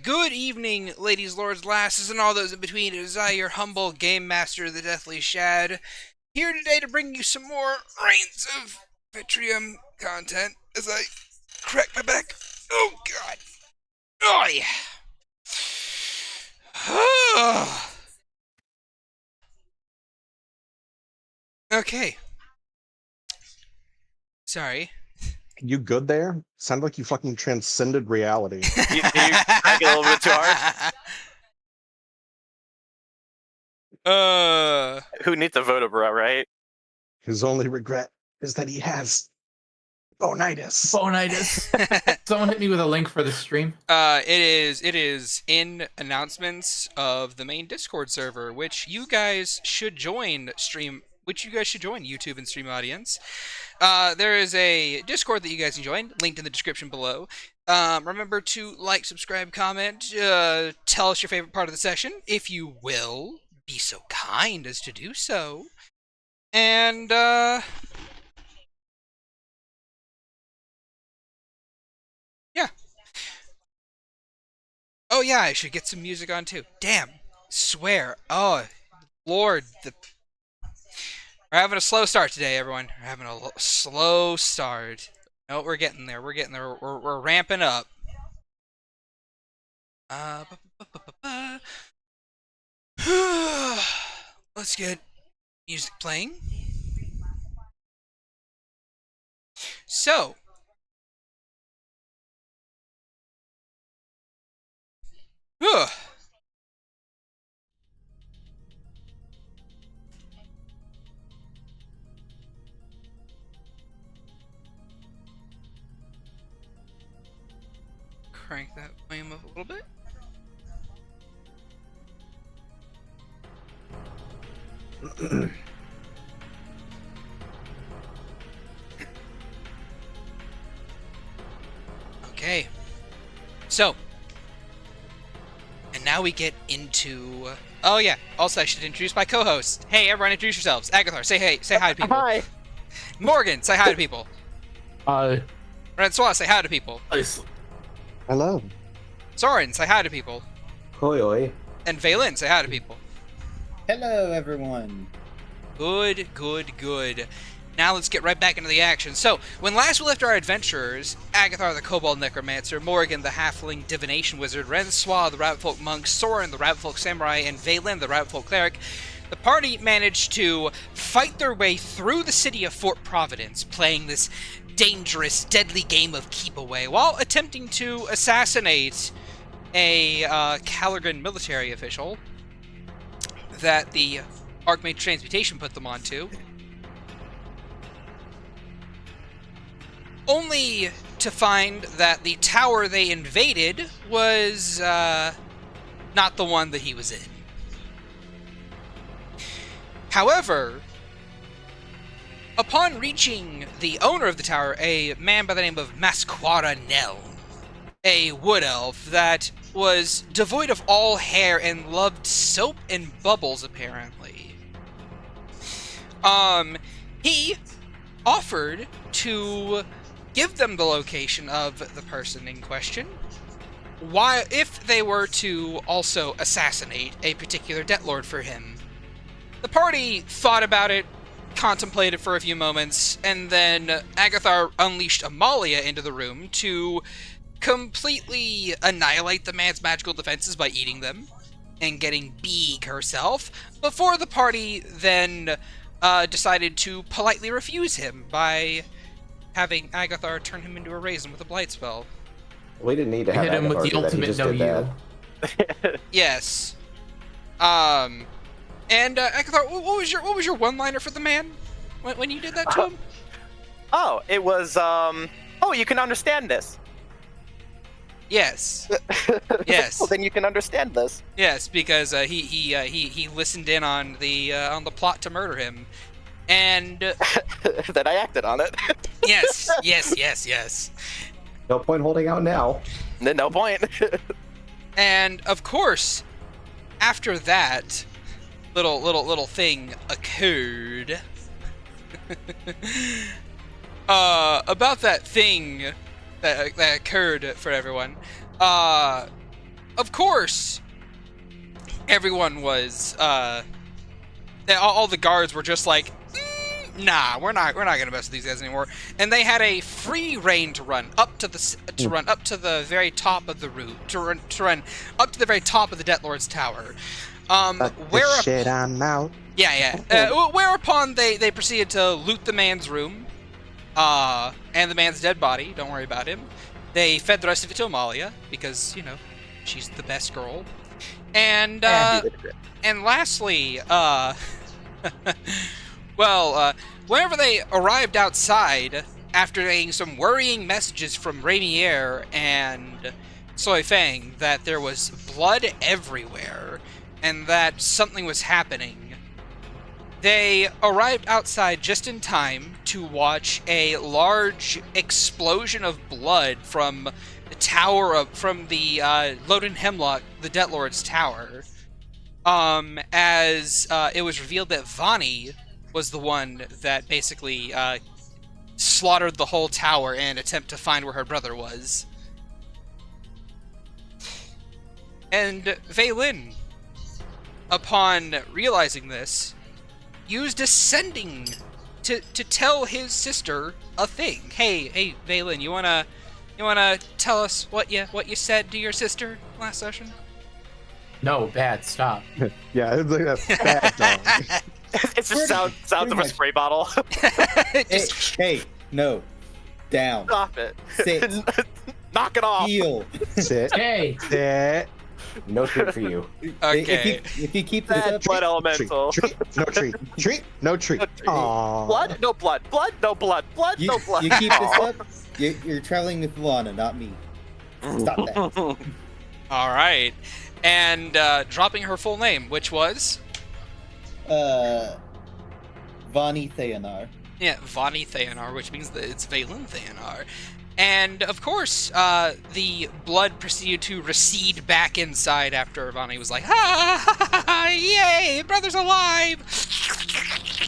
Good evening, ladies, lords, lasses, and all those in between. It is I, your humble game master, the Deathly Shad, here today to bring you some more Rains of Vitrium content as I crack my back. Oh, God. Oh, yeah. Okay. Sorry. You good there? Sounded like you fucking transcended reality. You crank it a little bit too hard? Who needs a vertebra, right? His only regret is that he has bonitis. Bonitis. Someone hit me with a link for the stream. It is in announcements of the main Discord server, which you guys should join YouTube and stream audience. There is a Discord that you guys can join, linked in the description below. Remember to like, subscribe, comment, tell us your favorite part of the session, if you will be so kind as to do so. And, yeah. Oh yeah, I should get some music on too. Damn. Swear. Oh, Lord. We're having a slow start today, everyone. We're having a slow start. No, we're getting there. We're getting there. We're ramping up. Let's get music playing. So. Crank that volume up a little bit. Okay. So. And now we get into... Oh yeah, also I should introduce my co-host. Hey everyone, introduce yourselves. Agathar, say hey, say hi to people. Hi. Morgan, say hi to people. Hi. Francois, say hi to people. Hello. Soren, say hi to people. Hoi oi. And Valen, say hi to people. Hello, everyone. Good, good, good. Now let's get right back into the action. So, when last we left our adventurers, Agathar the Kobold Necromancer, Morgan the Halfling Divination Wizard, Francois the Rabbitfolk Monk, Soren the Rabbitfolk Samurai, and Valen the Rabbitfolk Cleric, the party managed to fight their way through the city of Fort Providence, playing this dangerous, deadly game of keep away, while attempting to assassinate a Caligan military official that the Archmage Transmutation put them onto. Only to find that the tower they invaded was not the one that he was in. However, upon reaching the owner of the tower, a man by the name of Masquara Nell, a wood elf that was devoid of all hair and loved soap and bubbles, apparently, he offered to give them the location of the person in question, why, if they were to also assassinate a particular debt lord for him. The party thought about it, contemplated for a few moments, and then Agathar unleashed Amalia into the room to completely annihilate the man's magical defenses by eating them and getting big herself, before the party then decided to politely refuse him by having Agathar turn him into a raisin with a blight spell. We didn't need to have Hit him with Agathar the do that. He ultimate just no did that. Yes. And Agathar, what was your one-liner for the man when you did that to him? Oh, it was, oh, you can understand this. Yes. Yes. Well, then you can understand this. Yes, because he listened in on the plot to murder him, and That I acted on it. yes. No point holding out now. No point. And of course, after that little thing occurred, about that thing that occurred for everyone, of course, everyone was, all the guards were just like, nah, we're not gonna mess with these guys anymore. And they had a free reign to run up to the very top of the route, to run up to the very top of the Death Lord's tower. Shit, I'm out. Whereupon they proceeded to loot the man's room, and the man's dead body. Don't worry about him. They fed the rest of it to Amalia because she's the best girl. And lastly, whenever they arrived outside after getting some worrying messages from Rainier and Soy Fang that there was blood everywhere and that something was happening, they arrived outside just in time to watch a large explosion of blood from the Loden Hemlock, the Death Lord's tower. As it was revealed that Vani was the one that basically slaughtered the whole tower in an attempt to find where her brother was. And Vaylin, upon realizing this, used ascending to tell his sister a thing. Hey, Vaylin, you wanna tell us what you said to your sister last session? No, bad. Stop. Yeah, it's like a bad dog. It's just sounds of a spray bottle. Hey, no. Down. Stop it. Sit. Knock it off. Heel. Sit. Hey. Sit. No treat for you. Okay. If you keep this That up, blood elemental. Treat. No treat. Treat. No treat. No treat. Aww. Blood, no blood. Blood, no blood. Blood, you, no blood. you keep this up, you're traveling with Lana, not me. Stop that. All right. And dropping her full name, which was? Vani Theanar. Yeah, Vani Theanar, which means that it's Vaylin Theanar. And, of course, the blood proceeded to recede back inside after Vani was like, ha, yay, brother's alive!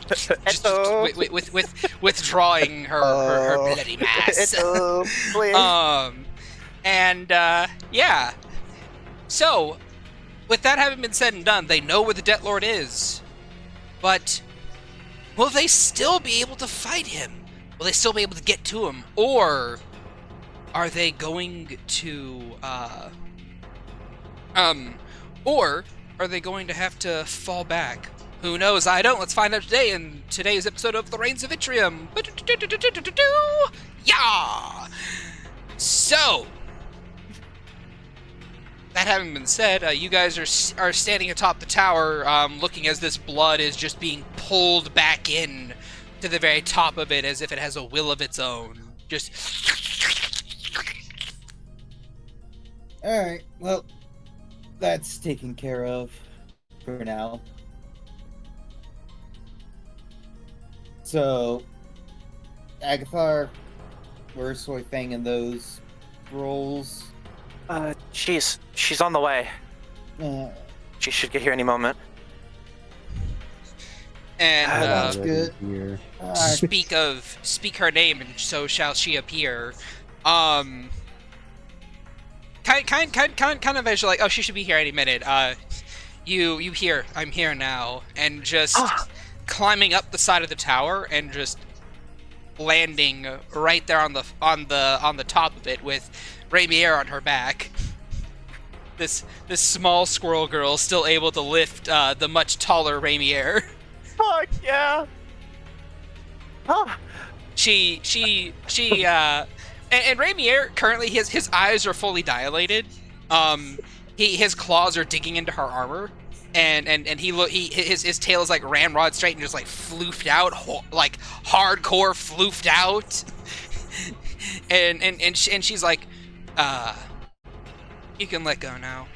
Just withdrawing her bloody mass. Yeah. So, with that having been said and done, they know where the Death Lord is. But will they still be able to fight him? Will they still be able to get to him? Or are they going to have to fall back? Who knows? I don't. Let's find out today in today's episode of the Rains of Vitrium. Yeah! So, that having been said, you guys are standing atop the tower, looking as this blood is just being pulled back in to the very top of it, as if it has a will of its own. Just. All right. Well, that's taken care of for now. So, Agathar, where's Soy Fang in those roles? She's on the way. She should get here any moment. And That's good. Here. speak her name, and so shall she appear. Kind of as you're like, oh, she should be here any minute. You here? I'm here now, and just climbing up the side of the tower and just landing right there on the top of it with Rainier on her back. This small squirrel girl still able to lift the much taller Rainier. Fuck yeah! Oh. And Rainier currently his eyes are fully dilated. His claws are digging into her armor, and his tail is like ramrod straight and just like floofed out, like hardcore floofed out. and she's like, you can let go now.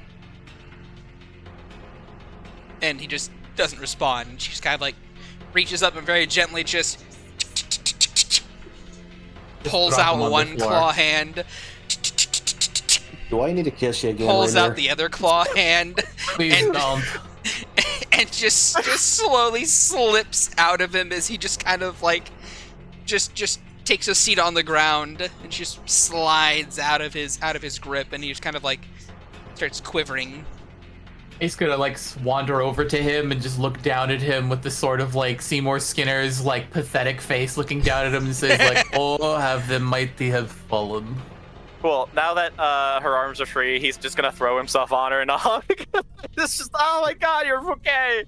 And he just doesn't respond. She just kind of like reaches up and very gently just pulls out one claw hand. Do I need to kiss you again? Pulls Rainier? out the other claw hand. Please don't. And just slowly slips out of him as he just kind of like just takes a seat on the ground and just slides out of his grip, and he just kind of like starts quivering. He's gonna like wander over to him and just look down at him with the sort of like Seymour Skinner's like pathetic face, looking down at him and says like, "Oh, have the mighty have fallen." Cool. Now that her arms are free, he's just gonna throw himself on her and hug. It's just, oh my god, you're okay.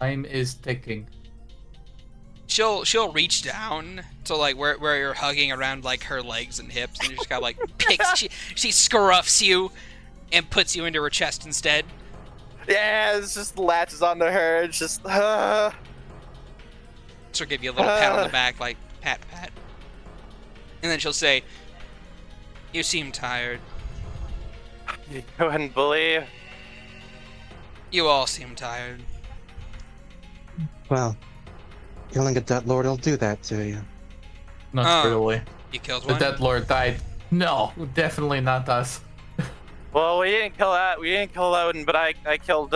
Time is ticking. She'll reach down to like where you're hugging around like her legs and hips, and you just got like she scruffs you and puts you into her chest instead. Yeah, it's just latches onto her. It's just, She'll give you a little pat on the back, like pat, and then she'll say, "You seem tired. You wouldn't believe. You all seem tired." Well, killing a Death Lord will do that to you. Not really. You killed The one. Death Lord died. No, definitely not us. Well, we didn't kill that. We didn't kill Odin, but I killed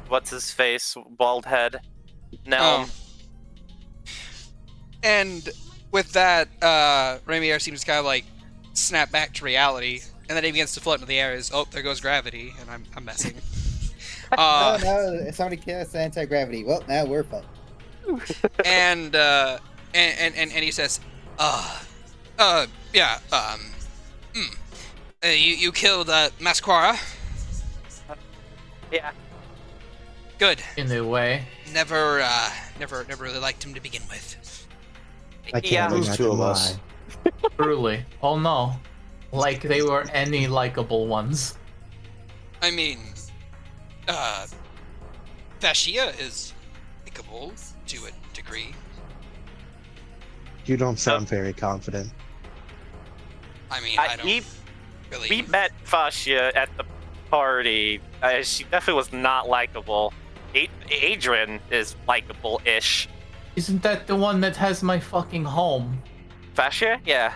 what's his face, bald head. No. Oh. And with that, Ramier seems to kind of like snap back to reality, and then he begins to float into the air. Oh, there goes gravity, and I'm messing. No, somebody cast anti-gravity. Well, now we're fucked. And he says, you killed Masquara? Yeah. Good. In a way. Never really liked him to begin with. I can't Yeah. believe Those I two can of lie. us. Truly. Oh no. Like they were any likable ones. I mean, Fascia is likable to a degree. You don't sound very confident. I mean, I don't We really. met Fascia at the party. She definitely was not likable. Adrian is likable-ish. Isn't that the one that has my fucking home? Fascia? Yeah.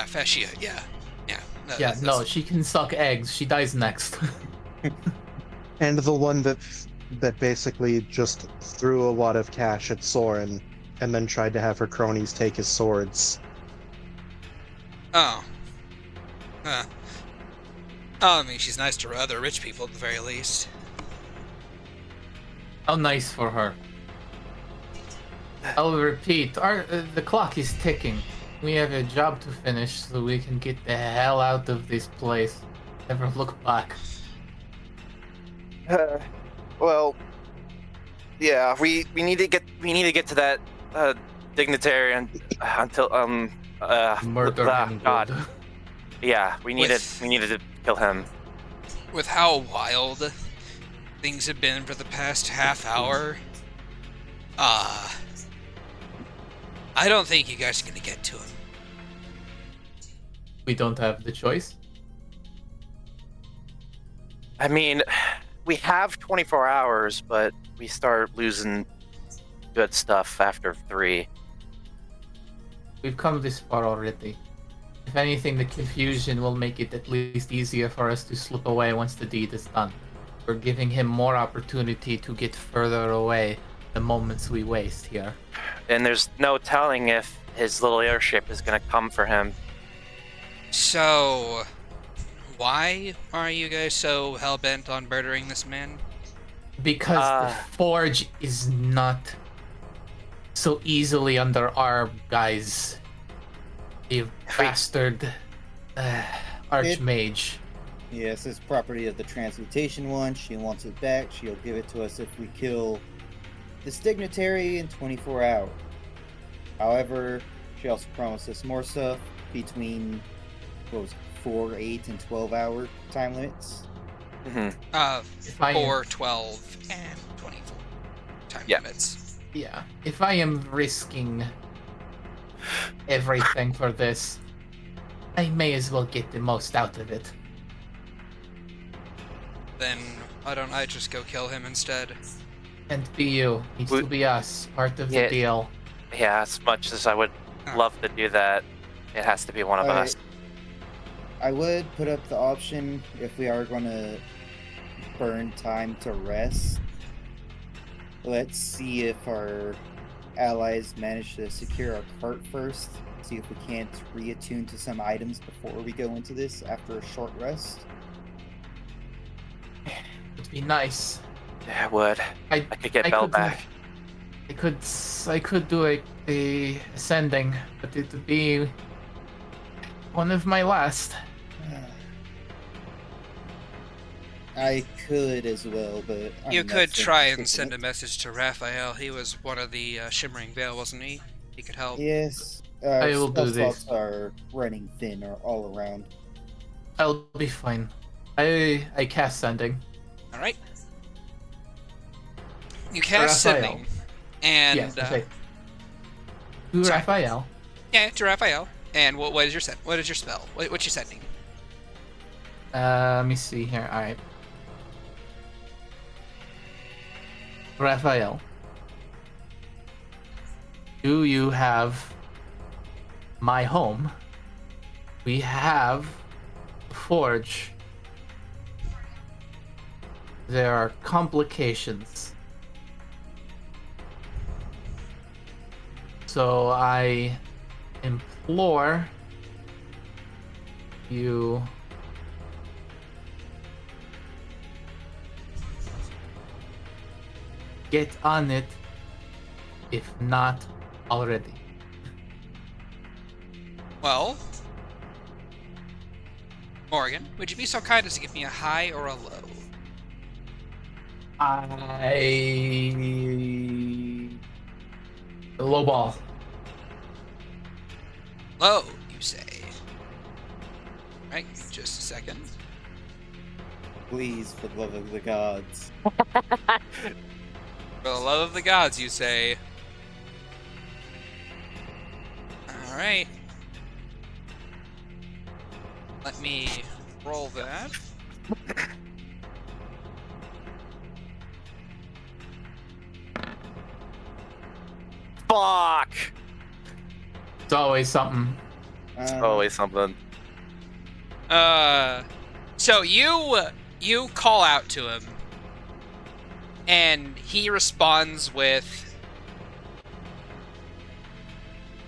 Fascia, yeah. Yeah, no, she can suck eggs. She dies next. And the one that basically just threw a lot of cash at Soren and then tried to have her cronies take his swords. Oh. Oh, I mean, she's nice to other rich people at the very least. How nice for her. I'll repeat, the clock is ticking. We have a job to finish so we can get the hell out of this place. Never look back. Well, yeah, we need to get to that dignitary until Murder him God. good. Yeah, we needed to kill him. With how wild things have been for the past half hour, I don't think you guys are gonna get to him. We don't have the choice. I mean, we have 24 hours, but we start losing good stuff after 3. We've come this far already. If anything, the confusion will make it at least easier for us to slip away once the deed is done. We're giving him more opportunity to get further away the moments we waste here. And there's no telling if his little airship is gonna come for him. So, why are you guys so hell-bent on murdering this man? Because the Forge is not so easily under our guise. The bastard Archmage. Yes, it's property of the Transmutation One. She wants it back. She'll give it to us if we kill this dignitary in 24 hours. However, she also promised us more stuff between, 4, 8, and 12-hour time limits. Mm-hmm. 4, 12, and 24 time limits. Yeah. If I am risking everything for this, I may as well get the most out of it. Then why don't I just go kill him instead? And be you. Needs to be us. Part of the deal. Yeah, as much as I would love to do that, it has to be one of us. I would put up the option if we are going to burn time to rest. Let's see if our allies manage to secure our cart first. See if we can't reattune to some items before we go into this after a short rest. be nice. Yeah, it would. I could get Belle back. I could do a ascending, but it would be one of my last. I could as well, but You could try and send a message to Raphael. He was one of the Shimmering Veil, wasn't he? He could help. Yes. I will do this. Slots are running thin or all around. I'll be fine. I cast sending. All right. You cast Raphael. sending, and Yes. Okay. To sorry. Raphael. Yeah, to Raphael. And what is your What is your spell? What's your sending? Let me see here. All right. Raphael, do you have my home? We have a forge. There are complications. So I implore you get on it, if not already. Well, Morgan, would you be so kind as to give me a high or a low? Low ball. Low, you say. Right, just a second. Please, for the love of the gods. For the love of the gods, you say. Alright. Let me roll that. Fuck! It's always something. It's always something. So you call out to him, and he responds with,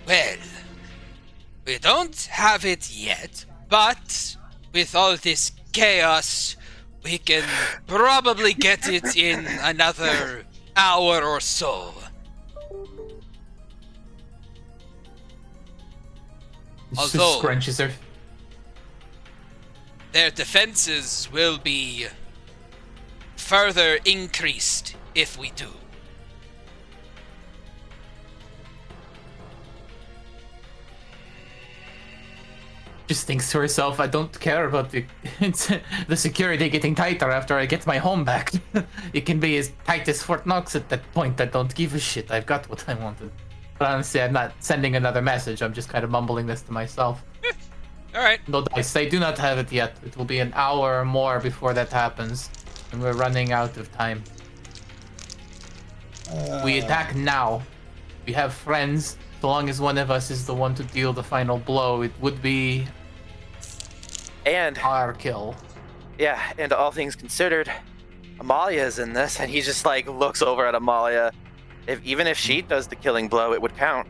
"Well, we don't have it yet, but with all this chaos, we can probably get it in another hour or so." Just Although- scrunches her. Their defenses will be further increased if we do. Just thinks to herself, I don't care about the security getting tighter after I get my home back. It can be as tight as Fort Knox at that point. I don't give a shit. I've got what I wanted. But honestly, I'm not sending another message. I'm just kind of mumbling this to myself. Alright. No dice. I do not have it yet. It will be an hour or more before that happens. And we're running out of time. We attack now. We have friends. So long as one of us is the one to deal the final blow, it would be And our kill. yeah, and all things considered, Amalia's in this, and he just like looks over at Amalia. Even if she does the killing blow, it would count.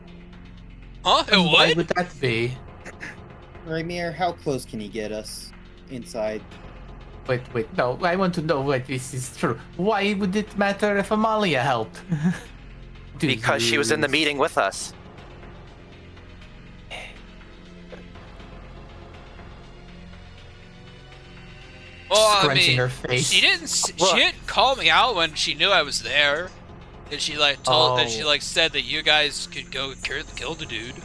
Huh? It Why would? would that be? Rainier, how close can he get us inside? Wait, no, I want to know what this is true. Why would it matter if Amalia helped? Because she was in the meeting with us. Well, I Scrunching mean, her face. she didn't call me out when she knew I was there. And she like told that she Oh. like said that you guys could go kill the dude.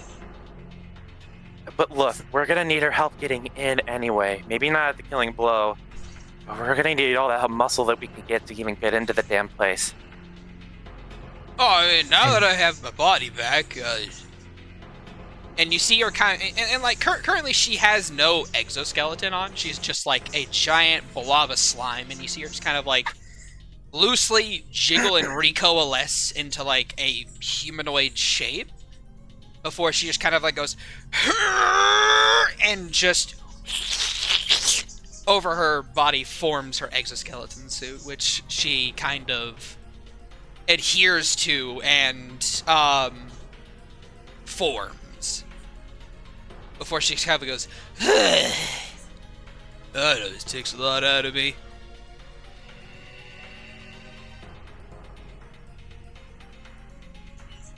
But look, we're gonna need her help getting in anyway. Maybe not at the killing blow, but we're gonna need all that muscle that we can get to even get into the damn place. Oh, I mean, now that I have my body back, and you see her kind of, and like currently she has no exoskeleton on. She's just like a giant blob of slime, and you see her just kind of like loosely jiggle and recoalesce into like a humanoid shape before she just kind of like goes and just over her body forms her exoskeleton suit, which she kind of adheres to and forms before she kind of goes, I know this takes a lot out of me.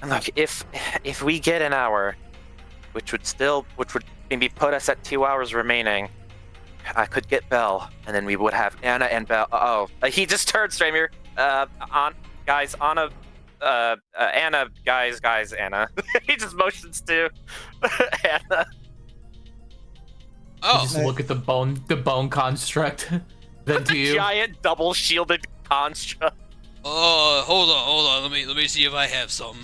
And look, if we get an hour, which would maybe put us at 2 hours remaining, I could get Belle, and then we would have Anna and Belle. He just turned Stramir. Anna, guys, Anna. He just motions to Anna. Oh, Just look at the bone construct. Then to you. Giant double shielded construct. oh, hold on. Let me see if I have some.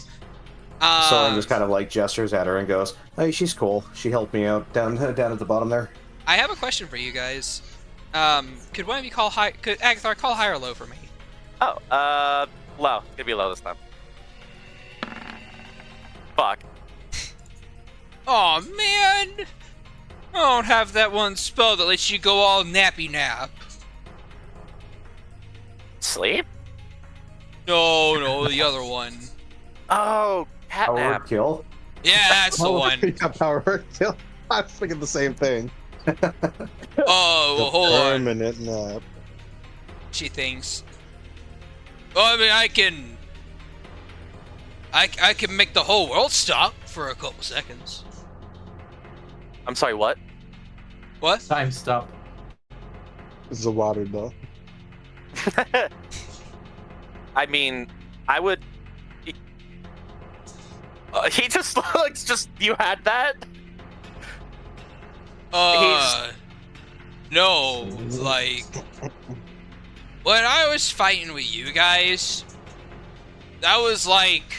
Soren just kind of like gestures at her and goes, "Hey, she's cool. She helped me out down at the bottom there." I have a question for you guys. Could one of you call high? Could Agathar call high or low for me? Oh, low. It's gonna be low this time. Fuck. Oh man, I don't have that one spell that lets you go all nappy nap. Sleep? No, the other one. Oh, cat Power nap. kill. Yeah, that's the one. Yeah, power word kill. I was thinking the same thing. Oh, well, hold on. Permanent nap. She thinks. Oh, I mean, I can make the whole world stop for a couple seconds. I'm sorry, what? What? Time stop. This is a water though. I mean, I would. He just looks. Just you had that. No, like when I was fighting with you guys, that was like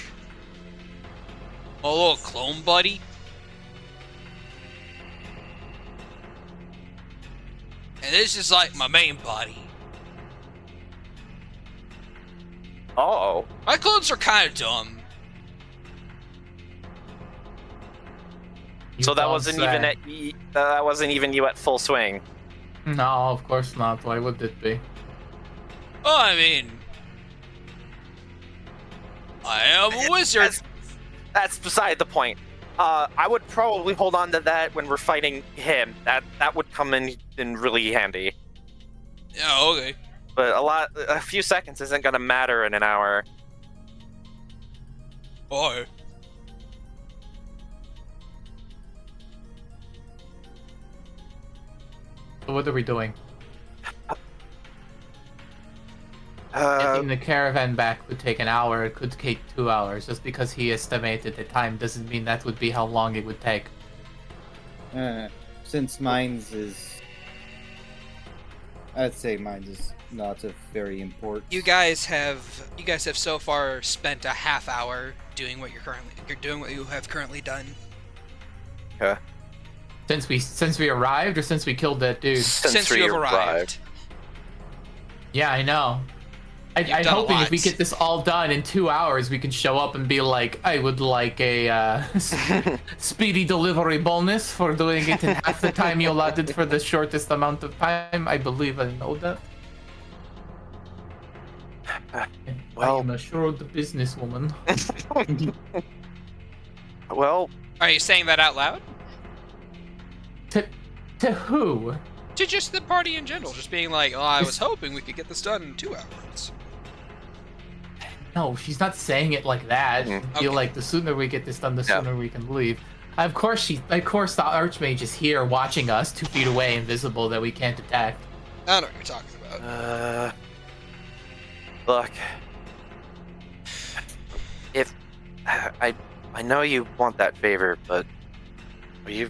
a little clone buddy. And this is like my main body. Oh. My clones are kind of dumb. You So that don't wasn't say. even that wasn't even you at full swing. No, of course not. Why would it be? Oh, I mean, I am a wizard. That's beside the point. I would probably hold on to that when we're fighting him. That would come in really handy. Yeah, okay. But a few seconds isn't gonna matter in an hour. Oh. So what are we doing? Getting the caravan back would take an hour. It could take 2 hours. Just because he estimated the time doesn't mean that would be how long it would take. Since mine's is, I'd say mine's is not a very important. You guys have so far spent a half hour doing what you're doing what you have currently done. Okay. Since we arrived, or since we killed that dude? Since you have arrived. Yeah, I know. I'm done a hoping if we lot. get this all done in 2 hours, we can show up and be like, I would like a speedy delivery bonus for doing it in half the time you allotted for the shortest amount of time. I believe I know that. Well- I am a shrewd businesswoman. Well, Are you saying that out loud? To who? To just the party in general, just being like, oh, I was hoping we could get this done in 2 hours. No, she's not saying it like that. Mhm. I feel Okay. like the sooner we get this done, the Yeah. sooner we can leave. Of course the Archmage is here watching us 2 feet away, invisible, that we can't attack. I don't know what you're talking about. look. If I know you want that favor, but are you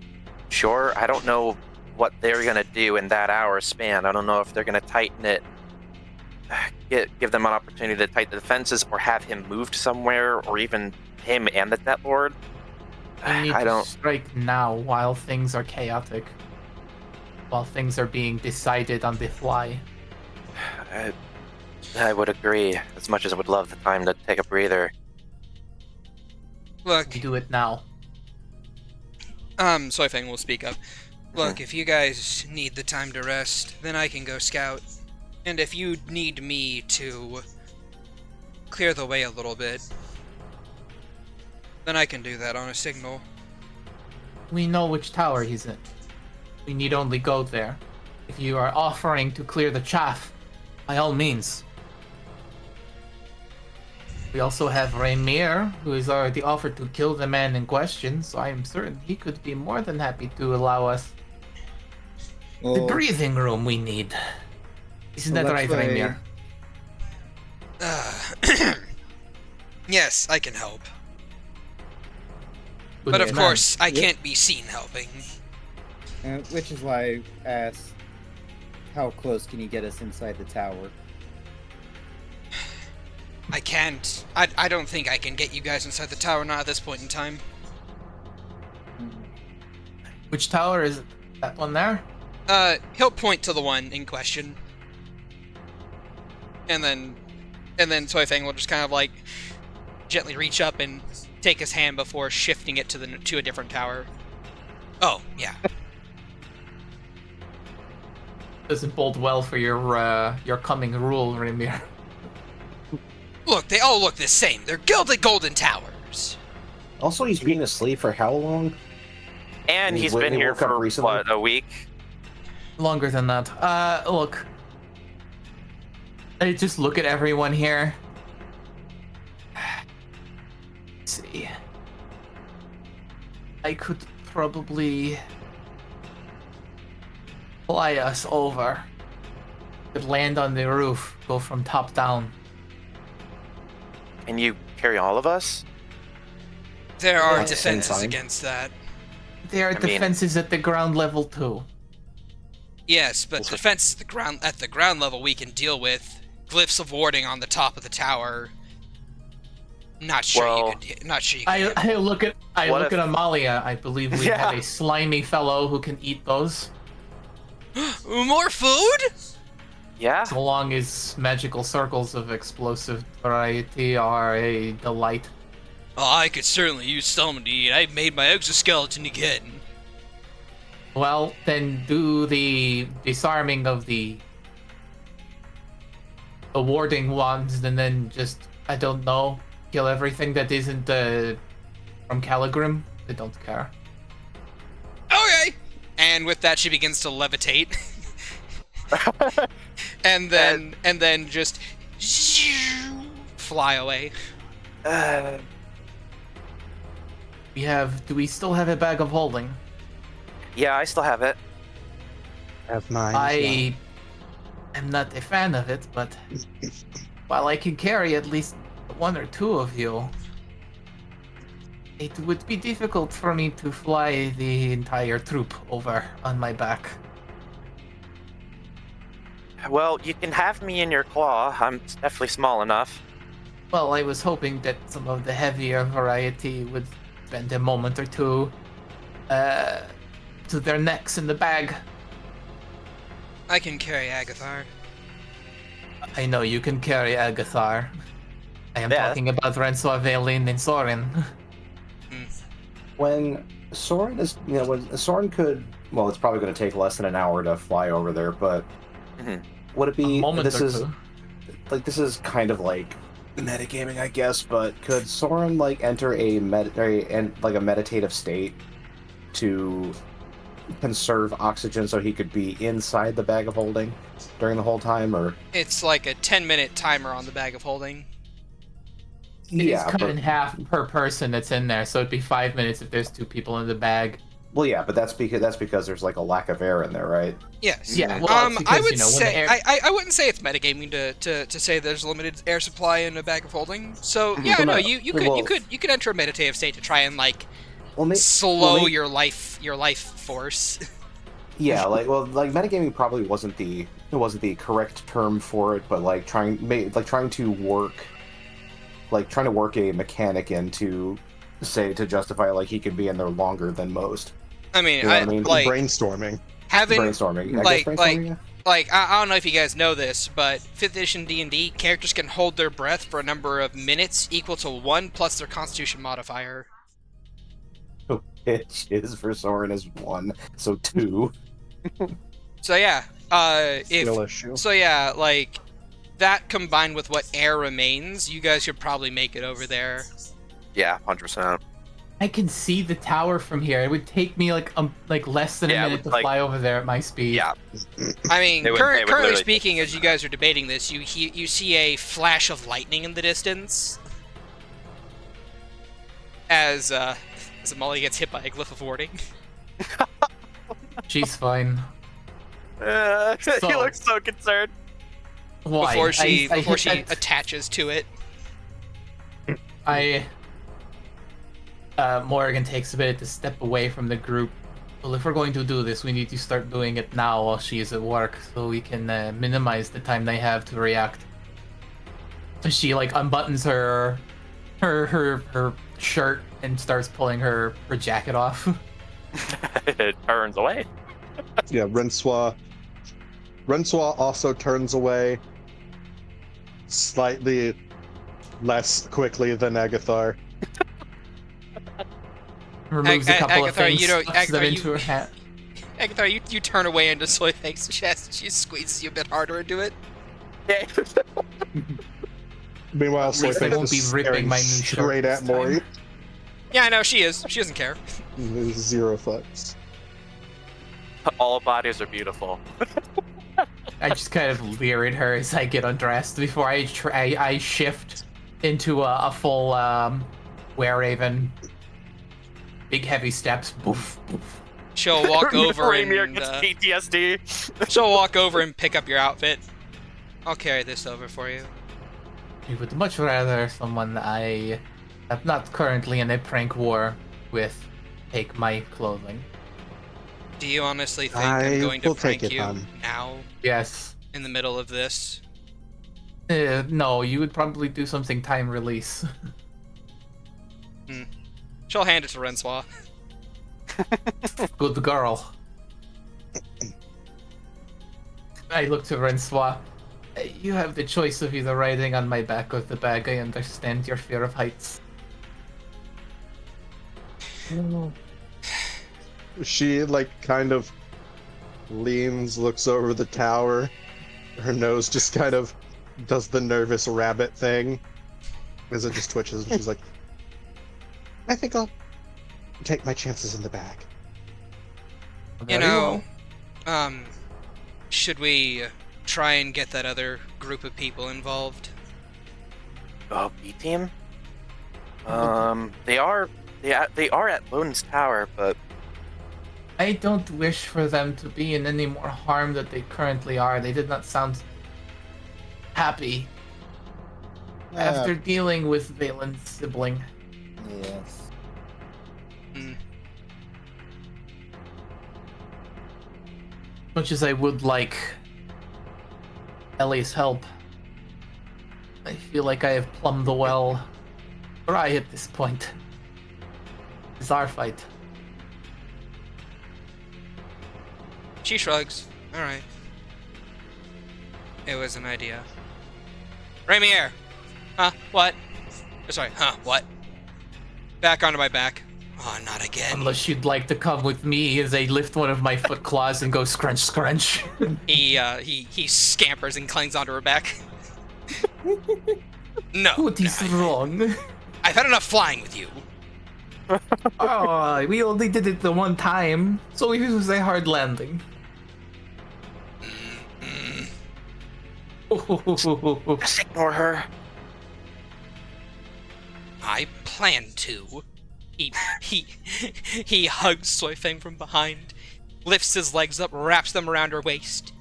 sure? I don't know what they're gonna do in that hour span. I don't know if they're gonna tighten it, give them an opportunity to tighten the defenses, or have him moved somewhere, or even him and the Death Lord. We need I to don't. strike now while things are chaotic. While things are being decided on the fly. I would agree. As much as I would love the time to take a breather. Look, We do it now. Soifeng will speak up. Look, if you guys need the time to rest, then I can go scout. And if you need me to clear the way a little bit, then I can do that on a signal. We know which tower he's in. We need only go there. If you are offering to clear the chaff, by all means. We also have Rainier, who has already offered to kill the man in question, so I am certain he could be more than happy to allow us the Well, breathing room we need. Isn't well, that that's right, why- Rainier? Yes, I can help. Good But of man. course, I Yep. can't be seen helping. Which is why I asked, how close can you get us inside the tower? I can't. I don't think I can get you guys inside the tower, not at this point in time. Which tower is it? That one there? He'll point to the one in question. And then Toy Fang will just kind of like gently reach up and take his hand before shifting it to a different tower. Oh, yeah. Doesn't bode well for your coming rule, Rainier. Look, they all look the same. They're gilded golden towers. Also, he's been asleep for how long? And He he's w- been he here woke up for, recently? what, a week? Longer than that. Look. I just look at everyone here. Let's see. I could probably fly us over. Could land on the roof, go from top down. Can you carry all of us? There are At the same defenses time? against that. There are I mean- defenses at the ground level too. Yes, but defense at the ground level we can deal with. Glyphs of warding on the top of the tower. Not sure Well, you could. Not sure you could. I look at What if- Amalia. I believe we have Yeah. a slimy fellow who can eat those. More food? Yeah? So long as magical circles of explosive variety are a delight. Oh, I could certainly use something to eat. I've made my exoskeleton again. Well, then do the disarming of the warding ones, and then just, I don't know, kill everything that isn't from Caligrim. I don't care. Okay. And with that, she begins to levitate. and then just fly away. Do we still have a bag of holding? Yeah, I still have it. Have mine. I am not a fan of it, but while I can carry at least one or two of you, it would be difficult for me to fly the entire troop over on my back. Well, you can have me in your claw. I'm definitely small enough. Well, I was hoping that some of the heavier variety would spend a moment or two to their necks in the bag. I can carry Agathar. I know you can carry Agathar. I am Yeah. talking about Rains of Vitrium and Soren. When Soren is, when Soren could, well, it's probably going to take less than an hour to fly over there, but Mhm. would it A be, moment this or is, two. this is kind of like metagaming, I guess, but could Soren, enter a meditative state to conserve oxygen so he could be inside the bag of holding during the whole time, or? It's like a 10-minute timer on the bag of holding. It is Yeah, cut but, in half per person that's in there, so it'd be 5 minutes if there's two people in the bag. well, yeah, but that's because there's a lack of air in there, right? Yes. Yeah, well, it's because, I would when the say air... I wouldn't say it's metagaming to say there's limited air supply in a bag of holding. So yeah, Well, no, no, you well- could enter a meditative state to try and Well, slow your life force. Yeah, metagaming probably wasn't the correct term for it, but trying to work a mechanic into to justify he could be in there longer than most. I mean, You know what I mean? Brainstorming. having Brainstorming, like- brainstorming, yeah. I don't know if you guys know this, but 5th edition D&D characters can hold their breath for a number of minutes equal to 1 plus their Constitution modifier. Which is for Soren is 1, so 2. So yeah, Skill issue. that combined with what air remains, you guys could probably make it over there. Yeah, 100%. I can see the tower from here. It would take me less than Yeah, a it minute to would, fly over there at my speed. Yeah. I mean, They would currently literally- speaking, as you guys are debating this, you see a flash of lightning in the distance. as Molly gets hit by a glyph of warding. She's fine. He looks so concerned. Why? Before she I hit that- attaches to it. Morgan takes a bit to step away from the group. Well, if we're going to do this, we need to start doing it now while she is at work, so we can minimize the time they have to react. She like unbuttons her shirt and starts pulling her jacket off. It turns away. Yeah, Rensois also turns away slightly less quickly than Agathar. Removes a couple of Agatha, things, you don't- stuffs them Agatha, into you- her hat. Agatha, you turn away into Soyface's chest. She squeezes you a bit harder into it. Yeah. Meanwhile, At least I Soyface won't be is ripping staring my new shirt straight this at Mori. time. Yeah, I know, she is. She doesn't care. Zero fucks. All bodies are beautiful. I just kind of leer at her as I get undressed before I shift into a full were-raven. Big heavy steps. Boof, boof. She'll walk over Rainier and gets PTSD. she'll walk over and pick up your outfit. I'll carry this over for you. I would much rather someone I am not currently in a prank war with take my clothing. Do you honestly think I I'm going to will take prank it, you hon. now Yes. in the middle of this? No, you would probably do something time release. She'll hand it to Rensois. Good girl. I look to Rensois. You have the choice of either riding on my back or the bag. I understand your fear of heights. She, like, kind of leans, looks over the tower. Her nose just kind of does the nervous rabbit thing as it just twitches, and she's like, I think I'll take my chances in the bag. You Very know, well. should we try and get that other group of people involved? Oh, B team. They are at Loon's Tower, but I don't wish for them to be in any more harm than they currently are. They did not sound happy after dealing with Valen's sibling. Yes. Much as I would like Ellie's help, I feel like I have plumbed the well dry at this point. It's our fight. She shrugs. Alright. It was an idea. Rainier! Huh? What? Sorry, huh? What? Back onto my back. Oh, not again. Unless you'd like to come with me as I lift one of my foot claws and go scrunch scrunch. He scampers and clings onto her back. No. What is wrong? I've had enough flying with you. Oh, we only did it the one time, so it was a hard landing. just ignore her. I plan to. He hugs Soyfang from behind, lifts his legs up, wraps them around her waist,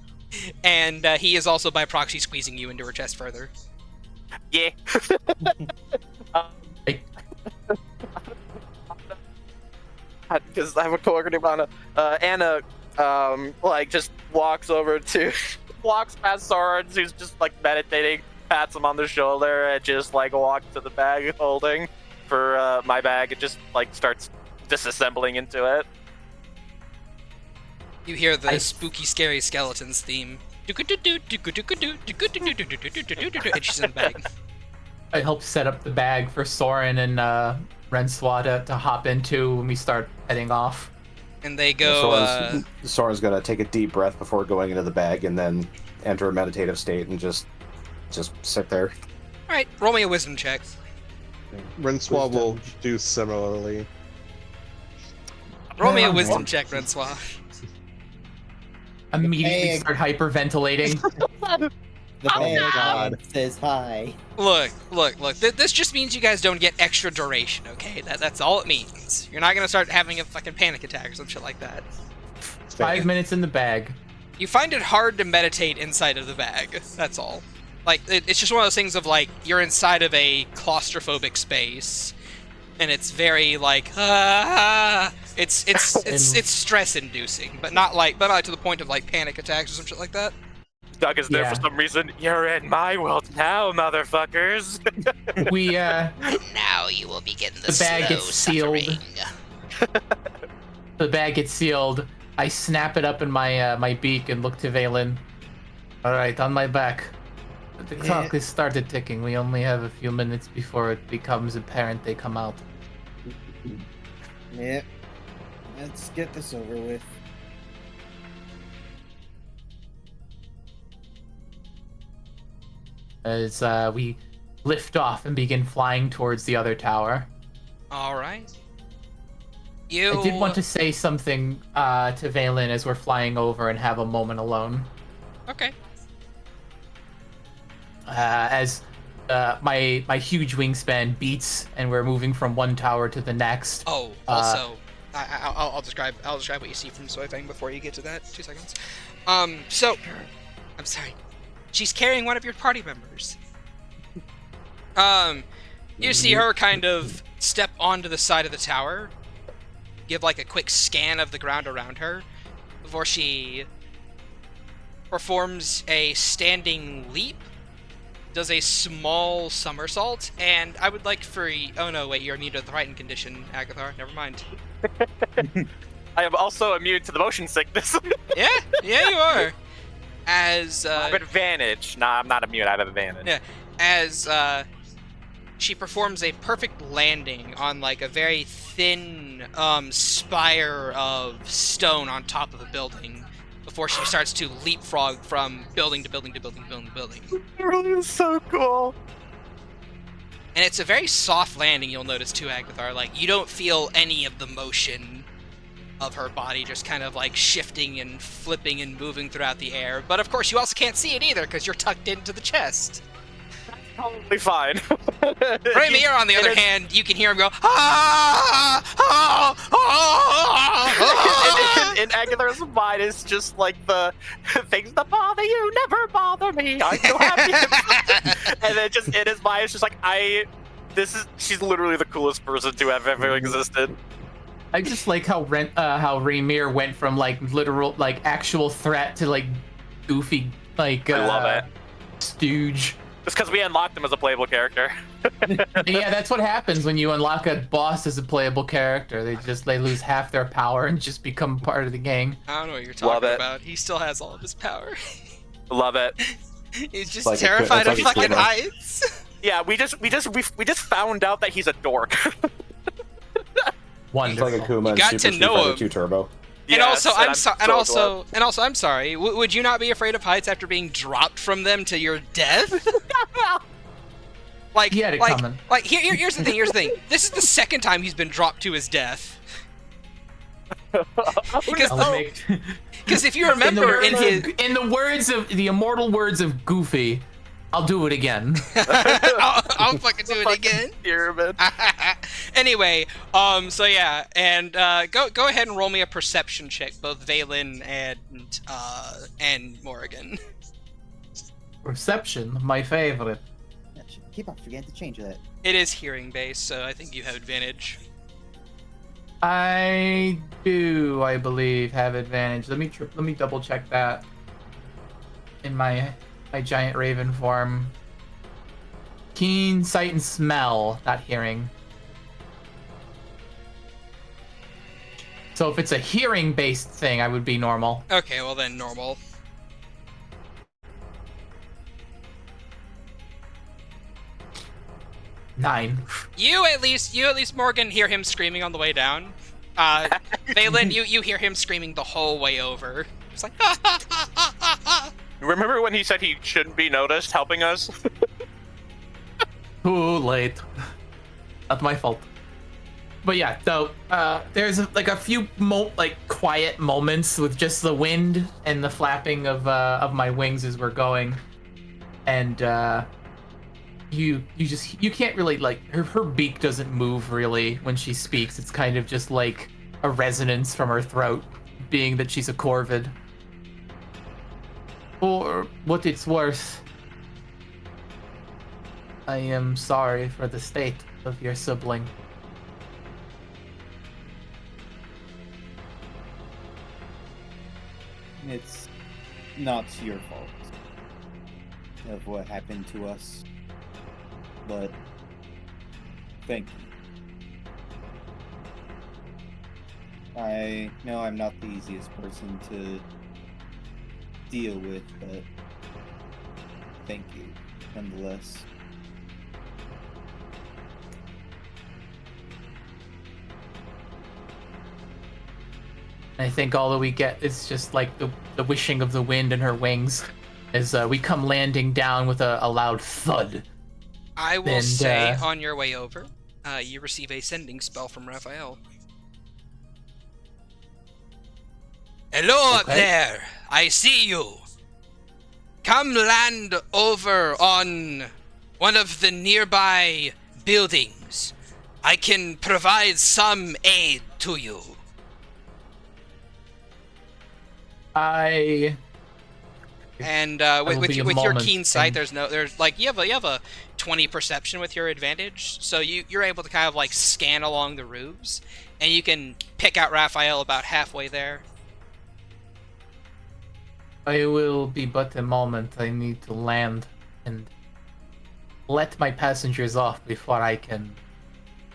and he is also by proxy squeezing you into her chest further. Yeah. Because I have a coworker named Anna. Anna, like, just walks over to, walks past Soren, who's just like meditating, pats him on the shoulder, and just like walks to the bag holding for my bag, and just like starts disassembling into it. You hear the I- spooky, scary skeletons theme. And she's in the bag. I help set up the bag for Soren and Rensois to hop into when we start heading off. And they go, Soren's gonna take a deep breath before going into the bag and then enter a meditative state and just sit there. Alright, roll me a wisdom check. Rensois will do similarly. Roll me a wisdom check, Rensois. Immediately Hey. start hyperventilating. the Oh my bag God. and says hi. Look. This just means you guys don't get extra duration, okay? That's all it means. You're not gonna start having a fucking panic attack or some shit like that. 5 minutes in the bag. You find it hard to meditate inside of the bag. That's all. Like, it's just one of those things of, like, you're inside of a claustrophobic space, and it's very, like, it's stress-inducing, but not to the point of, like, panic attacks or some shit like that. Doug is there Yeah. for some reason. You're in my world now, motherfuckers. We Now you will begin the bag gets sealed. The bag gets sealed. I snap it up in my my beak and look to Valen. All right, on my back. The clock has started ticking. We only have a few minutes before it becomes apparent they come out. Yep. Let's get this over with. As we lift off and begin flying towards the other tower. All right. I did want to say something to Valen as we're flying over and have a moment alone. Okay. As my huge wingspan beats and we're moving from one tower to the next. Oh, also, I'll describe what you see from Soifang before you get to that. 2 seconds. So, I'm sorry. She's carrying one of your party members. You see her kind of step onto the side of the tower, give like a quick scan of the ground around her, before she performs a standing leap, does a small somersault, and I would like for oh no, wait, you're immune to the frightened condition, Agathar. Never mind. I am also immune to the motion sickness. Yeah, you are. As I have advantage. Nah, I'm not immune. I have advantage. Yeah, as she performs a perfect landing on like a very thin spire of stone on top of a building before she starts to leapfrog from building to building to building to building to building. It really is so cool. And it's a very soft landing, you'll notice too, Agathar. Like, you don't feel any of the motion of her body just kind of like shifting and flipping and moving throughout the air. But of course, you also can't see it either because you're tucked into the chest. Totally fine. Raymir, on the other hand, you can hear him go, ah, ah, ah, ah. And Aguilar's mind is just like the things that bother you never bother me. I'm so happy. And then just in his mind, it's just like she's literally the coolest person to have ever existed. I just like how Raymir went from like literal, like actual threat to like goofy, like I love it. stooge. Just because we unlocked him as a playable character. Yeah, that's what happens when you unlock a boss as a playable character. They lose half their power and just become part of the gang. I don't know what you're Love talking it. about. He still has all of his power. Love it. He's just Like terrified it's of like a fucking Kuma. heights. Yeah, we just found out that he's a dork. It's Wonderful. like a Kuma You and got Super to Street know Fighter him. 2 Turbo. And also, I'm sorry. Would you not be afraid of heights after being dropped from them to your death? Like, He had it like, coming. like here's the thing. Here's the thing. This is the second time he's been dropped to his death. Because I'll make- if you remember in his, in the words of the immortal words of Goofy, I'll do it again. I'll fucking do it again. Pyramid. Anyway, so yeah, and go ahead and roll me a perception check, both Valen and Morrigan. Reception, my favorite. Keep on forgetting to change that. It is hearing based, so I think you have advantage. I do, I believe, have advantage. Let me double check that in my giant raven form. Keen sight and smell, not hearing. So if it's a hearing based thing, I would be normal. Okay, well then normal. Nine. You at least Morgan hear him screaming on the way down. Valen, you hear him screaming the whole way over. It's like Remember when he said he shouldn't be noticed helping us? Too late. Not my fault. But yeah, so there's like a few quiet moments with just the wind and the flapping of my wings as we're going. and you can't really like her beak doesn't move really when she speaks. It's kind of just like a resonance from her throat, being that she's a corvid. For what it's worth, I am sorry for the state of your sibling. It's not your fault of what happened to us, but thank you. I know I'm not the easiest person to deal with, but thank you nonetheless. I think all that we get is just like the wishing of the wind in her wings as we come landing down with a loud thud. I will And, say, on your way over, you receive a sending spell from Raphael. Hello up Okay. there! I see you! Come land over on one of the nearby buildings. I can provide some aid to you. I And will with be a your moment, keen sight, and- there's like you have a 20 perception with your advantage, so you're able to kind of like scan along the roofs, and you can pick out Raphael about halfway there. I will be but a moment. I need to land and let my passengers off before I can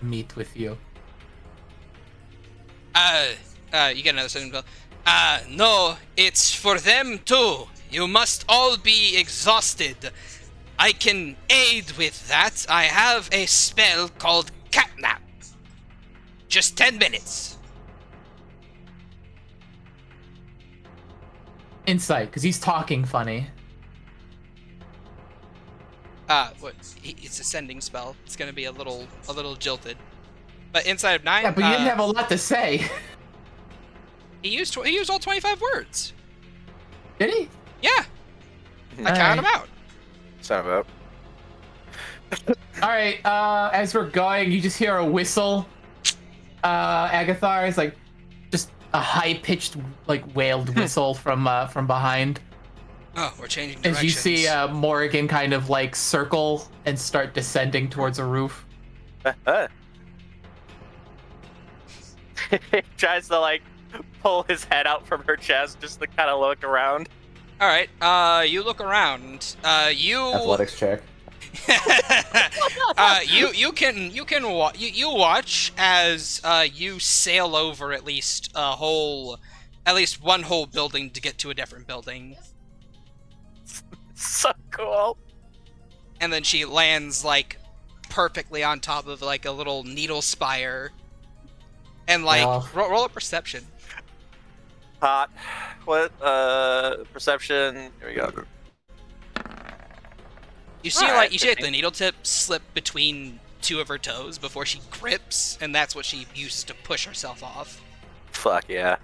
meet with you. You get another sending spell. No, it's for them too. You must all be exhausted. I can aid with that. I have a spell called Catnap. Just 10 minutes. Insight, because he's talking funny. It's a sending spell. It's gonna be a little jilted. But inside of 9, Yeah, but you didn't have a lot to say. he used all 25 words. Did he? Yeah, I counted them out. Son of a. Alright, as we're going, you just hear a whistle. Agathar is like just a high-pitched, like wailed whistle from behind. Oh, we're changing directions. As you see Morrigan kind of like circle and start descending towards a roof. He tries to like pull his head out from her chest just to kind of look around. All right. You look around. You Athletics check. you watch as you sail over at least one whole building to get to a different building, So cool. and then she lands like perfectly on top of like a little needle spire, and like Yeah. roll a perception. Hot. What? Perception. Here we go. You see Alright, like the needle tip slip between two of her toes before she grips, and that's what she uses to push herself off. Fuck yeah.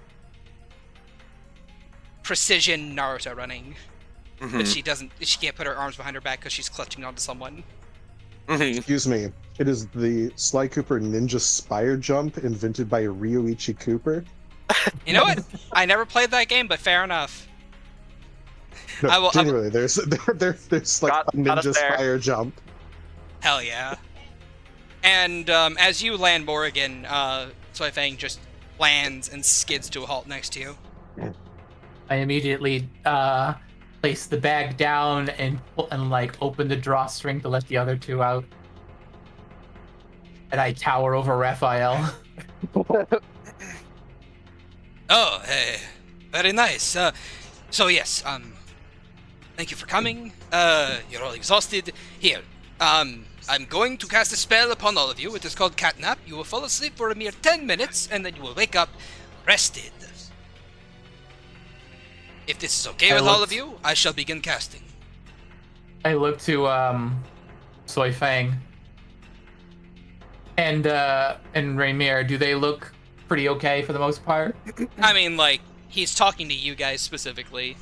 Precision Naruto running. Mhm. But she can't put her arms behind her back because she's clutching onto someone. Mhm. Excuse me. It is the Sly Cooper Ninja Spire Jump invented by Ryoichi Cooper. You know what? I never played that game, but fair enough. No, I will- genuinely, there's like Got a Ninja us there. Spire Jump. Hell yeah. And as you land Morrigan, Soy Fang just lands and skids to a halt next to you. I immediately place the bag down and like open the drawstring to let the other two out. And I tower over Raphael. Oh, hey, very nice. So yes, thank you for coming. You're all exhausted. Here, I'm going to cast a spell upon all of you. It is called Catnap. You will fall asleep for a mere 10 minutes, and then you will wake up rested. If this is okay with all of you, I shall begin casting. I look to Soy Fang. And Rainier, do they look pretty okay for the most part? I mean, like, he's talking to you guys specifically.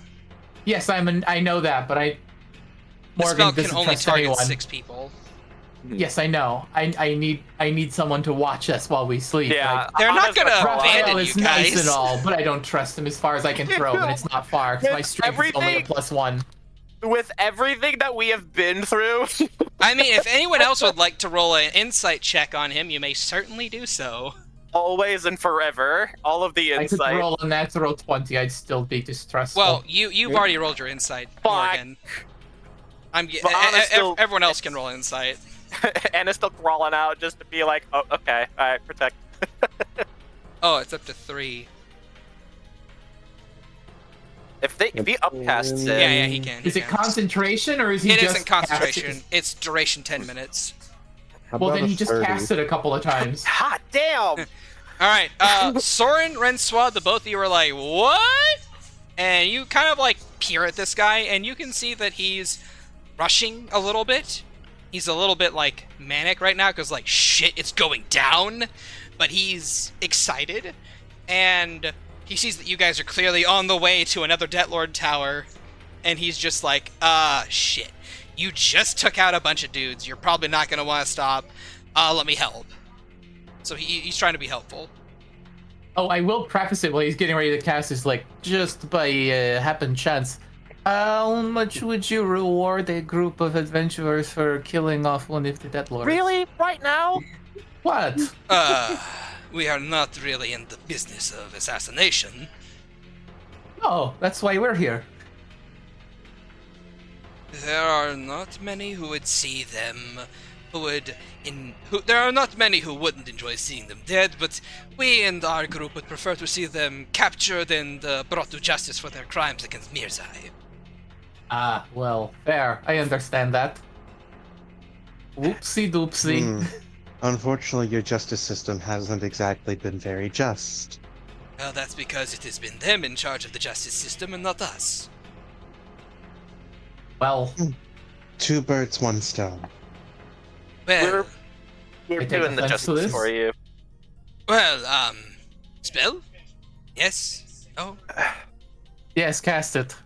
Yes, I know that, but The spell Morgan can doesn't only trust target anyone. 6 people. Yes, I know. I need someone to watch us while we sleep. Yeah, Like, They're not honestly, gonna Raphael abandon Raphael you is nice guys. and all, but I don't trust him as far as I can throw him, and it's not far. 'Cause my With strength is only a everything- +1. With everything that we have been through, I mean, if anyone else would like to roll an insight check on him, you may certainly do so. always and forever, all of the I could insight. roll a natural 20, I'd still be distrustful. Well, you've already rolled your insight, Fuck. Morgan. But Anna's still- Everyone else can roll insight. And it's still crawling out just to be like, oh, okay, all right, protect. Oh, it's up to 3. If he upcasts it, Yeah, he can. is he it can. concentration, or is he It just isn't concentration. casting- It's duration 10 minutes. How Well, about then a he just 30? cast it a couple of times. hot damn! All right, Soren, Renswa, the both of you are like, what? And you kind of like peer at this guy, and you can see that he's rushing a little bit. He's a little bit like manic right now because like shit, it's going down. But he's excited, and he sees that you guys are clearly on the way to another Deathlord tower, and he's just like, shit. You just took out a bunch of dudes. You're probably not gonna want to stop. Let me help. So he's trying to be helpful. Oh, I will preface it while he's getting ready to cast is like, just by happen chance. How much would you reward a group of adventurers for killing off one of the Deathlords? Really? Right now? What? We are not really in the business of assassination. Oh, that's why we're here. There are not many who would see them, there are not many who wouldn't enjoy seeing them dead, but we and our group would prefer to see them captured and brought to justice for their crimes against Mirzai. Ah, well, fair. I understand that. Whoopsie doopsie. Hmm. Unfortunately, your justice system hasn't exactly been very just. Well, that's because it has been them in charge of the justice system and not us. Well, 2 birds, 1 stone. Well, We're I take doing the offense to justice this. for you. well, spell? Yes? Oh, yes, cast it.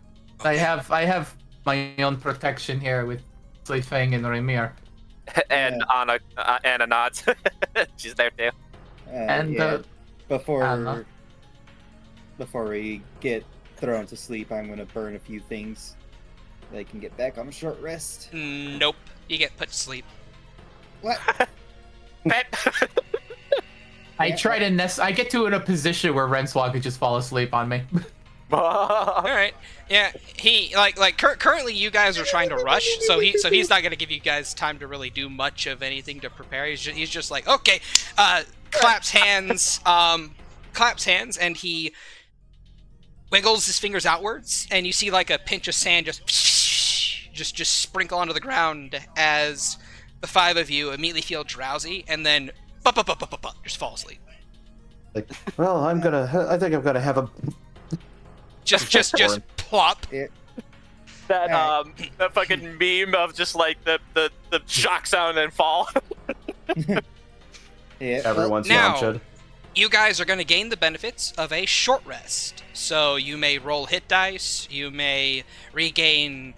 okay. I have my own protection here with Fang and Remir. And Anna nods. She's there too. And Anna. Before we get thrown to sleep, I'm gonna burn a few things. They can get back on a short rest. Nope. You get put to sleep. What? I try to I get to in a position where Renswa could just fall asleep on me. All right. Yeah. He currently you guys are trying to rush, so he's not gonna give you guys time to really do much of anything to prepare. He's just like, okay, claps hands, and he wiggles his fingers outwards, and you see like a pinch of sand just sprinkle onto the ground as the 5 of you immediately feel drowsy, and then just fall asleep. Like, well, I think I'm gonna have a. Just plop. That that fucking meme of just like the shock sound and fall. Yeah. Everyone's now- launched. You guys are going to gain the benefits of a short rest. So you may roll hit dice, you may regain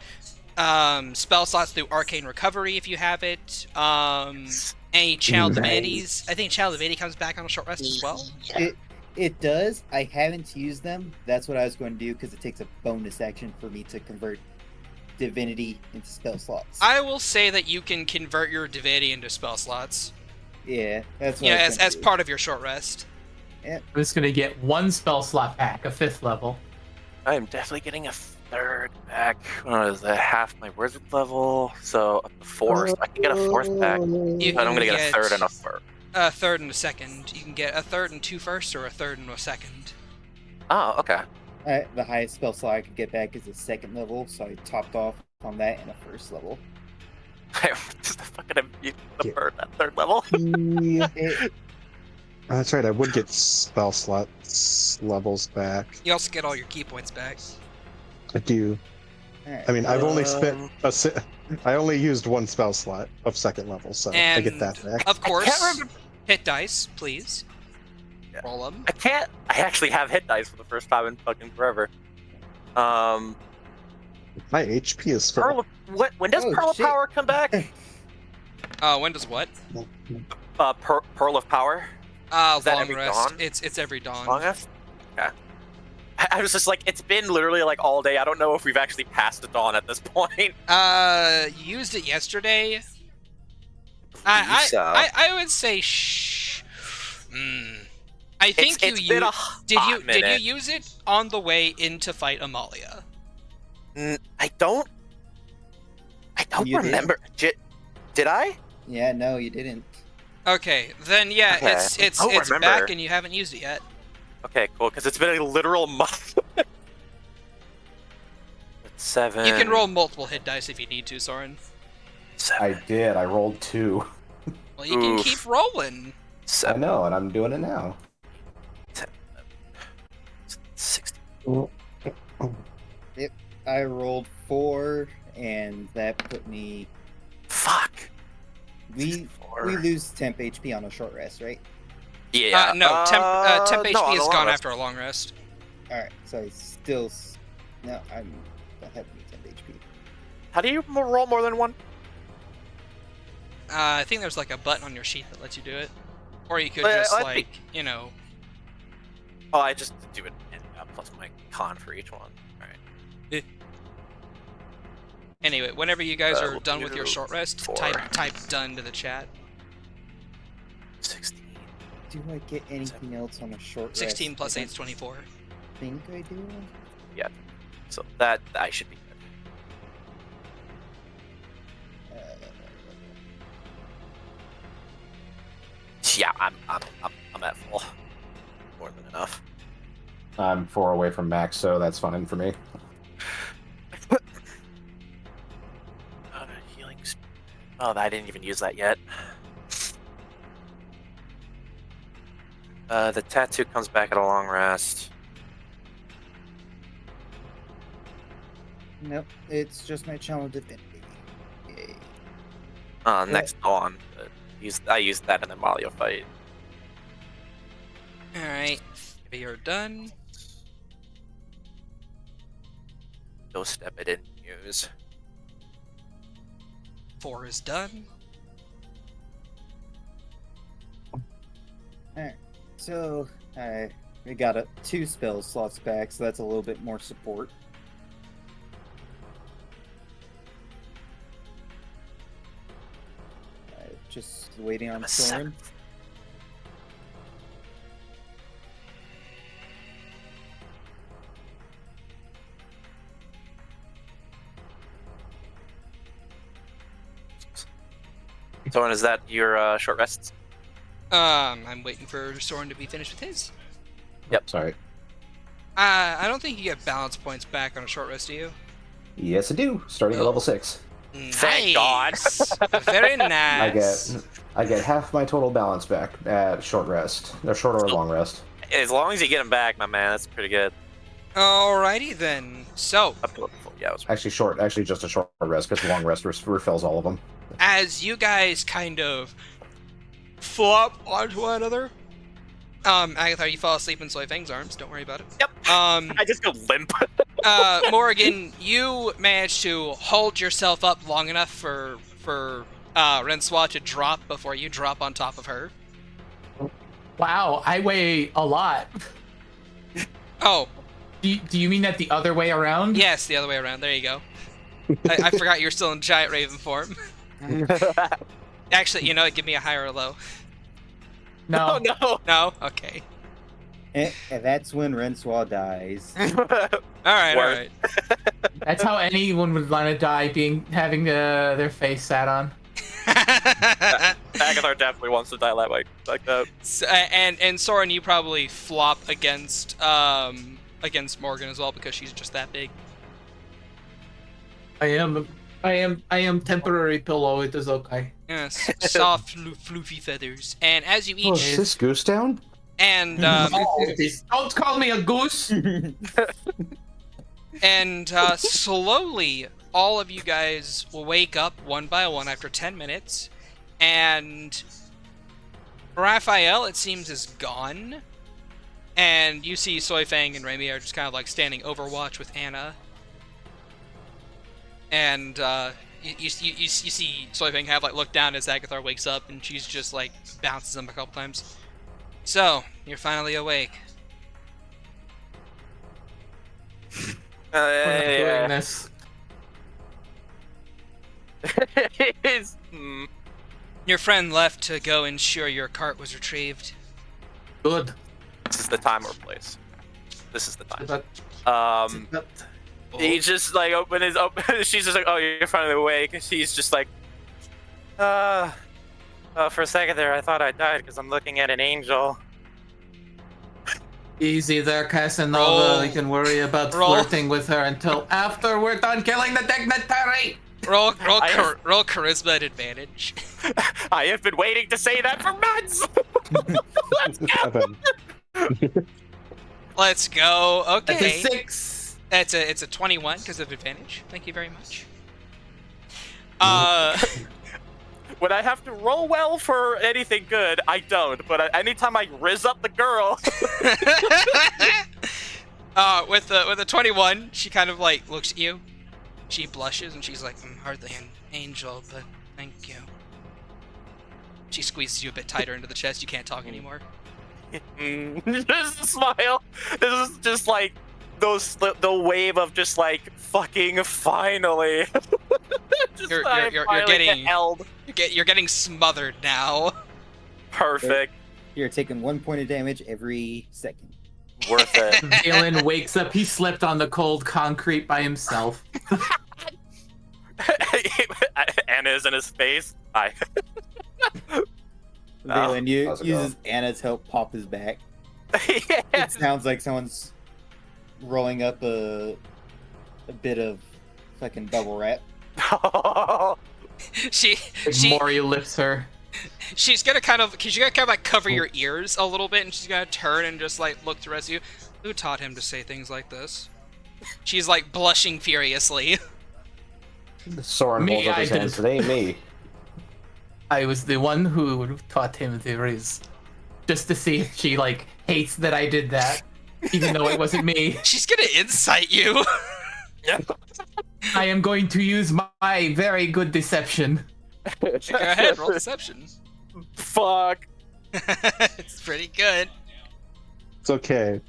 spell slots through arcane recovery if you have it. Any channel divinities. I think channel divinity comes back on a short rest as well. It does. I haven't used them. That's what I was going to do because it takes a bonus action for me to convert divinity into spell slots. I will say that you can convert your divinity into spell slots. Yeah, that's what Yeah, I was gonna as do. part of your short rest. I'm just gonna get 1 spell slot back, a 5th level. I am definitely getting a 3rd back. What is that? Half my wizard level, so up to 4. So I can get a 4th back. You But I'm gonna can get a 3rd and a 4th. A 3rd and a 2nd. You can get a 3rd and 2 firsts, or a 3rd and a 2nd. Oh, okay. The highest spell slot I could get back is a 2nd level, so I topped off on that in a 1st level. Just fucking abuse the bird at 3rd level. Yeah. It, That's right, I would get spell slots levels back. You also get all your key points back. I do. alright. I mean, I've only spent I only used 1 spell slot of 2nd level, so I get that back. Of course, can't remember- hit dice, please. Yeah. Roll them. I actually have hit dice for the first time in fucking forever. My HP is full. Pearl of, when does Oh, Pearl of shit. Power come back? When does what? Pearl of Power. Is that Long every rest. dawn? It's every dawn. Longest? Okay. I was just like, it's been literally like all day. I don't know if we've actually passed the dawn at this point. You used it yesterday. I would say I think It's been a hot did you minute. use it on the way in to fight Amalia? I don't You did? remember. Did I? Yeah, no, you didn't. Okay, then yeah, Okay. it's Oh, it's remember. back and you haven't used it yet. Okay, cool. Because it's been a literal month. 7. You can roll multiple hit dice if you need to, Soren. 7. I did. I rolled 2. Well, you can Oof. keep rolling. I 7. know, and I'm doing it now. 60. I rolled 4, and that put me. Fuck. We 4. we lose temp HP on a short rest, right? Yeah. No, temp HP no, on is the long gone rest. after a long rest. All right, so I still. No, I'm don't have any temp HP. How do you roll more than one? I think there's like a button on your sheet that lets you do it, or you could Well, just let's like Oh, I just do it plus my con for each one. All right. Anyway, whenever you guys are We'll done with your do short rest, 4. type done to the chat. 16. Do I get anything else on a short rest? 16 plus I 8 is 24. think I do. So that I should be good. Uh, Yeah, I'm at full. More than enough. I'm 4 away from max, so that's fine for me. Healing. Oh, I didn't even use that yet. The tattoo comes back at a long rest. nope, it's just my channel divinity. Yay. Next dawn. I used that in the Malia fight. Alright, you're done. Ghost step I didn't use. 4 is done. Alright, so we got 2 spell slots back, so that's a little bit more support. Just waiting on I'm a Soren. So, is that your short rests? I'm waiting for Soren to be finished with his. Sorry. I don't think you get balance points back on a short rest, do you? Yes, I do. Starting at level 6. Thank God. Very nice. I get half my total balance back at short rest. Or short or long rest. As long as you get them back, my man, that's pretty good. Alrighty then. So, Yeah, it was Actually just a short rest, because long rest refills all of them. as you guys kind of flop onto one another, Agatha, you fall asleep in Soy Fang's arms. Don't worry about it. Yep. I just go limp. Morgan, you managed to hold yourself up long enough for Rensois to drop before you drop on top of her. Wow, I weigh a lot. Oh, Do you mean that the other way around? yes, the other way around. There you go. I forgot you're still in giant raven form. Actually, you know what? Give me a high or a low. No. Oh no. No? Okay. And that's when Rensois dies. Alright, Word. alright. That's how anyone would want to die, having their face sat on. Agatha definitely wants to die that way, like that. And Soren, you probably flop against Morgan as well because she's just that big. I am temporary pillow. It is okay. Yes, soft, floofy feathers. And as you Oh, each, is this goose down? and Don't call me a goose. slowly, all of you guys will wake up one by one after 10 minutes, and Raphael, it seems, is gone. And you see Soy Fang and Remy are just kind of like standing overwatch with Anna. And you see Soyfang have like look down as Agathar wakes up, and she's just like bounces him a couple times. So you're finally awake. We're not doing Yeah. this. Your friend left to go ensure your cart was retrieved. Good. This is the time or place. This is the time. But He just like she's just like, oh, you're finally awake. And she's just like, for a second there, I thought I died because I'm looking at an angel. easy there, Casanova. Roll. We can worry about flirting with her until after we're done killing the dignitary. Roll I- roll charisma at advantage. I have been waiting to say that for months. Let's go. 7. Let's go. That's a Okay. 6. It's a 21 because of advantage. Thank you very much. When I have to roll well for anything good, I don't. But anytime I riz up the girl, with the 21, she kind of like looks at you. She blushes and she's like, "I'm hardly an angel, but thank you." She squeezes you a bit tighter into the chest. You can't talk anymore. just a smile. This is just like the wave of just like fucking finally. Just, You're I finally getting- get held. You're getting smothered now. Perfect. You're taking 1 point of damage every second. Worth it. Valen wakes up. He slept on the cold concrete by himself. Anna's in his face. Hi. Valen how's it uses Anna's help pop his back. It Yes. sounds like someone's rolling up a bit of fucking bubble wrap. She's Maury lifts her. gonna kind of like cover your ears a little bit, and she's gonna turn and just like look to the rest of you. Who taught him to say things like this? She's like blushing furiously. Soren Me, holds up his I hands. did. It ain't me. I was the one who taught him the riz. Just to see if she like hates that I did that, even though it wasn't me. She's gonna incite you. I am going to use my very good deception. Go ahead, roll deception. Fuck. It's pretty good. It's okay.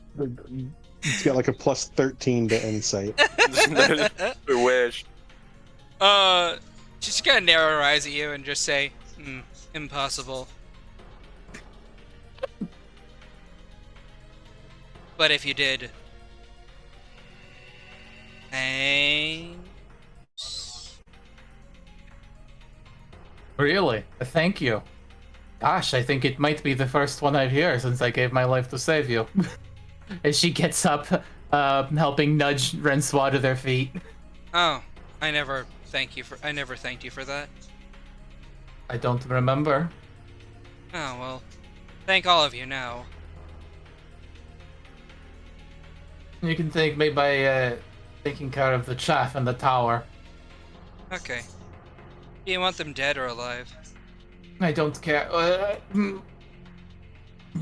It's got like a plus 13 to insight. I wish. She's gonna narrow her eyes at you and just say, impossible. But if you did, thanks. Really? Thank you. Gosh, I think it might be the first one I've heard since I gave my life to save you. As she gets up, helping nudge Rensois to their feet. Oh, I never thanked you for that. I don't remember. Oh well, thank all of you now. You can thank me by taking care of the chaff in the tower. Okay. Do you want them dead or alive? I don't care.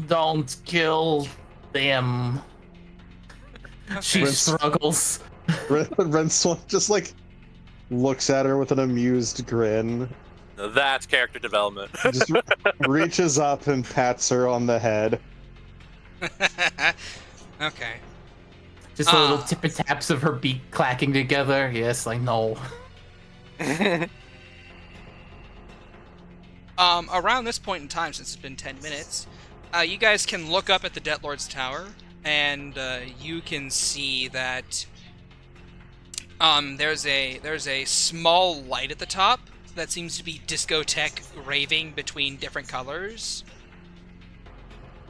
Don't kill them. She Okay. struggles. Renswan just like looks at her with an amused grin, That's character development. just reaches up and pats her on the head. Okay. Just the little tip and taps of her beak clacking together. Yes, I know. Around this point in time, since it's been 10 minutes, you guys can look up at the Debt Lord's Tower, and you can see that there's a small light at the top that seems to be discotheque raving between different colors.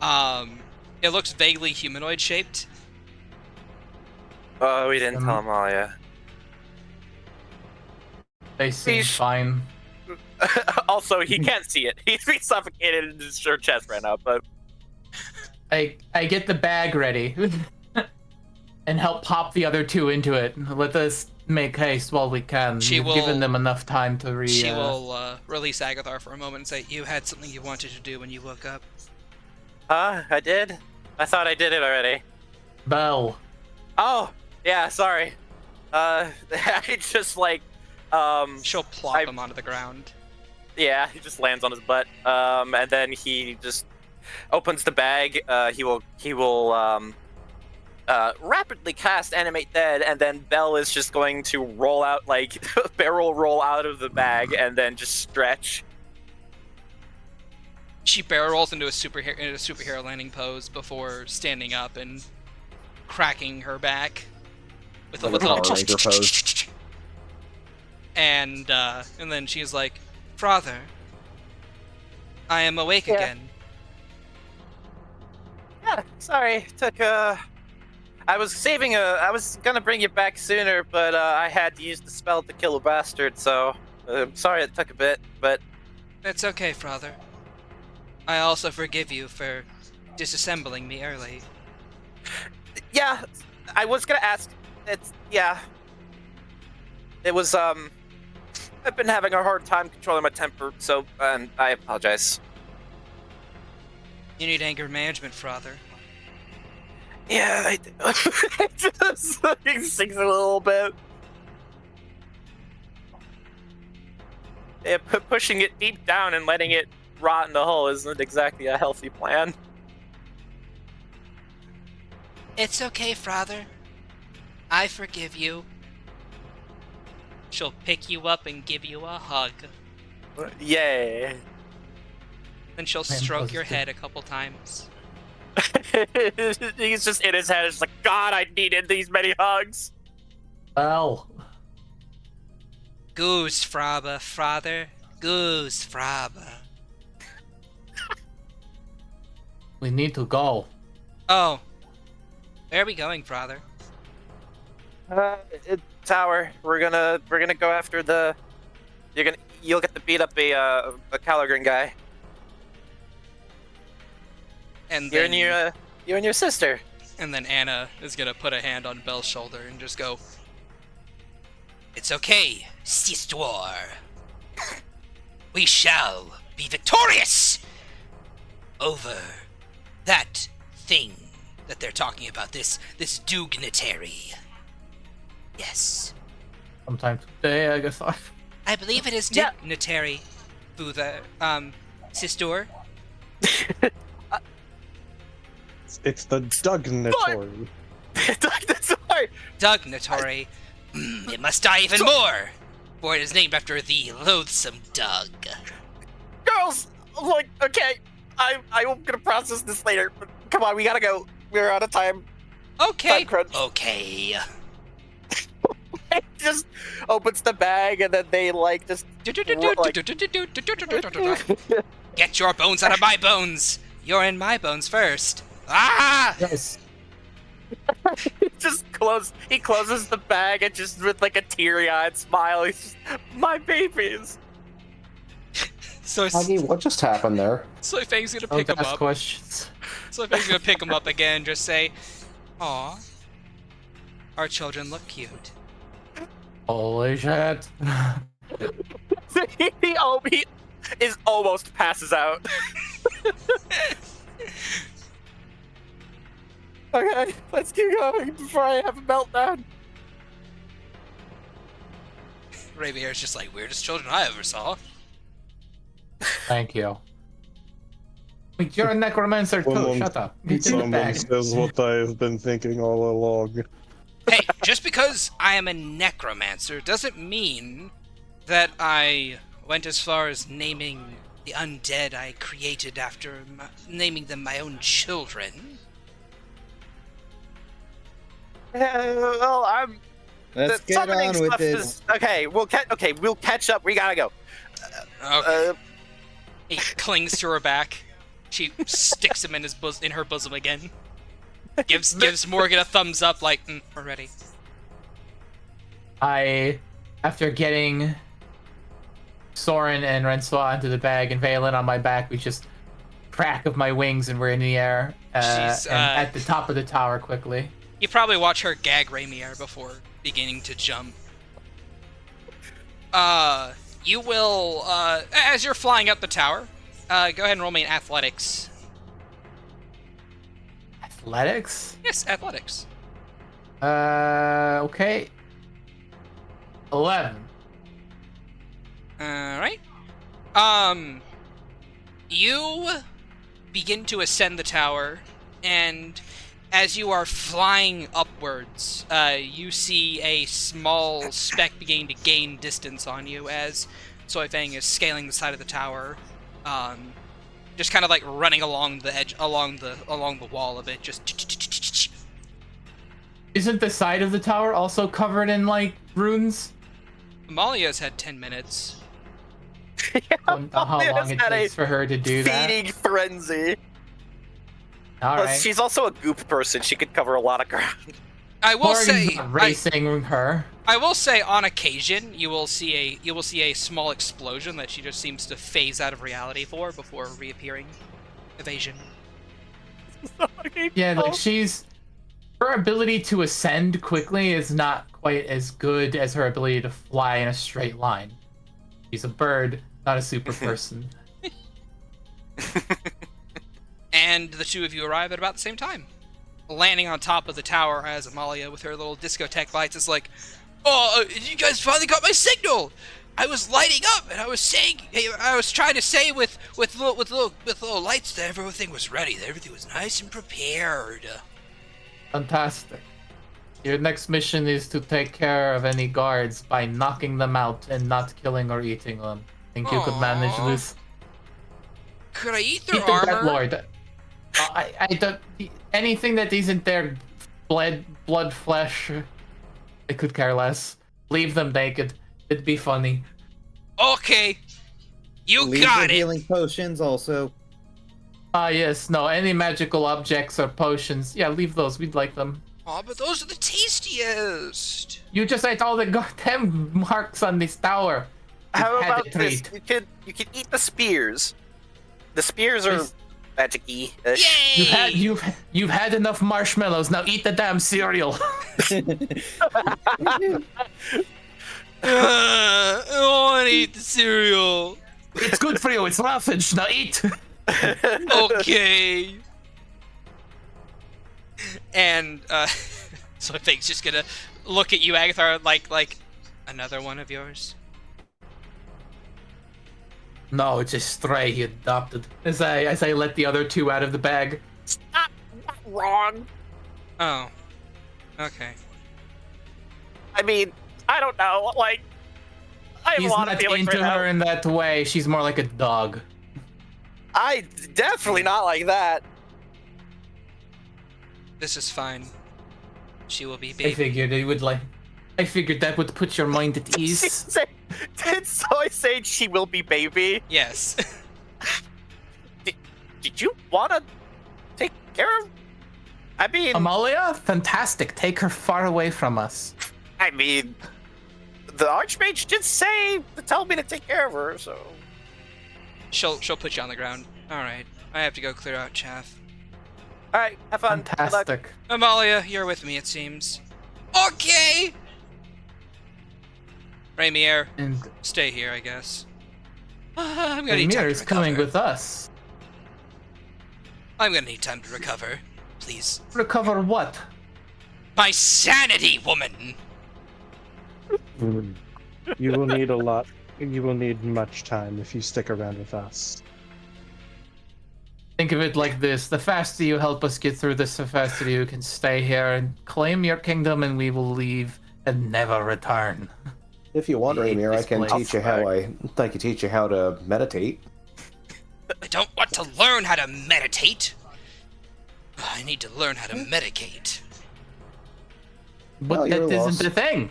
It looks vaguely humanoid shaped. Oh, we didn't tell him all yet. They seem Sheesh. fine. Also, he can't see it. He's being suffocated in his short chest right now, but I get the bag ready and help pop the other two into it. Let us make haste while we can. She We've will- given them enough time to She will release Agathar for a moment and say, "You had something you wanted to do when you woke up." I did? I thought I did it already. Bell. Oh, yeah, sorry. I just like She'll plop him onto the ground. Yeah, he just lands on his butt. And then he just opens the bag. He will rapidly cast Animate Dead, and then Belle is just going to roll out, like, barrel roll out of the bag and then just stretch. She barrel rolls into a superhero landing pose before standing up and cracking her back with Like a a Power little Ranger pose. And then she's like, "Father, I am awake Yeah. again." Yeah, sorry, took I was gonna bring you back sooner, but I had to use the spell to kill a bastard, so sorry it took a bit, but It's okay, Father. I also forgive you for disassembling me early. yeah, I was gonna ask. It was I've been having a hard time controlling my temper, so I apologize. You need anger management, Father. Yeah, I do. Just like, sings a little bit. Yeah, pushing it deep down and letting it rot in the hole isn't exactly a healthy plan. It's okay, Father. I forgive you. She'll pick you up and give you a hug. Yay. Then she'll I am stroke your positive. head a couple times. He's just in his head. It's like, God, I needed these many hugs. Well, Goose Fraba, Father. Goose Fraba. we need to go. Oh. Where are we going, Father? Tower. We're gonna go after the. You'll get to beat up a ch-ldr-n guy. And You then, and your sister. and then Anna is gonna put a hand on Belle's shoulder and just go, "It's okay, sister. We shall be victorious over that thing that they're talking about, this dignitary. Yes. Sometime today, I guess. I believe it is Yeah. dignitary, Butha, sister. It's the Dugnatory. That's right. Dignitary. It must die even more, for it is named after the loathsome Doug. Girls, like, okay, I'm gonna process this later. But come on, we gotta go. We're out of time. Okay. Time crunch. Okay. It just opens the bag and then they like just Get your bones out of my bones. You're in my bones first. Ah! Yes. he closes the bag and just with like a teary-eyed smile, he's just, my babies. So Maggie, what just happened there? Fang's gonna Don't pick him ask up. questions. So Fang's gonna pick him up again and just say, "Aw, our children look cute." Holy shit. he is almost passes out. Okay, let's keep going before I have a meltdown. Rabiair's just like, weirdest children I ever saw. Thank you. Wait, you're a necromancer too. Someone- Shut up. Get in the Someone bag. says what I have been thinking all along. Hey, just because I am a necromancer doesn't mean that I went as far as naming the undead I created after naming them my own children. Well, I'm. Let's the get summoning on with stuff this. is- okay, we'll catch up. We gotta go. Okay. He clings to her back. She sticks him in her bosom again. Gives Morgan a thumbs up, like, we're ready. After getting Soren and Rensois into the bag and Valen on my back, we just crack of my wings and we're in the air She's, and at the top of the tower quickly. You probably watch her gag Raimier before beginning to jump. You will, as you're flying up the tower, go ahead and roll me an athletics. Athletics? Yes, athletics. Okay. 11. Alright. You begin to ascend the tower, and as you are flying upwards, you see a small speck beginning to gain distance on you as Soy Fang is scaling the side of the tower, just kind of like running along the edge, along the wall of it, just. Isn't the side of the tower also covered in like runes? Amalia's had 10 minutes. How long it takes for her to do that? Feeding frenzy. All Plus, right. she's also a goop person. She could cover a lot of ground. I will Morgan's say, not racing her. I will say, on occasion, you will see a small explosion that she just seems to phase out of reality before reappearing. Evasion. Yeah, like her ability to ascend quickly is not quite as good as her ability to fly in a straight line. She's a bird, not a super person. And the two of you arrive at about the same time, landing on top of the tower as Amalia, with her little discotheque lights, is like, "Oh, you guys finally got my signal! I was lighting up, and I was trying to say with little lights that everything was ready, that everything was nice and prepared." Fantastic. Your next mission is to take care of any guards by knocking them out and not killing or eating them. Think you could manage Aw. this? Could I eat their Eat the Red armor? Lord. I don't. Anything that isn't their blood, flesh, I could care less. Leave them naked. It'd be funny. Okay, you Leave got the it. healing potions also. Ah, yes, no, any magical objects or potions. Yeah, leave those. We'd like them. Oh, but those are the tastiest. You just ate all the goddamn marks on this tower. How You've had about a this? treat. You could eat the spears. The spears are Yes. magic-y. Yay! You've had enough marshmallows. Now eat the damn cereal. I want to eat the cereal. It's good for you. It's roughage. Now eat. Okay. And so I think it's just gonna look at you, Agathar, like another one of yours. No, it's a stray he adopted. As I let the other two out of the bag. Not wrong. Oh. Okay. I mean, I don't know. Like, I have He's a lot not of feelings into right her now. in that way. She's more like a dog. I definitely not like that. This is fine. She will be I baby. figured it would like. I figured that would put your mind at ease. Did Soy say she will be baby? Yes. Did you want to take care of? I mean, Amalia, fantastic. Take her far away from us. I mean, the Archmage did say to tell me to take care of her, so. she'll put you on the ground. All right. I have to go clear out chaff. All right, have fun. Good luck. Fantastic. Amalia, you're with me, it seems. Okay. Raimier, And stay here, I guess. I'm gonna need time Amir to is coming recover. with us. I'm gonna need time to recover, please. Recover what? My sanity, woman. You will need a lot. You will need much time if you stick around with us. Think of it like this. The faster you help us get through this, the faster you can stay here and claim your kingdom, and we will leave and never return. If you want, I hate Rainier, I this can place. teach you how I can teach you how to meditate. I don't want to learn how to meditate. I need to learn how to medicate. But Well, that you're isn't lost. the thing.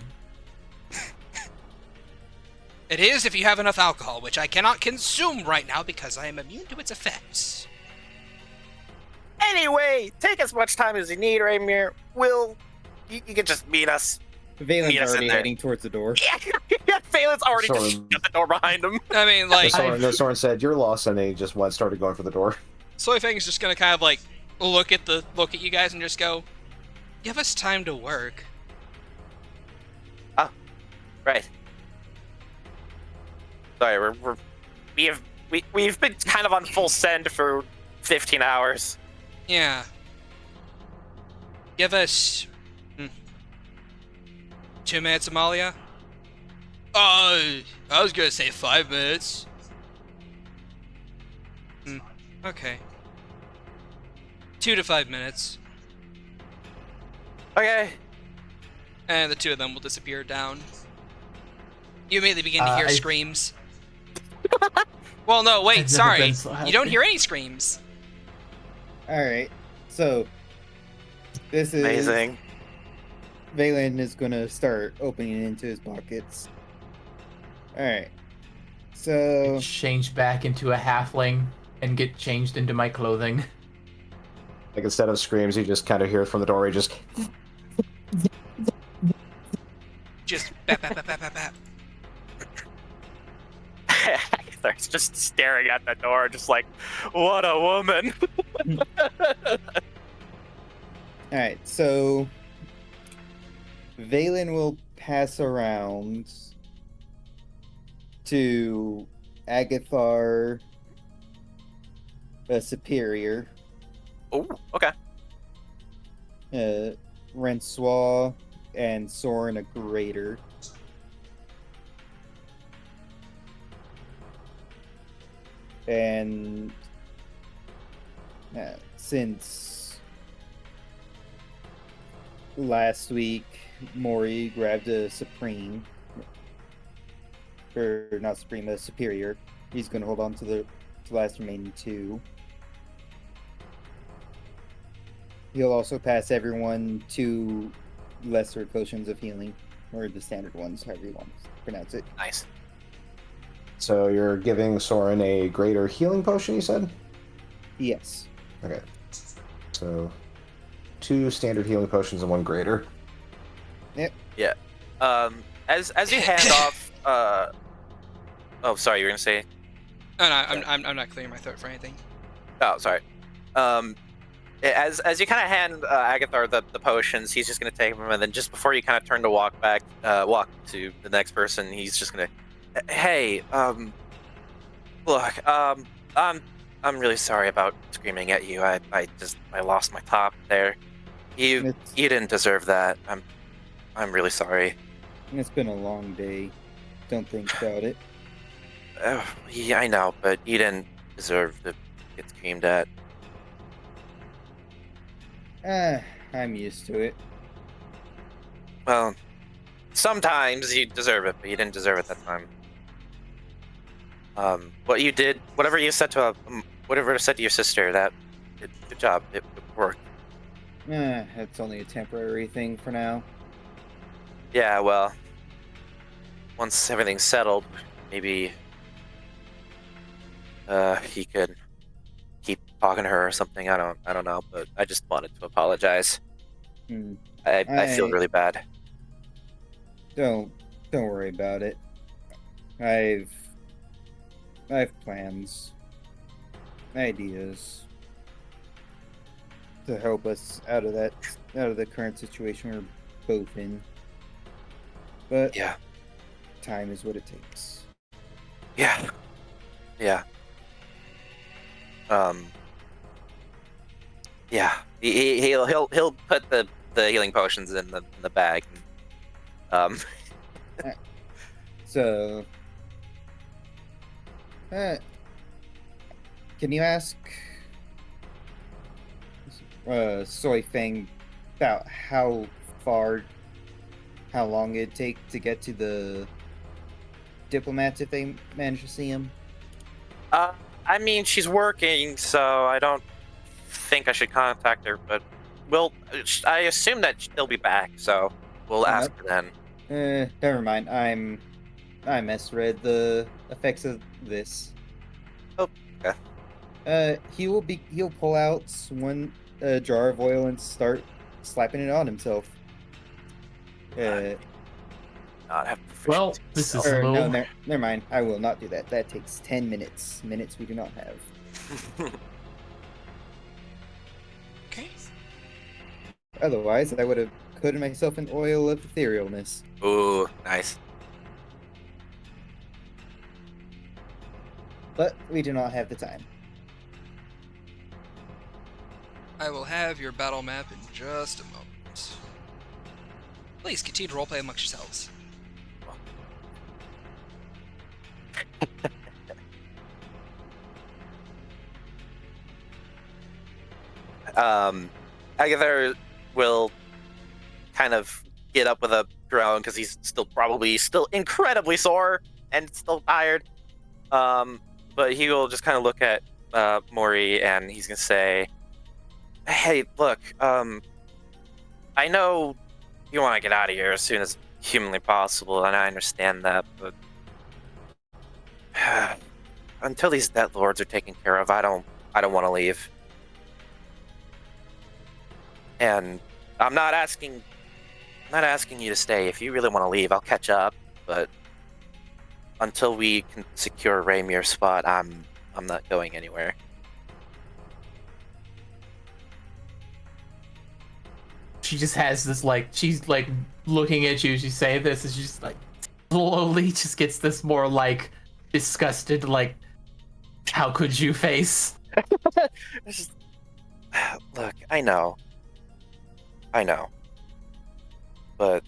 It is if you have enough alcohol, which I cannot consume right now because I am immune to its effects. Anyway, take as much time as you need, Raymir. You can just meet us. Valen's Yes, in already there. heading towards the door. Yeah, Phelan's already Sorry. just shut the door behind him. I mean, like, Soren said, "You're lost," and he just started going for the door. Soy Fang is just gonna kind of like look at you guys and just go, "Give us time to work." Right. Sorry, we've been kind of on full send for 15 hours. Yeah. Give us 2 minutes, Amalia. I was gonna say 5 minutes. Okay. 2 to 5 minutes. Okay. And the two of them will disappear down. You immediately begin to hear screams. Well, no, wait, I've never sorry. been so You don't happy. hear any screams. Alright, so this is Amazing. Valen is gonna start opening into his pockets. Alright. So Change back into a halfling and get changed into my clothing. Like instead of screams, you just kind of hear from the doorway, just Just bap, bap, bap, bap, bap, bap. Agathar's just staring at the door, just like, what a woman. alright, so Valen will pass around to Agathar, a superior, Oh, okay. Rensois, and Soren, a greater. And since last week, Mori grabbed a Supreme, or not Supreme, a Superior. He's going to hold on to the last remaining two. He'll also pass everyone 2 lesser potions of healing, or the standard ones, however you want to pronounce it. Nice. so you're giving Soren a greater healing potion, you said? Yes. Okay. So 2 standard healing potions and 1 greater. As you hand off, oh, sorry, you were gonna say? Oh, no, I'm not clearing my throat for anything. Oh, sorry. As you kind of hand Agathar the potions, he's just gonna take them, and then just before you kind of turn to walk to the next person, he's just gonna, hey, look, I'm really sorry about screaming at you. I lost my top there. You didn't deserve that. I'm really sorry. It's been a long day. Don't think about it. Yeah, I know, but you didn't deserve to get screamed at. I'm used to it. Well, sometimes you deserve it, but you didn't deserve it that time. What you did, whatever you said to your sister, good job. It worked. It's only a temporary thing for now. Yeah, well, once everything's settled, maybe he could keep talking to her or something. I don't know, but I just wanted to apologize. I feel really bad. Don't worry about it. I've plans, ideas to help us out of the current situation we're both in. But Yeah. time is what it takes. Yeah. Yeah. Yeah. He'll put the healing potions in the bag. So, can you ask Soy Fang about how long it'd take to get to the diplomats if they manage to see him? I mean, she's working, so I don't think I should contact her, but I assume that she'll be back, so we'll ask her then. Never mind. I misread the effects of this. Oh, okay. He'll pull out one jar of oil and start slapping it on himself. Not have Well, proficiency, this so- is Or, low. no, never mind. I will not do that. That takes 10 minutes. Minutes we do not have. Okay. Otherwise, I would have coated myself in oil of etherealness. Ooh, nice. But we do not have the time. I will have your battle map in just a moment. Please continue to roleplay amongst yourselves. Agatha will kind of get up with a groan because he's probably still incredibly sore and still tired. But he will just kind of look at Maury and he's gonna say, "Hey, look, I know you want to get out of here as soon as humanly possible, and I understand that, but until these debt lords are taken care of, I don't want to leave. And I'm not asking you to stay. If you really want to leave, I'll catch up, but until we can secure Raymir's spot, I'm not going anywhere." She just has this she's looking at you. She say this, and she's slowly just gets this more disgusted, how could you face? Look, I know, but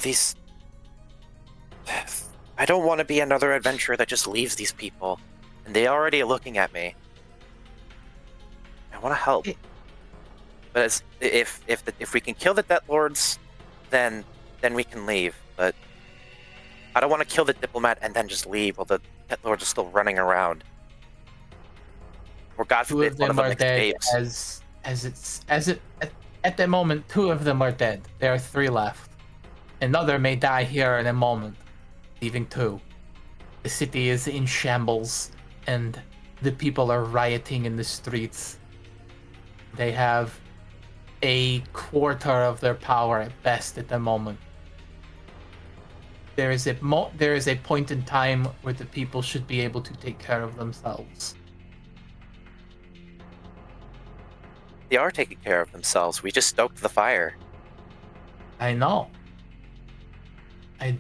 these. I don't want to be another adventurer that just leaves these people, and they already are looking at me. I want to help. But if we can kill the debt lords, then we can leave. But I don't want to kill the diplomat and then just leave while the debt lords are still running around. Or God forbid, one of them escapes. At the moment, 2 of them are dead. There are 3 left. Another may die here in a moment, leaving 2. The city is in shambles, and the people are rioting in the streets. They have a quarter of their power at best at the moment. There is a point in time where the people should be able to take care of themselves. They are taking care of themselves. We just stoked the fire. I know. I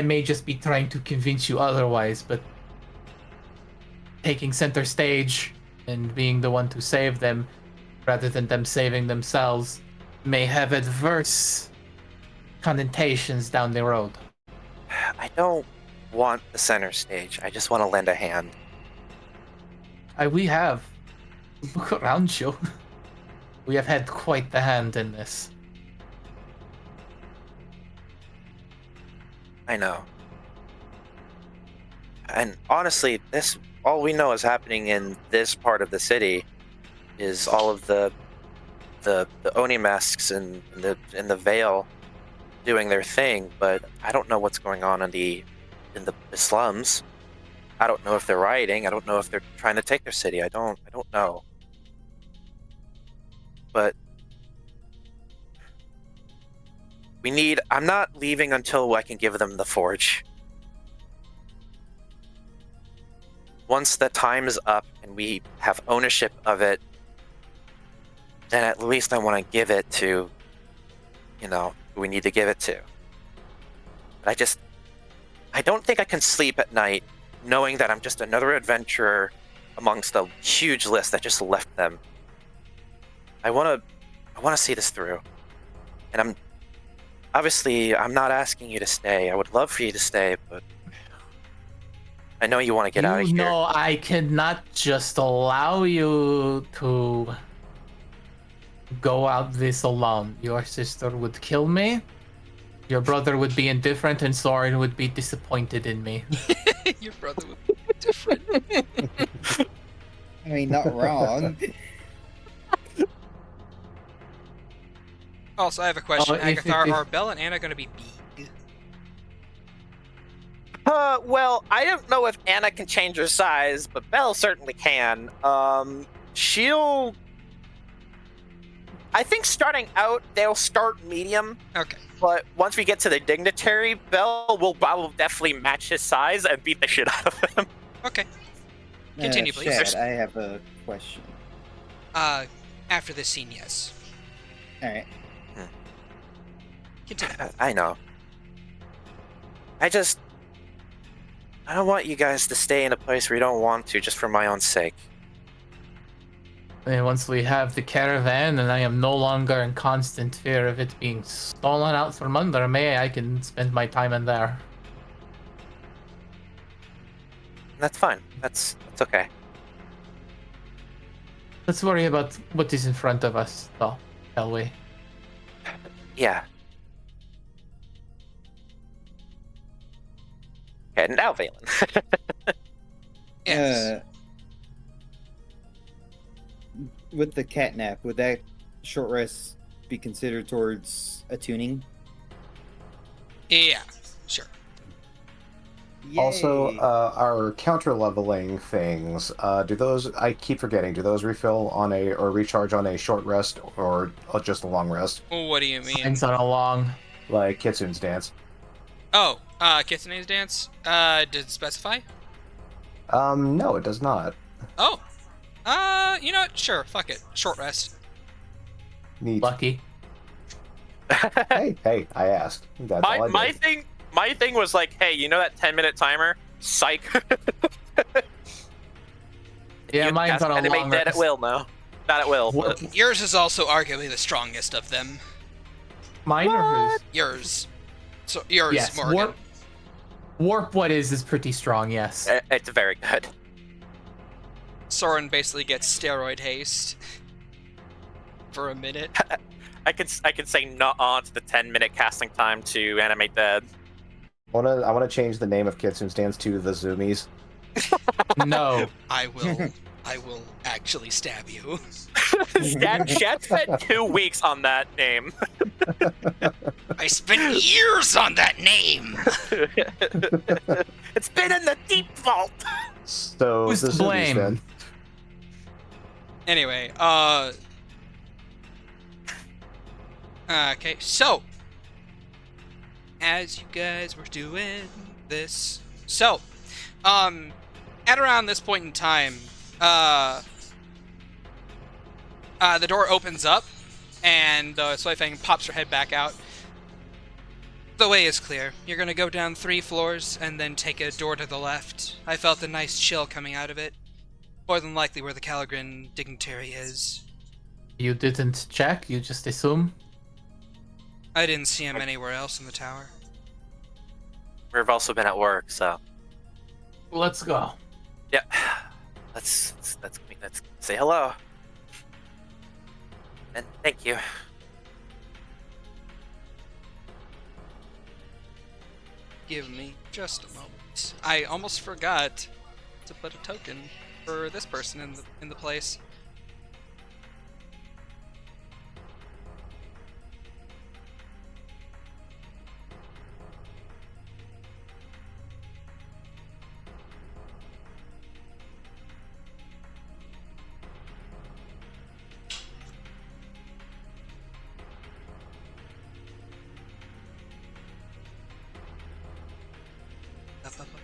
may just be trying to convince you otherwise, but taking center stage and being the one to save them rather than them saving themselves may have adverse connotations down the road. I don't want the center stage. I just want to lend a hand. We have. Look around you. We have had quite the hand in this. I know. And honestly, all we know is happening in this part of the city is all of the Oni masks and the Vale doing their thing, but I don't know what's going on in the slums. I don't know if they're rioting. I don't know if they're trying to take their city. I don't know. But I'm not leaving until I can give them the forge. Once the time is up and we have ownership of it, then at least I want to give it to, who we need to give it to. But I don't think I can sleep at night knowing that I'm just another adventurer amongst a huge list that just left them. I want to see this through. And I'm not asking you to stay. I would love for you to stay, but I know you want to get out of here. No, I cannot just allow you to go out this alone. Your sister would kill me. Your brother would be indifferent, and Soren would be disappointed in me. Your brother would be different. I mean, not wrong. Also, I have a question. Agatha, if- are Belle and Anna going to be big? Well, I don't know if Anna can change her size, but Belle certainly can. I think starting out, they'll start medium. Okay. But once we get to the dignitary, Belle will definitely match his size and beat the shit out of him. Okay. Continue, please. Shad, I have a question. After this scene, yes. Alright. Continue. I know. I don't want you guys to stay in a place where you don't want to, just for my own sake. And once we have the caravan, and I am no longer in constant fear of it being stolen out from under me, I can spend my time in there. That's fine. That's okay. Let's worry about what is in front of us, though, shall we? Yeah. Okay, now Valen. Yes. With the catnap, would that short rest be considered towards attuning? Yeah. Sure. Also, Yay. our counter leveling things, do those, I keep forgetting, do those refill on a, or recharge on a short rest, or just a long rest? What do you mean? Mine's on a long. Like Kitsune's dance. Oh, Kitsune's dance. Did it specify? No, it does not. Oh. You know what? Sure. Fuck it. Short rest. Neat. Lucky. Hey, I asked. That's all I did. My thing was like, hey, you know that 10-minute timer? Psych. Yeah, You mine's cast on a animate long dead rest. at will now. Not at will, but Yours is also arguably the strongest of them. Mine or whose? Yours. So yours, Yes, Morgan. Warp what is pretty strong, yes. it's very good. Soren basically gets steroid haste for a minute. I could say not on to the 10-minute casting time to animate dead. I wanna change the name of Kitsune's dance to the Zoomies. No. I will actually stab you. Shad spent 2 weeks on that name. I spent years on that name. It's been in the deep vault. So Who's the to Zoomies blame? then. Anyway, okay, so as you guys were doing this, at around this point in time, the door opens up, and the Soy Fang pops her head back out. The way is clear. You're gonna go down 3 floors and then take a door to the left. I felt a nice chill coming out of it. More than likely where the ch-ldr-n dignitary is. You didn't check? You just assume? I didn't see him anywhere else in the tower. We've also been at work, so Let's go. yeah. Let's say hello. And thank you. Give me just a moment. I almost forgot to put a token for this person in the place.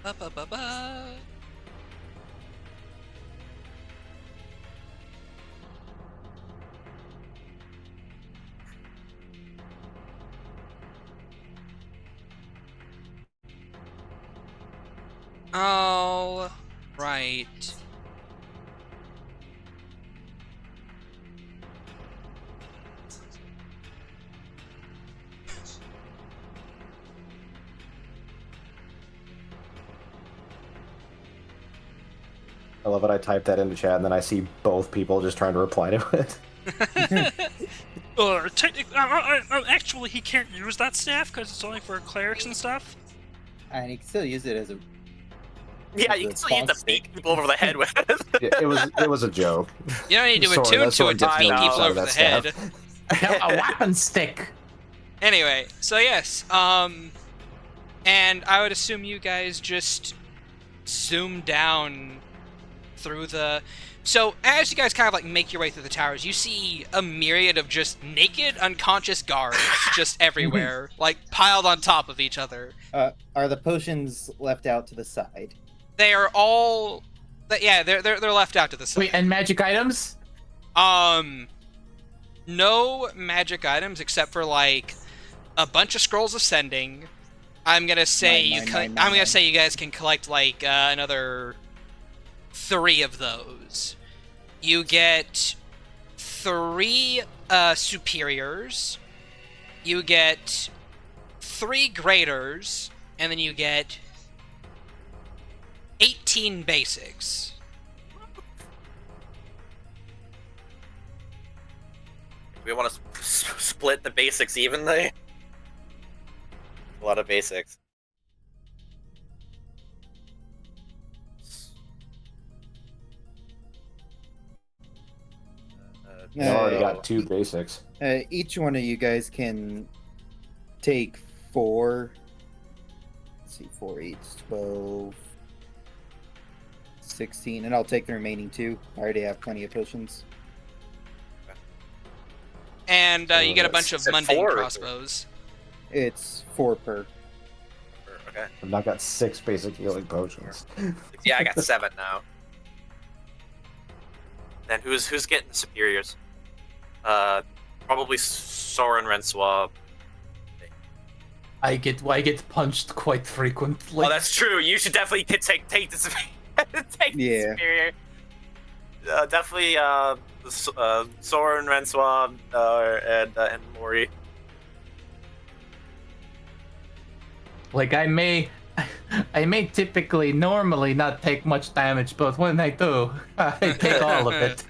Ba-ba-ba-ba-ba. All right. I love it. I typed that into chat and then I see both people just trying to reply to it. Actually, he can't use that staff because it's only for clerics and stuff. And you can still use it as a. Yeah, as you a can still use to taunt beat stick. people over the head with. It was a joke. You don't need to Sorry, attune that's to what it to gets beat me people out over of the that head. stuff. No, a weapon stick. Anyway, so yes, and I would assume you guys just zoom down through the... So, as you guys kind of, like, make your way through the towers, you see a myriad of just naked, unconscious guards just everywhere, like, piled on top of each other. Are the potions left out to the side? They are all... Yeah, they're left out to the side. Wait, and magic items? No magic items except for, like, a bunch of scrolls of sending. I'm gonna say I'm gonna say you guys can collect like another 3 of those. You get 3 superiors. You get 3 graders, and then you get 18 basics. We want to split the basics evenly. A lot of basics. I already got 2 basics. Each one of you guys can take 4. Let's see, 4, 8, 12, 16, and I'll take the remaining 2. I already have plenty of potions. And you get a bunch of Is it mundane 4 or crossbows. It's 4 per. Okay. I've now got 6 basic healing potions. Yeah, I got 7 now. Then who's getting the superiors? Probably Soren Renswa. I get punched quite frequently. Oh, that's true. You should definitely take the take the Yeah. superior. Definitely Soren Renswa and Mori. Like I may typically normally not take much damage, but when I do, I take all of it.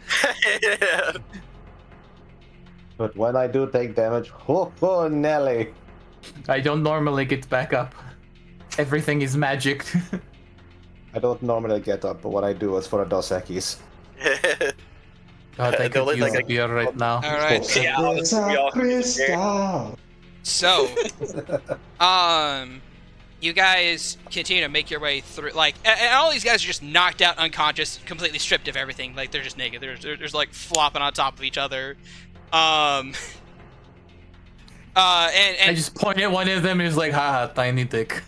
But when I do take damage, ho Nelly! I don't normally get back up. Everything is magic. I don't normally get up, but what I do is for the Dos Equis. God, I could They'll use like a beer right now. All right. Yeah, honestly, we all can use a beer. So, you guys continue to make your way through. Like, and all these guys are just knocked out, unconscious, completely stripped of everything. Like, they're just naked. They're like flopping on top of each other. And I just point at one of them and he's like, haha, tiny dick.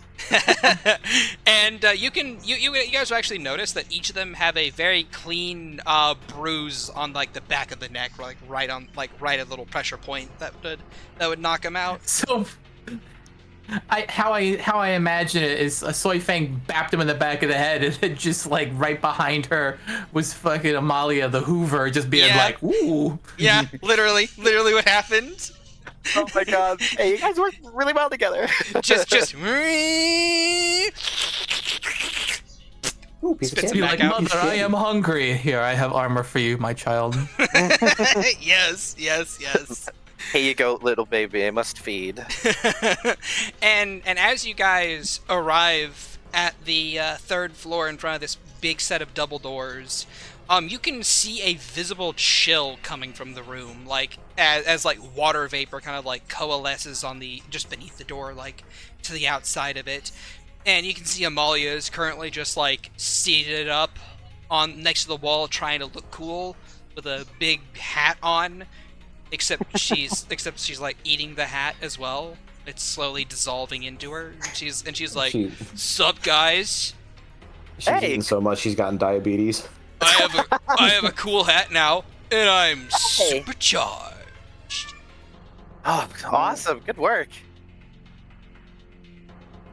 and you guys will actually notice that each of them have a very clean bruise on like the back of the neck, like right at a little pressure point that would knock them out. So, how I imagine it is a Soy Fang bapped him in the back of the head, and then just like right behind her was fucking Amalia the Hoover, just being Yeah. like, ooh. Yeah, literally what happened. Oh my god. Hey, you guys work really well together. just Ooh, piece of Spits candy. it Be back like, out. mother, I am hungry. Here, I have armor for you, my child. yes. Here you go, little baby. I must feed. and as you guys arrive at the 3rd floor in front of this big set of double doors, you can see a visible chill coming from the room, like as like water vapor kind of like coalesces on the just beneath the door, like to the outside of it. And you can see Amalia is currently just like seated up on next to the wall, trying to look cool with a big hat on. Except she's like eating the hat as well. It's slowly dissolving into her. And she's like, "Sup, guys? She's eaten so much she's gotten diabetes. I have a cool hat now, and I'm supercharged." Oh, awesome. Good work.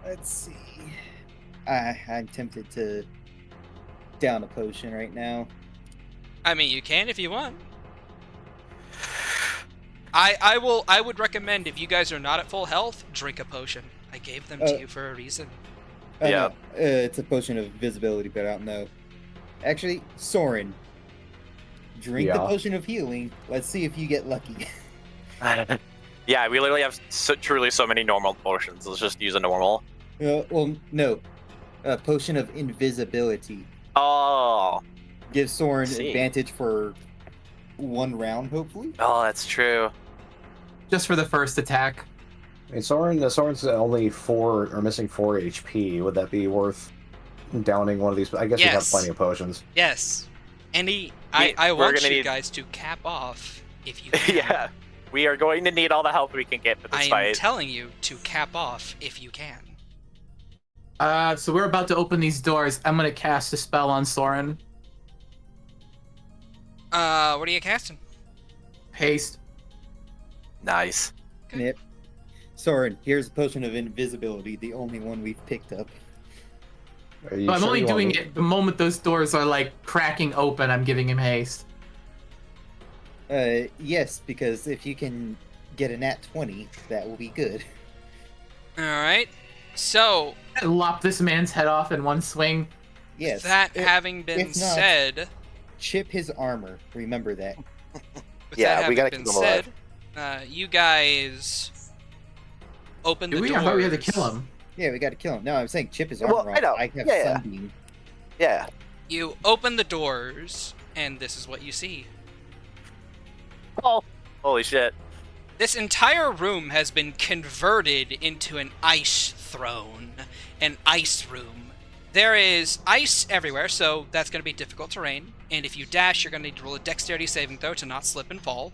Let's see. I'm tempted to down a potion right now. I mean, you can if you want. I would recommend, if you guys are not at full health, drink a potion. I gave them to you for a reason. Yeah. No, it's a potion of visibility, but I don't know. Actually, Soren, drink the Yeah. potion of healing. Let's see if you get lucky. Yeah, we literally have truly so many normal potions. Let's just use a normal. Well, no. A potion of invisibility. Oh, Gives Soren See. advantage for 1 round, hopefully. that's true. Just for the first attack. I mean, Soren's only 4 or missing 4 HP. Would that be worth downing one of these? I guess we have Yes. plenty of potions. Yes. I we're want gonna you need- guys to cap off if you can. Yeah, we are going to need all the help we can get for this I am fight. telling you to cap off if you can. So we're about to open these doors. I'm gonna cast a spell on Soren. What are you casting? Haste. Nice. Yep. Soren, here's a potion of invisibility, the only one we've picked up. Are you But I'm sure only you want doing me- it the moment those doors are like cracking open. I'm giving him haste. Yes, because if you can get a nat 20, that will be good. All right. So Lop this man's head off in one swing. Yes. that if- having been if not- said, Chip his armor. Remember that. with Yeah, that we having gotta been keep him alive. said, You guys open the Do we? doors. I thought we had to kill him. Yeah, we got to kill him. No, I'm saying chip his Well, armor I off. know. I have Yeah. Sunbeam. Yeah. You open the doors, and this is what you see. Oh, holy shit. This entire room has been converted into an ice throne, an ice room. There is ice everywhere, so that's going to be difficult terrain. And if you dash, you're going to need to roll a dexterity saving throw to not slip and fall.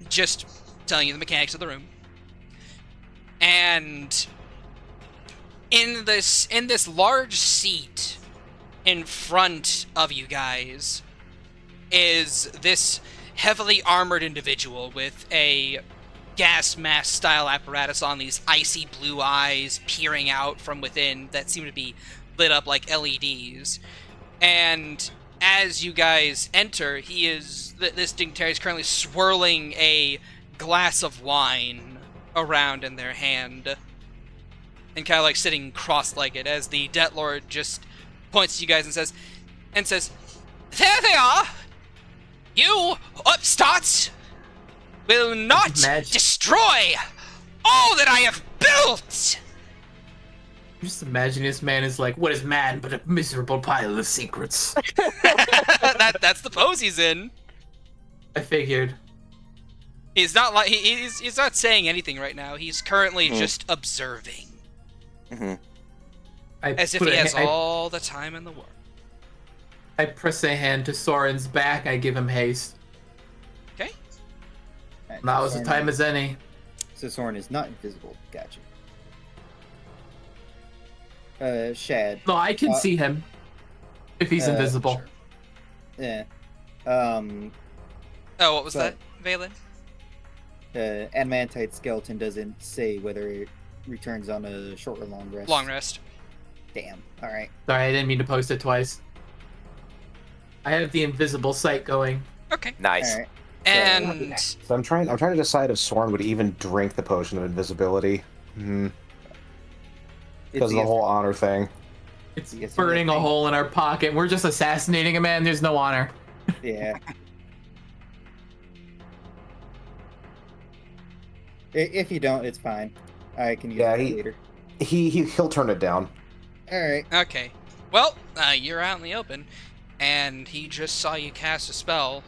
Just telling you the mechanics of the room. And in this large seat in front of you guys is this heavily armored individual with a gas mask style apparatus on, these icy blue eyes peering out from within that seem to be lit up like LEDs. And as you guys enter, this dignitary is currently swirling a glass of wine around in their hand and kind of like sitting cross-legged as the Debt Lord just points to you guys and says, "There they are! You upstarts will not Magic. destroy all that I have built!" Just imagine this man is like, what is man but a miserable pile of secrets? That's the pose he's in. I figured. He's not like he's not saying anything right now. He's currently just observing, as if he has all the time in the world. I press a hand to Soren's back. I give him haste. Okay. Alright, Now so is the Soren- time as any. So Soren is not invisible. Gotcha. Shad. No, I can see him. If he's invisible. Sure. Yeah. Oh, what was So- that, Valen? Adamantite skeleton doesn't say whether it returns on a short or long rest. Long rest. Damn. All right. Sorry, I didn't mean to post it twice. I have the invisible sight going. Okay. Nice. All right. And So I'm trying to decide if Soren would even drink the potion of invisibility. Because of the whole honor thing. It's Yes, burning a anything. hole in our pocket. We're just assassinating a man. There's no honor. Yeah. If you don't, it's fine. I can use it later. He'll turn it down. All right. okay. Well, you're out in the open, and he just saw you cast a spell,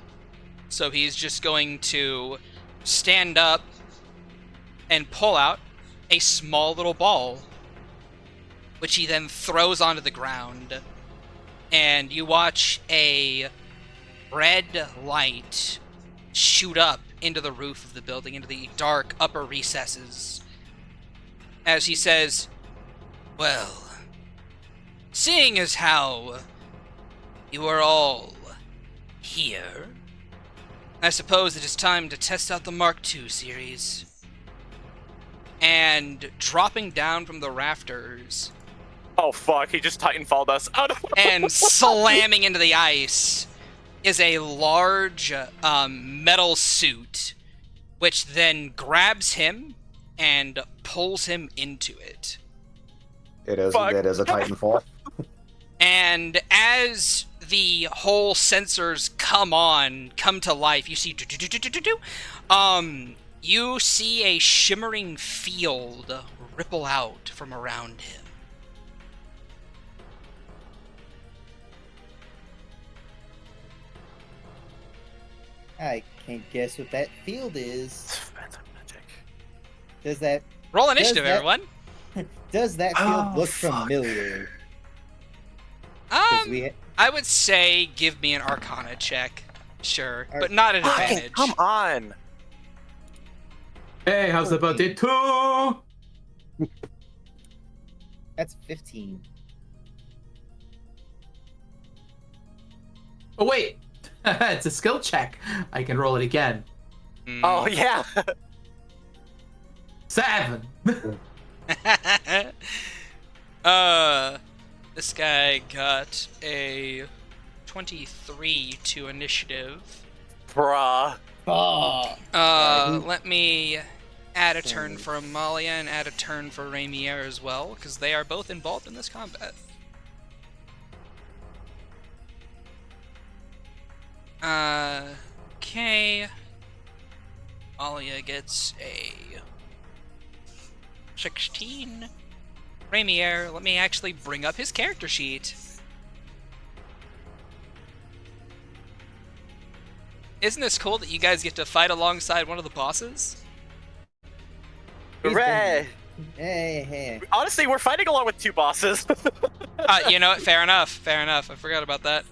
so he's just going to stand up and pull out a small little ball, which he then throws onto the ground, and you watch a red light shoot up into the roof of the building, into the dark upper recesses, as he says, "Well, seeing as how you are all here, I suppose it is time to test out the Mark II series." And dropping down from the rafters Oh fuck, he just Titanfalled us. Oh, no. and slamming into the ice is a large metal suit, which then grabs him and pulls him into it. It is Fuck. a Titanfall. And as the whole sensors come to life, you see you see a shimmering field ripple out from around him. I can't guess what that field is. Does that Roll initiative, that- everyone. does that field Oh, look fuck. familiar? 'Cause we I would say give me an Arcana check. Sure, Ar- but not an Fucking advantage. come on. Hey, how's about it too? that's 15. Oh wait, it's a skill check. I can roll it again. Mm. Oh yeah. 7. This guy got a 23 to initiative. Bruh. Oh. Let me add a turn for Amalia and add a turn for Rainier as well, because they are both involved in this combat. Okay. Alia gets a 16. Ramier, let me actually bring up his character sheet. Isn't this cool that you guys get to fight alongside one of the bosses? Hooray! Hey. Honestly, we're fighting along with 2 bosses. You know what? Fair enough. Fair enough. I forgot about that.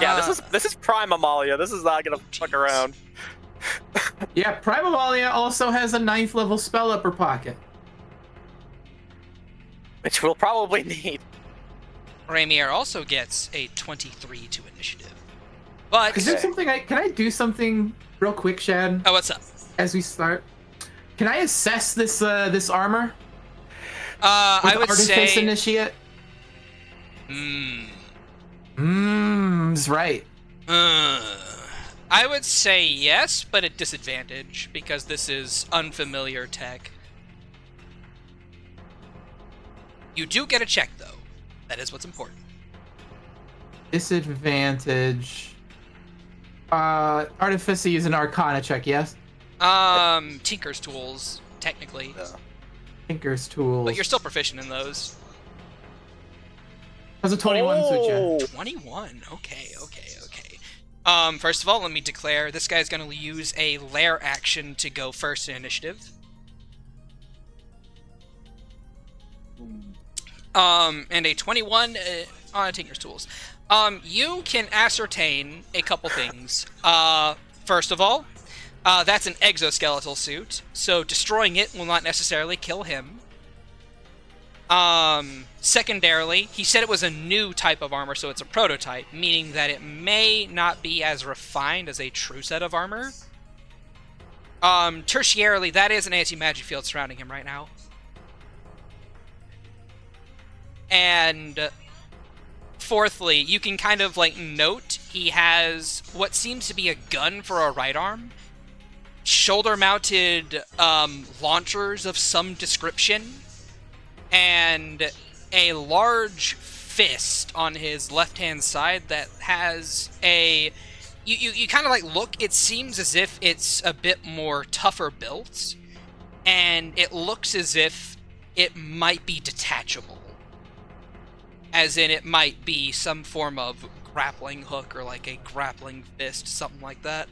Yeah, this is Prime Amalia. This is not gonna fuck around. Yeah, Prime Amalia also has a 9th level spell up her pocket. Which we'll probably need. Ramier also gets a 23 to initiative. But Is there something can I do something real quick, Shad? oh, what's up? As we start, can I assess this this armor? I would Artifice say. Initiate. Is right. I would say yes, but at disadvantage because this is unfamiliar tech. You do get a check though. That is what's important. Disadvantage. Artifice is an Arcana check, yes? Tinker's tools, technically. Tinker's tools. But you're still proficient in those. How's a 21 suit you? 21. Okay. First of all, let me declare this guy's going to use a lair action to go first in initiative. And a 21 on Tinker's tools. You can ascertain a couple things. First of all, that's an exoskeletal suit, so destroying it will not necessarily kill him. Secondarily, he said it was a new type of armor, so it's a prototype, meaning that it may not be as refined as a true set of armor. Tertiarily, that is an anti-magic field surrounding him right now. And fourthly, you can kind of like note he has what seems to be a gun for a right arm, shoulder-mounted launchers of some description, and a large fist on his left-hand side that has a... You kind of like look, it seems as if it's a bit more tougher built, and it looks as if it might be detachable. As in, it might be some form of grappling hook or like a grappling fist, something like that.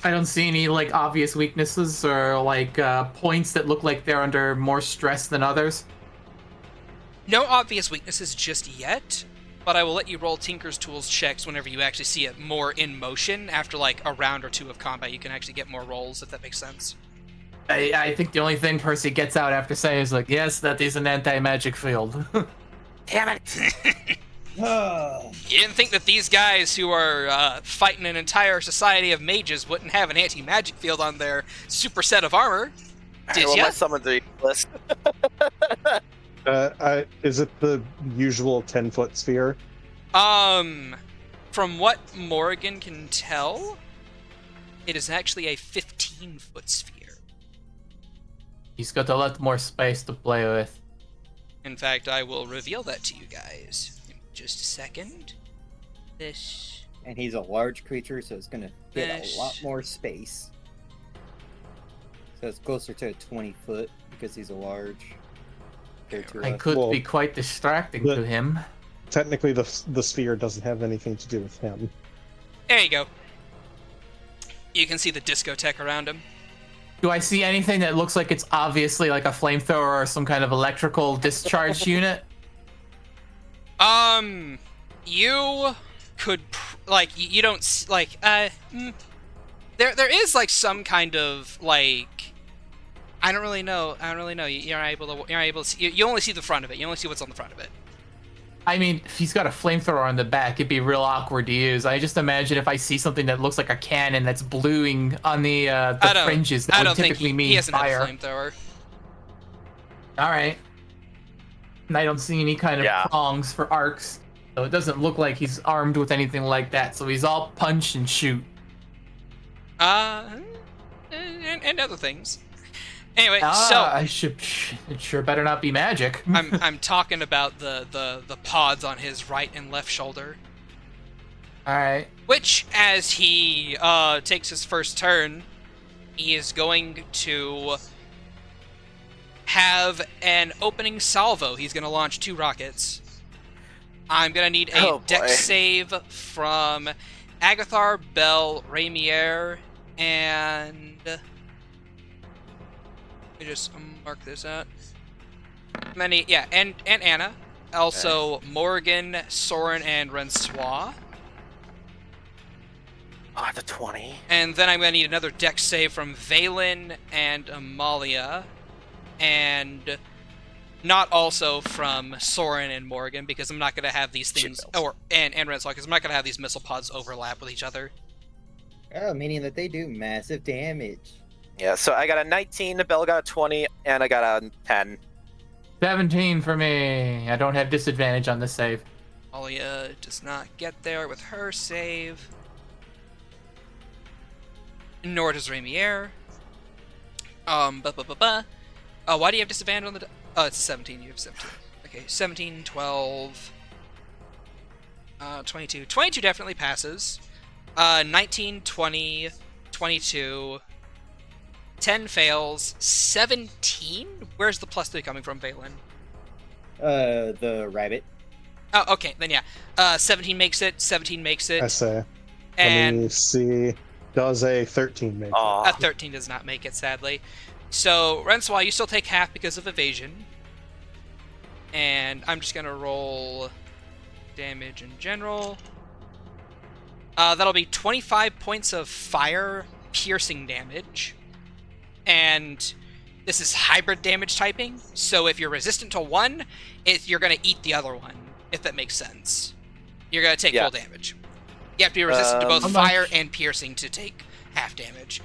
I don't see any like obvious weaknesses or like points that look like they're under more stress than others. No obvious weaknesses just yet, but I will let you roll Tinker's Tools checks whenever you actually see it more in motion. After like a round or two of combat, you can actually get more rolls, if that makes sense. I think the only thing Percy gets out after saying is like, yes, that is an anti-magic field. Damn it! You didn't think that these guys who are fighting an entire society of mages wouldn't have an anti-magic field on their super set of armor, did Well, ya? my summon the list. Is it the usual 10-foot sphere? From what Morgan can tell, it is actually a 15-foot sphere. He's got a lot more space to play with. In fact, I will reveal that to you guys in just a second. This... And he's a large creature, so it's gonna get This- a lot more space. So it's closer to 20 foot because he's a large. compared to It us. could Well, be quite distracting the- to him. Technically, the sphere doesn't have anything to do with him. There you go. You can see the discotheque around him. Do I see anything that looks like it's obviously like a flamethrower or some kind of electrical discharge unit? You could you don't like there is like some kind of like I don't really know. You're not able to see, you only see the front of it. You only see what's on the front of it. I mean, if he's got a flamethrower on the back, it'd be real awkward to use. I just imagine if I see something that looks like a cannon that's bluing on the fringes, that I would don't think typically he mean hasn't fire. had a flamethrower. All right. And I don't see any kind of Yeah. prongs for arcs, so it doesn't look like he's armed with anything like that. So he's all punch and shoot. And other things. Anyway, so It sure better not be magic. I'm talking about the pods on his right and left shoulder. All right. Which, as he takes his first turn, he is going to have an opening salvo. He's going to launch 2 rockets. I'm going to need a Oh, boy. dex save from Agathar, Bell, Raimier, and... Let me just mark this out. And Anna. Also, Morgan, Soren, and Rensois. Oh, the 20. And then I'm going to need another dex save from Valen and Amalia. And not also from Soren and Morgan, because I'm not going to have these things... and Rensois, because I'm not going to have these missile pods overlap with each other. Oh, meaning that they do massive damage. Yeah, so I got a 19, Bell got a 20, and I got a 10. 17 for me. I don't have disadvantage on this save. Amalia does not get there with her save. Nor does Raimier. Why do you have disadvantage on the... Oh, it's 17. You have 17. Okay, 17, 12... 22. 22 definitely passes. 19, 20, 22... 10 fails. 17? Where's the +3 coming from, Valen? The rabbit. Oh, okay, then yeah. 17 makes it, 17 makes it. I say. And Let me see. Does a 13 make it? Aw. a 13 does not make it, sadly. So, Rensois, you still take half because of evasion. And I'm just going to roll damage in general. That'll be 25 points of fire piercing damage. And this is hybrid damage typing, so if you're resistant to one, you're going to eat the other one, if that makes sense. You're going to take full damage. You have to be resistant to both fire and piercing to take half damage.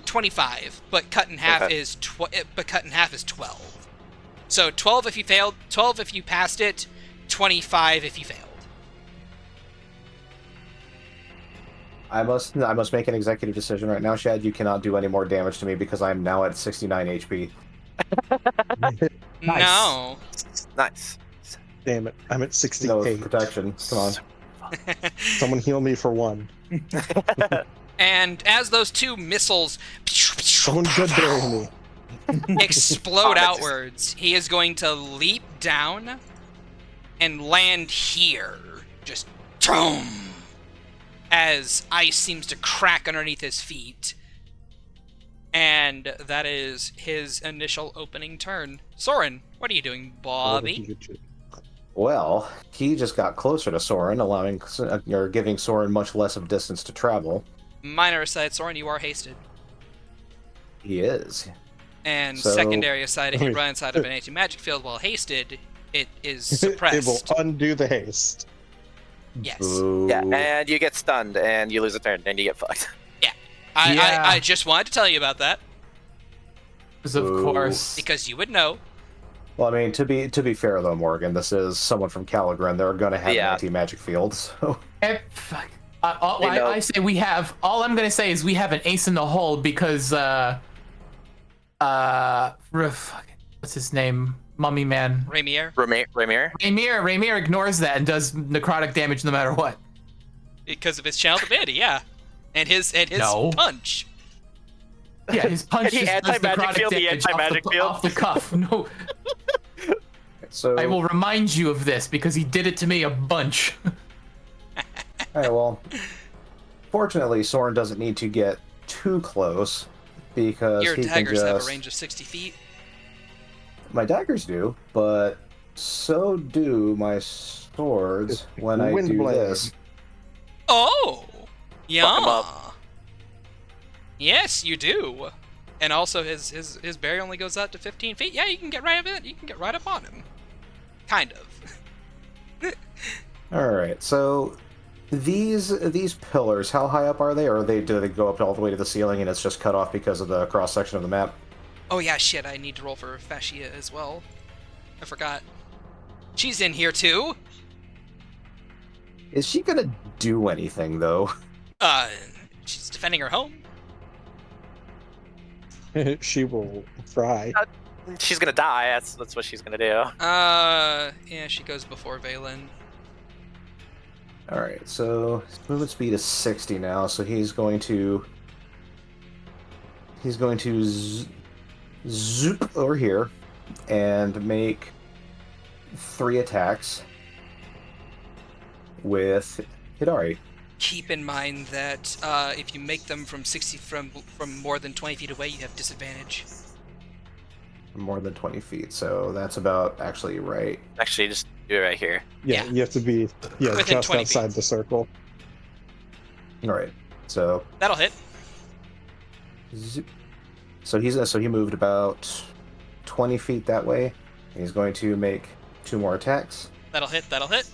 25, but cut in half is 12. So 12 if you failed, 12 if you passed it, 25 if you failed. I must make an executive decision right now, Shad. You cannot do any more damage to me because I am now at 69 HP. Nice. No. Nice. Damn it. I'm at No 68. protection. Come on. Someone heal me for 1. And as those 2 missiles Someone good bury me. explode outwards, he is going to leap down and land here. Just boom, as ice seems to crack underneath his feet. And that is his initial opening turn. Soren, what are you doing, Bobby? Well, he just got closer to Soren, giving Soren much less of distance to travel. Minor aside, Soren, you are hasted. He is. And So- secondary aside, if you run inside of an anti-magic field while hasted, it is suppressed. It will undo the haste. Yes. Boo. Yeah, and you get stunned, and you lose a turn, and you get fucked. I just wanted to tell you about that, Because of Ooh. course. because you would know. Well, I mean, to be fair though, Morgan, this is someone from ch-ldr-n. They're going to have Yeah. an anti-magic field, so... Fuck. They know. I say we have. All I'm gonna say is we have an ace in the hole because what's his name? Mummy Man. Raimier, Raimier? Raimier ignores that and does necrotic damage no matter what. because of his channel ability, yeah. And his No. punch. Yeah, his punch He just does anti-magic necrotic field, the damage anti-magic field. off the cuff. No, So, I will remind you of this because he did it to me a bunch. Alright, well, fortunately, Soren doesn't need to get too close, because Your he can daggers just... have a range of 60 feet. My daggers do, but so do my swords when I Wind do blade. this. Oh! Yeah. 'em up. Yes, you do. And also, his barrier only goes out to 15 feet. Yeah, you can get right up it. You can get right up on him. Kind of. Alright, so these pillars, how high up are they? Or do they go up all the way to the ceiling and it's just cut off because of the cross-section of the map? Oh yeah, shit, I need to roll for Fascia as well. I forgot. She's in here too. Is she gonna do anything, though? She's defending her home. She will fry. She's gonna die, that's what she's gonna do. Yeah, she goes before Valen. All right, so his movement speed is 60 now, so he's going to zoop over here and make 3 attacks with Hidari. Keep in mind that if you make them from more than 20 feet away, you have disadvantage. More than 20 feet, so that's about actually right. Actually, just do it right here. Yeah, Yeah. you have to be Within just 20 outside feet. the circle. All right, so That'll hit. zip. So he moved about 20 feet that way. And he's going to make 2 more attacks, That'll hit. That'll hit.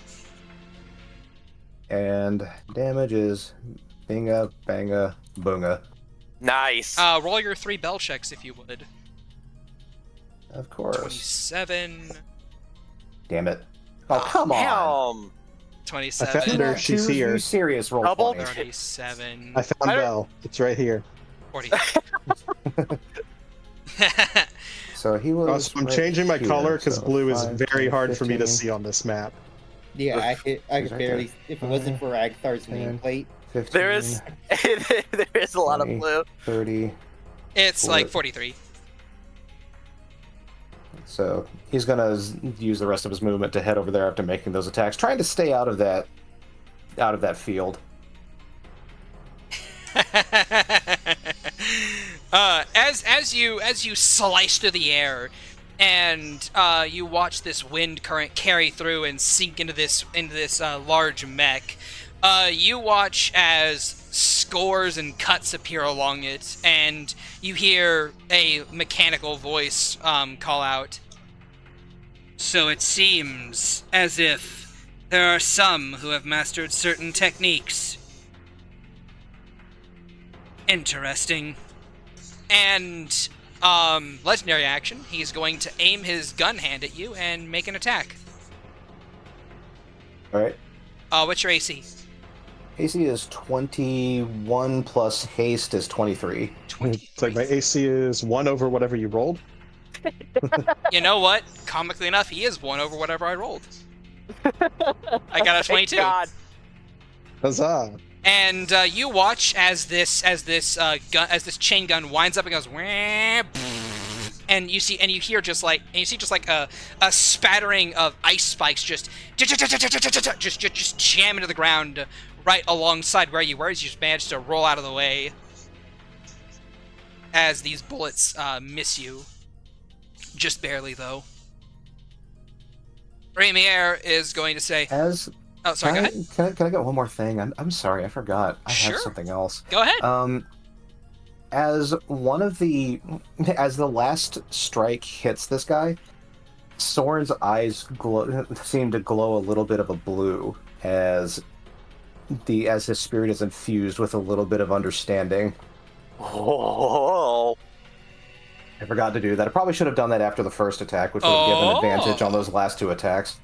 and damage is binga banga boonga. Nice. Roll your 3 bell checks if you would. Of course. 27. Damn it! Oh come on! Damn. 27. found her. She's You here. serious? Roll Double? 20. 37. I found Belle. It's right here. 40. So he was. So I'm right changing my here, color because so blue is 5, very 10, hard for me to 15, see on this map. Yeah, I could He's right barely. there. If it wasn't for Agathar's 10. nameplate, 15, There is a lot of 20. blue. 30. It's like Four. 43. So he's gonna use the rest of his movement to head over there after making those attacks, trying to stay out of that field. As you slice through the air, and you watch this wind current carry through and sink into this large mech, you watch as scores and cuts appear along it, and you hear a mechanical voice call out. So it seems as if there are some who have mastered certain techniques. Interesting. And, legendary action, he's going to aim his gun hand at you and make an attack. Alright. What's your AC? AC is 21 plus haste is 23. It's like my AC is 1 over whatever you rolled. You know what? Comically enough, he is 1 over whatever I rolled. I got a 22. Thank God. Huzzah! And you watch as this chain gun winds up and goes, "Wah," and you see just like a spattering of ice spikes just jam into the ground right alongside where you were, as you just managed to roll out of the way as these bullets miss you, just barely though. Ramier is going to say, As "Oh, sorry, go ahead. Can I get one more thing? I'm sorry, I forgot. I Sure. have something else. Go ahead." As the last strike hits this guy, Soren's eyes seem to glow a little bit of a blue as his spirit is infused with a little bit of understanding. Oh. I forgot to do that. I probably should have done that after the first attack, which would have given advantage on those last 2 attacks.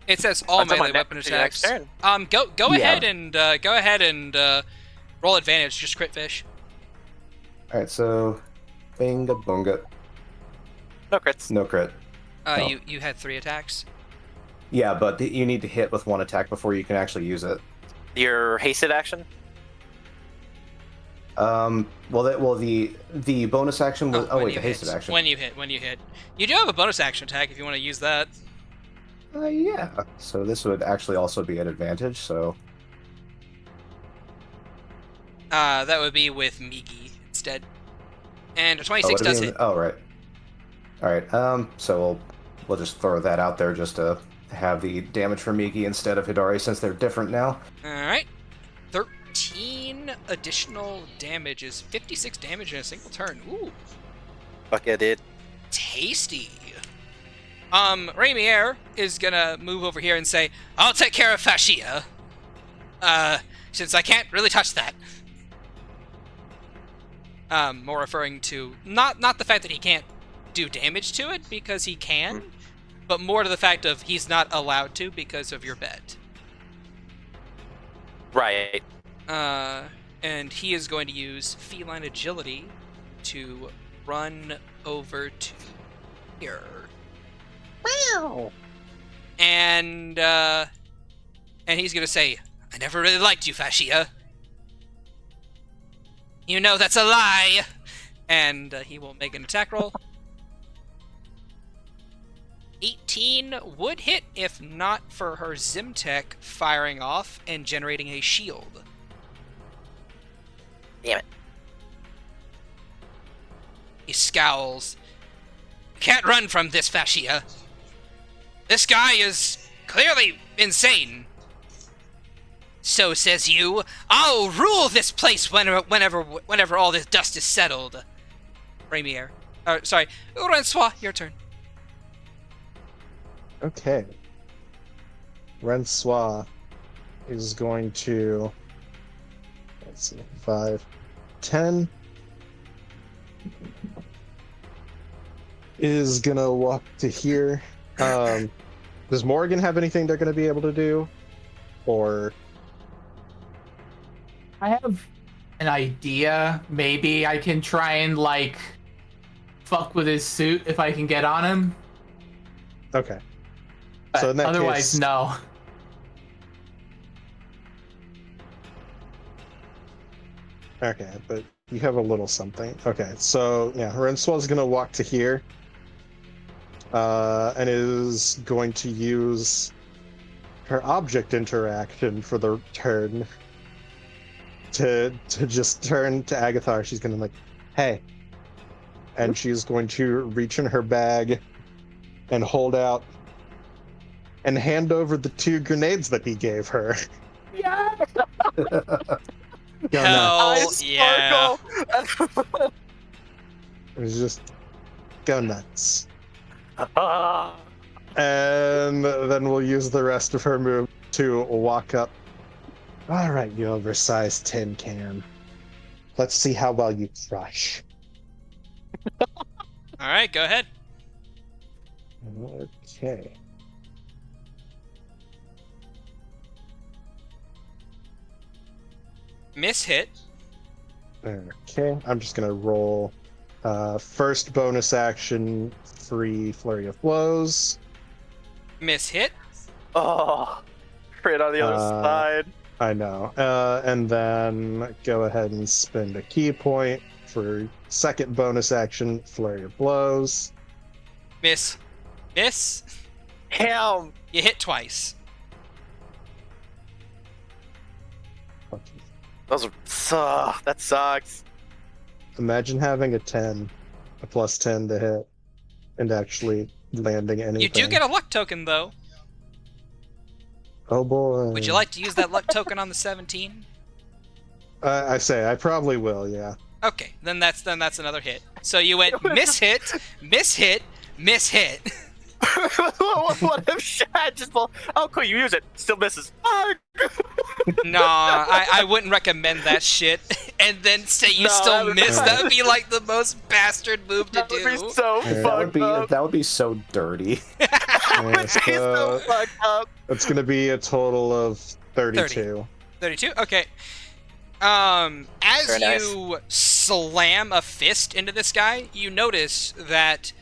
It says all That's on my melee weapon next- next attacks. turn. Go Yeah. ahead and roll advantage. Just crit fish. Alright, so binga bunga. No crits. No crit. Oh. You had 3 attacks. Yeah, but you need to hit with 1 attack before you can actually use it. Your hasted action? The bonus action was when the you hasted hit. action. When you hit. You do have a bonus action attack if you want to use that. Yeah. So this would actually also be an advantage. So That would be with Migi instead. And a 26 does hit. Oh right. All right. So we'll just throw that out there just to have the damage for Migi instead of Hidari since they're different now. All right. 13 additional damage is 56 damage in a single turn. Ooh. Fuck yeah, dude. Tasty. Ramier is gonna move over here and say, "I'll take care of Fascia. Since I can't really touch that." More referring to not the fact that he can't do damage to it because he can, but more to the fact of he's not allowed to because of your bet. Right. And he is going to use feline agility to run over to here. Wow. And And he's gonna say, I never really liked you, Fascia. You know that's a lie! And he will make an attack roll. 18 would hit if not for her Zimtech firing off and generating a shield. Damn it. He scowls. Can't run from this, Fascia. This guy is clearly insane. So says you. I'll rule this place whenever all this dust is settled. Premier. Sorry. Francois, your turn. Okay. Francois is going to... Let's see. 5, 10. Is gonna walk to here. Does Morgan have anything they're gonna be able to do? Or... I have an idea. Maybe I can try and, like, fuck with his suit if I can get on him. Okay. But So in that otherwise, case, no. Okay, but you have a little something. Okay, so yeah, Francois gonna walk to here. And is going to use her object interaction for the turn to just turn to Agathar. She's gonna like, hey. And she's going to reach in her bag and hold out and hand over the 2 grenades that he gave her. Yeah. Go nuts. Hell yeah. It's just go nuts. And then we'll use the rest of her move to walk up. All right, you oversized tin can. Let's see how well you crush. Alright, go ahead. Okay. Miss hit. Okay, I'm just gonna roll first bonus action, free flurry of blows. Miss hit. Oh, crit on the other side. I know. And then go ahead and spend a key point for second bonus action, flurry of blows. Miss. Miss. Damn. You hit twice. Those are, that sucks. Imagine having a 10, a plus 10 to hit, and actually landing anything. You do get a luck token, though. Oh boy. Would you like to use that luck token on the 17? I say I probably will. Yeah. Okay, then that's another hit. So you went miss hit, miss hit, miss hit. What if Shad just oh cool, you use it, still misses. Nah, I wouldn't recommend that shit. And then say you still miss. That would be like the most bastard move to do. That would be so fucked up. That would be so dirty. That would be so fucked up. It's gonna be a total of 32. 32? Okay. As Very nice. you slam a fist into this guy, you notice that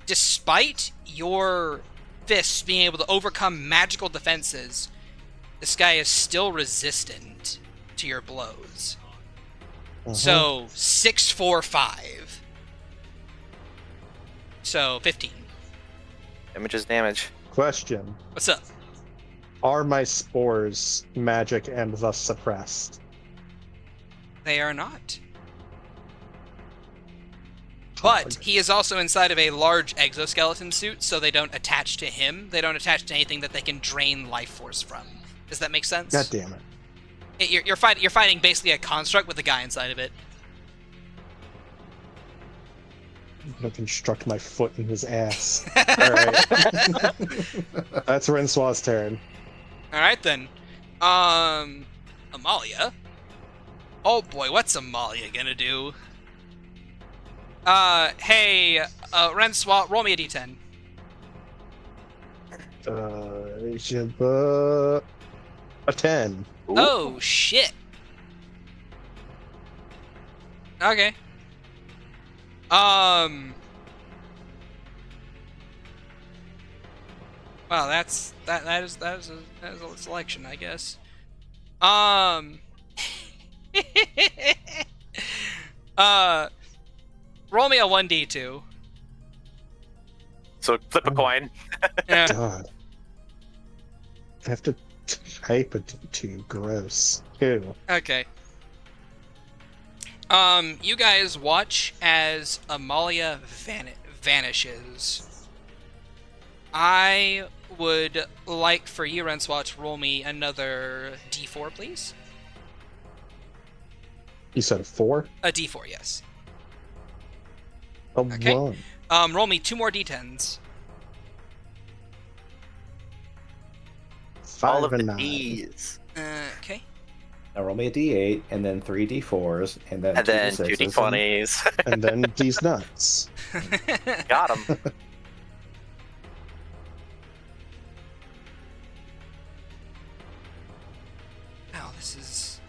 despite your fists being able to overcome magical defenses, this guy is still resistant to your blows. So 6, 4, 5. So 15. Damage is damage. Question: What's up? Are my spores magic and thus suppressed? They are not. But he is also inside of a large exoskeleton suit, so they don't attach to him. They don't attach to anything that they can drain life force from. Does that make sense? God damn it. You're fighting basically a construct with a guy inside of it. I'm gonna construct my foot in his ass. Alright. That's Rince's turn. Alright then. Amalia? Oh boy, what's Amalia gonna do? Hey, Rensois, roll me a d10. A 10. Ooh. Oh, shit. Okay. Well, Well, that is a selection, I guess. Roll me a 1d2. So flip a coin. Yeah. God. I have to type a D2. Gross. Ew. Okay. You guys watch as Amalia vanishes. I would like for you, Renswa, to roll me another d4, please. You said a 4? A d4, yes. A Okay. 1. Roll me 2 more d10s. 5 All of the and 9. D's. Okay. Now roll me a D8, and then 3 D4s, and then And then 2 D6s, D20s. And then these nuts. Got him. Wow, this is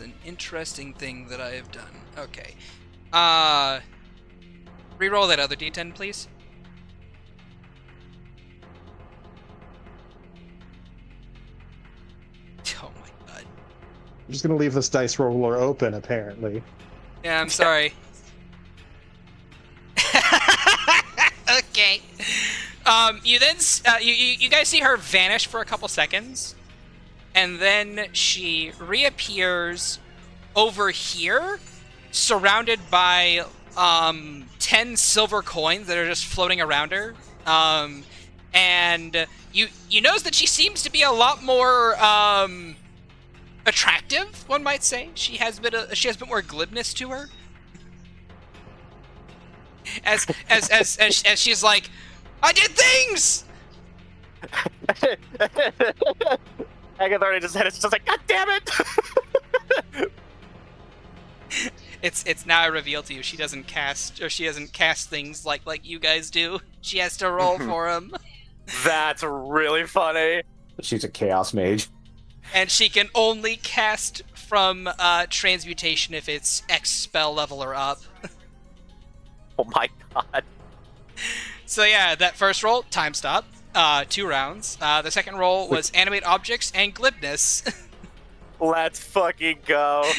an interesting thing that I have done. Okay. Reroll that other d10, please. Oh my god. I'm just gonna leave this dice roller open, apparently. Yeah, I'm sorry. Okay. You then you guys see her vanish for a couple seconds, and then she reappears over here, surrounded by 10 silver coins that are just floating around her. And you notice that she seems to be a lot more attractive, one might say. She has a bit more glibness to her. As she's like, I did things. Agatha just had it. It's just like, God damn it! It's now a reveal to you. She doesn't cast things like you guys do. She has to roll for them, That's really funny. She's a chaos mage. and she can only cast from transmutation if it's X spell level or up. Oh my god. So yeah, that first roll, time stop, 2 rounds. The second roll was animate objects and glibness. Let's fucking go.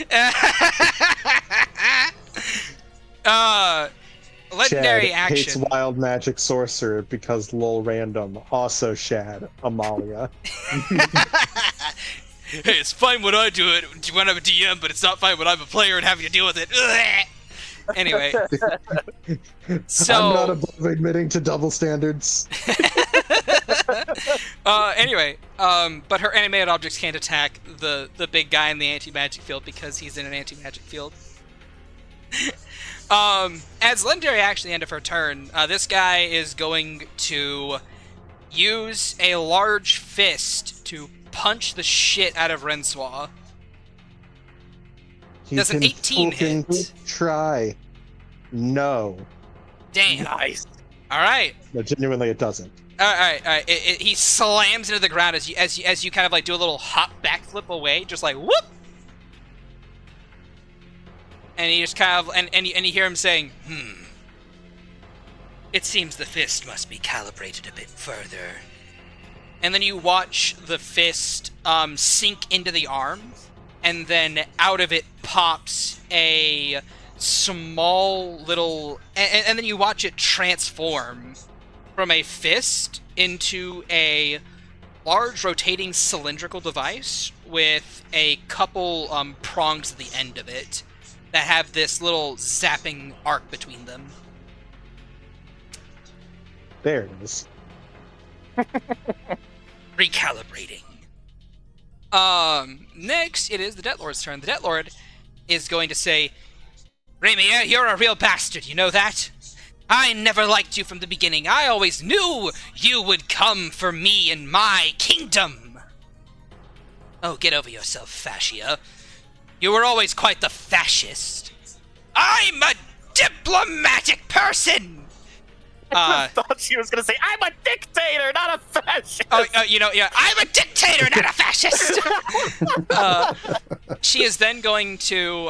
Legendary Chad hates action. wild magic sorcerer because lol random. Also Shad, Amalia. Hey, it's fine when I do it when I'm a DM, but it's not fine when I'm a player and having to deal with it. Anyway, so I'm not above admitting to double standards. but her animated objects can't attack the big guy in the anti-magic field because he's in an anti-magic field. As legendary action at the end of her turn, this guy is going to use a large fist to punch the shit out of Renswa. He Does an can 18 fucking hit? Try. No. Damn. Nice. All right. No, genuinely it doesn't. All right. He slams into the ground as you kind of like do a little hop backflip away, just like whoop. And he just kind of and you hear him saying, It seems the fist must be calibrated a bit further. And then you watch the fist sink into the arm, and then out of it pops a small little... And then you watch it transform from a fist into a large rotating cylindrical device with a couple prongs at the end of it that have this little zapping arc between them. There it is. Recalibrating. Next, it is the Debt Lord's turn. The Debt Lord is going to say, Rainier, you're a real bastard, you know that? I never liked you from the beginning. I always knew you would come for me and my kingdom. Oh, get over yourself, Fascia. You were always quite the fascist. I'm a diplomatic person! I thought she was gonna say, I'm a dictator, not a fascist! I'm a dictator, not a fascist! She is then going to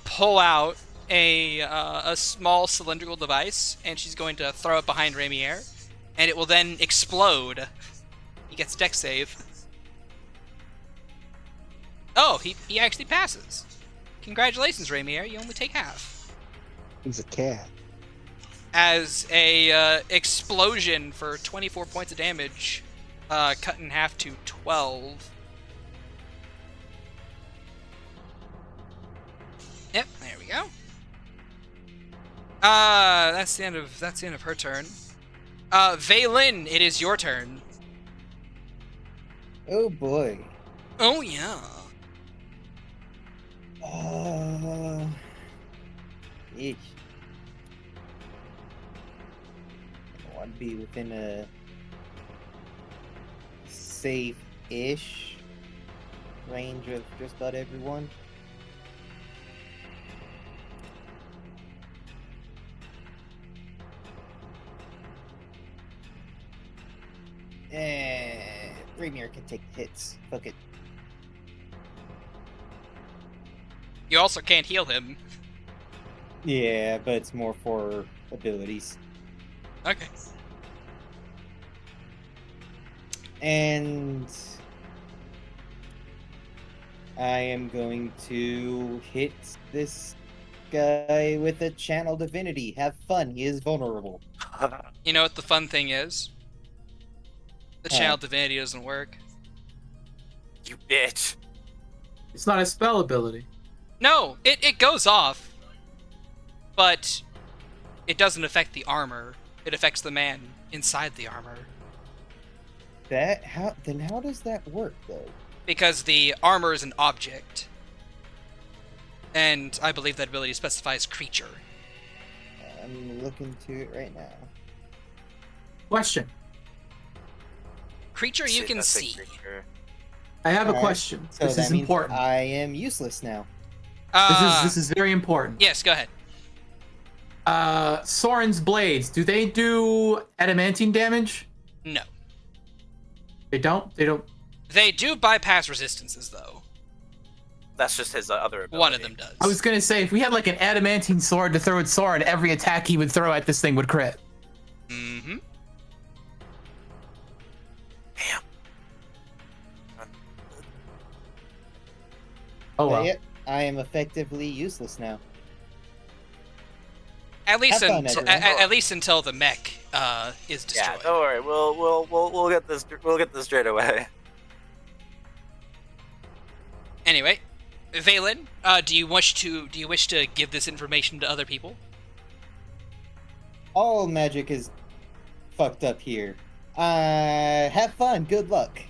pull out a small cylindrical device, and she's going to throw it behind Rainier, and it will then explode He gets dex save. Oh, he actually passes. Congratulations, Ramier. You only take half. He's a cat. As a explosion for 24 points of damage, cut in half to 12. Yep, there we go. That's the end of her turn. Vaylin, it is your turn. Oh boy. Oh yeah. Eesh. I want to be within a safe-ish range of just about everyone. Rainier can take the hits. Fuck it. You also can't heal him. Yeah, but it's more for abilities. Okay. And I am going to hit this guy with a channel divinity. Have fun. He is vulnerable. You know what the fun thing is? The channel divinity doesn't work. You bitch. It's not a spell ability. No, it goes off, but it doesn't affect the armor. It affects the man inside the armor. How does that work though? Because the armor is an object. And I believe that ability specifies creature. I'm looking to it right now. Question. Creature you can That's a see. creature. I have a Alright, question. So This that is means important. I am useless now. This is very important. Yes, go ahead. Soren's blades, do they do adamantine damage? No. They don't? They don't. They do bypass resistances, though. That's just his other ability. One of them does. I was gonna say, if we had like an adamantine sword to throw at Soren, every attack he would throw at this thing would crit. Mm-hmm. Damn. Oh well. Yep, I am effectively useless now. At least, Have fun, everyone. at least until the mech is Yeah, destroyed. don't worry. We'll get this. We'll get this straight away. Anyway, Vaylin, do you wish to give this information to other people? All magic is fucked up here. Have fun. Good luck.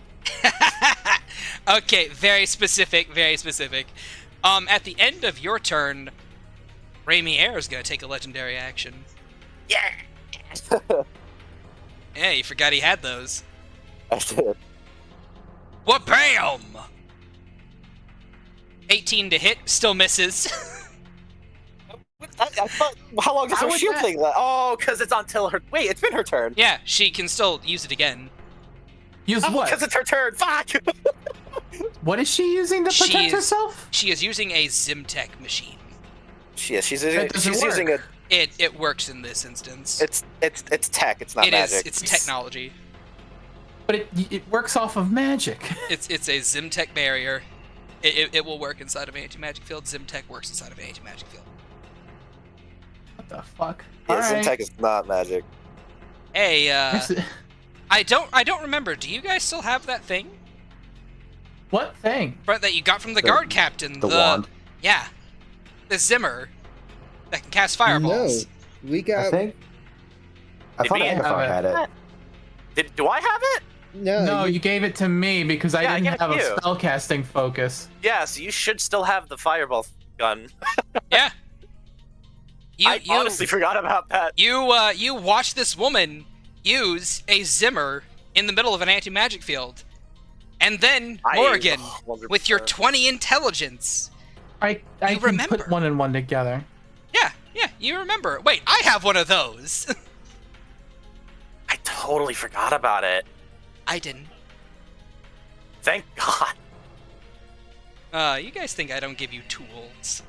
Okay, very specific, very specific. At the end of your turn, Ramier is gonna take a legendary action. Yeah. Yeah, you forgot he had those. I did. What bam! 18 to hit, still misses. I thought. How long does How her would shield that- thing last? Oh, because it's until her. Wait, it's been her turn. Yeah, she can still use it again. Use Oh, what? because it's her turn. Fuck. What is she using to She protect is- herself? She is using a Zimtech machine. She's That doesn't using a. work. It works in this instance. It's tech. It's not It is. magic. It's technology. But it works off of magic. It's a Zimtech barrier. It will work inside of an anti-magic field. Zimtech works inside of an anti-magic field. What the fuck? Yeah, Alright. Zimtech is not magic. Hey, Yes. I don't remember. Do you guys still have that thing What thing? that you got from the guard captain? The wand. Yeah, the Zimmer that can cast fireballs. No, we I got think. I Did thought we have Agathar it? had it. Do I have it? No, you gave it to me because I Yeah, I didn't gave it have to a you. spellcasting focus. Yeah, so you should still have the fireball gun. Yeah. I honestly forgot about that. You watch this woman use a Zimmer in the middle of an anti-magic field, and then Morgan, with your 20 intelligence. I can remember. put one and one together. Yeah, you remember. Wait, I have one of those. I totally forgot about it. I didn't. Thank God. You guys think I don't give you tools?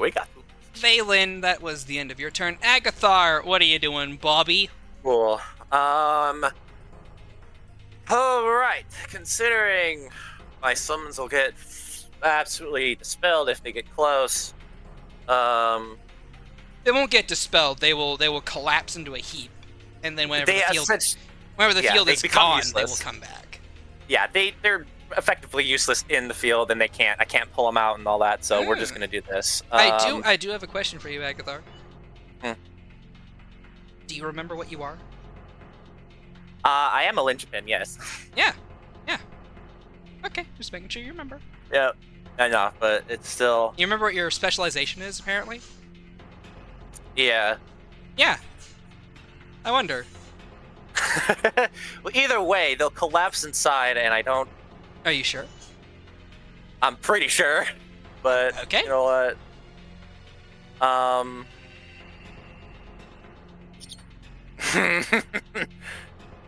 We got Vaylin, that was the end of your turn. Agathar, what are you doing, Bobby? cool. All right. Considering my summons will get absolutely dispelled if they get close. They won't get dispelled. They will collapse into a heap, and then whenever They the field they is become gone, useless. they will come back. Yeah, they're effectively useless in the field, and I can't pull them out and all that. So we're just gonna do this. I do have a question for you, Agathar. Hmm. Do you remember what you are? I am a linchpin. Yes. Yeah. Okay, just making sure you remember. Yeah. I know, but it's still. You remember what your specialization is, apparently? Yeah. Yeah. I wonder. Well, either way, they'll collapse inside, and I don't. Are you sure? I'm pretty sure, but Okay. you know what?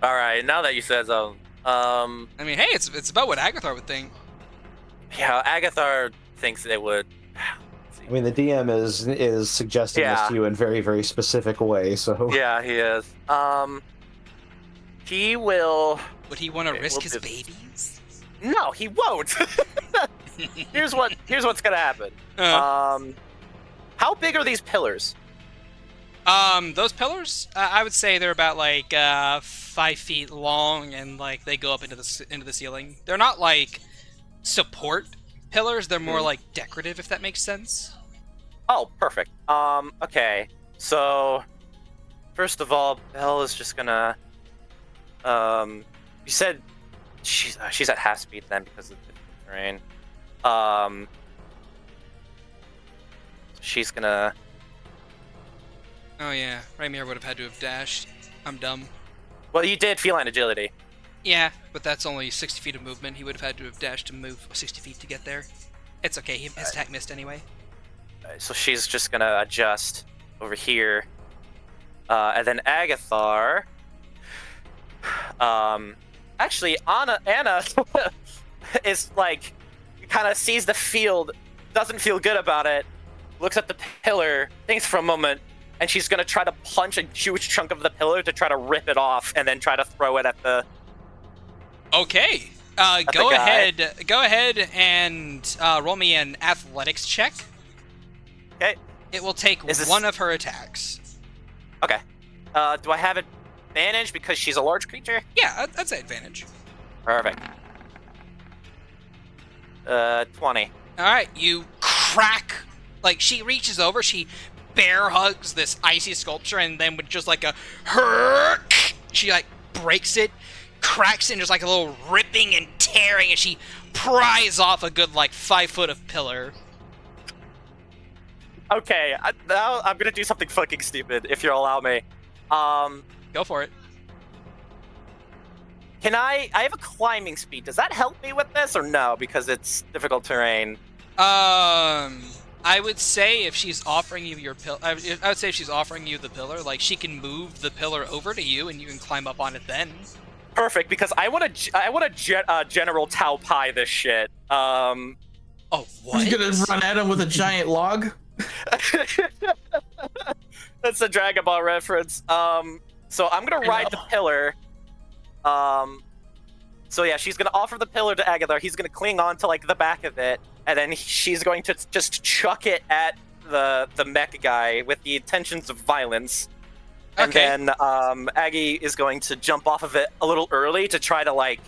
All right. Now that you said so, I mean, hey, it's about what Agathar would think. yeah, Agathar thinks they would. I mean, the DM is suggesting this Yeah. to you in very, very specific way. So Yeah, he is. He will. Would he want to Okay, risk we'll his do this. babies? No, he won't. Here's what's gonna happen. How big are these pillars? Those pillars, I would say they're about like 5 feet long, and like they go up into the ceiling. They're not like support pillars; they're more like decorative, if that makes sense. Oh, perfect. Okay. So, first of all, Belle is just gonna. You said she's at half speed then because of the terrain. She's gonna. Oh yeah, Raimier would have had to have dashed. I'm dumb. Well, you did feline agility. Yeah, but that's only 60 feet of movement. He would have had to have dashed to move 60 feet to get there. It's okay. His attack missed anyway. So she's just gonna adjust over here, and then Agathar. Actually, Anna is like, kind of sees the field, doesn't feel good about it, looks at the pillar, thinks for a moment, and she's gonna try to punch a huge chunk of the pillar to try to rip it off, and then try to throw it at the. Okay. Go ahead and roll me an athletics check. Okay. It will take one of her attacks. Okay. Do I have advantage because she's a large creature? Yeah, I'd say advantage. Perfect. 20. All right, you crack. Like, she reaches over, she bear hugs this icy sculpture, and then with just like a herk, she like breaks it, cracks it, and just like a little ripping and tearing, and she pries off a good like 5 foot of pillar. Okay, now I'm gonna do something fucking stupid, if you'll allow me. Go for it. Can I have a climbing speed. Does that help me with this or no? Because it's difficult terrain. I would say if she's offering you your I would say if she's offering you the pillar, like she can move the pillar over to you and you can climb up on it then. Perfect, because I want to General Tao Pai this shit. Oh, what? He's gonna run at him with a giant log. That's a Dragon Ball reference. So I'm gonna ride the pillar. So yeah, she's gonna offer the pillar to Agathar. He's gonna cling on to like the back of it, and then she's going to just chuck it at the mech guy with the intentions of violence. And Okay. then Aggie is going to jump off of it a little early to try to like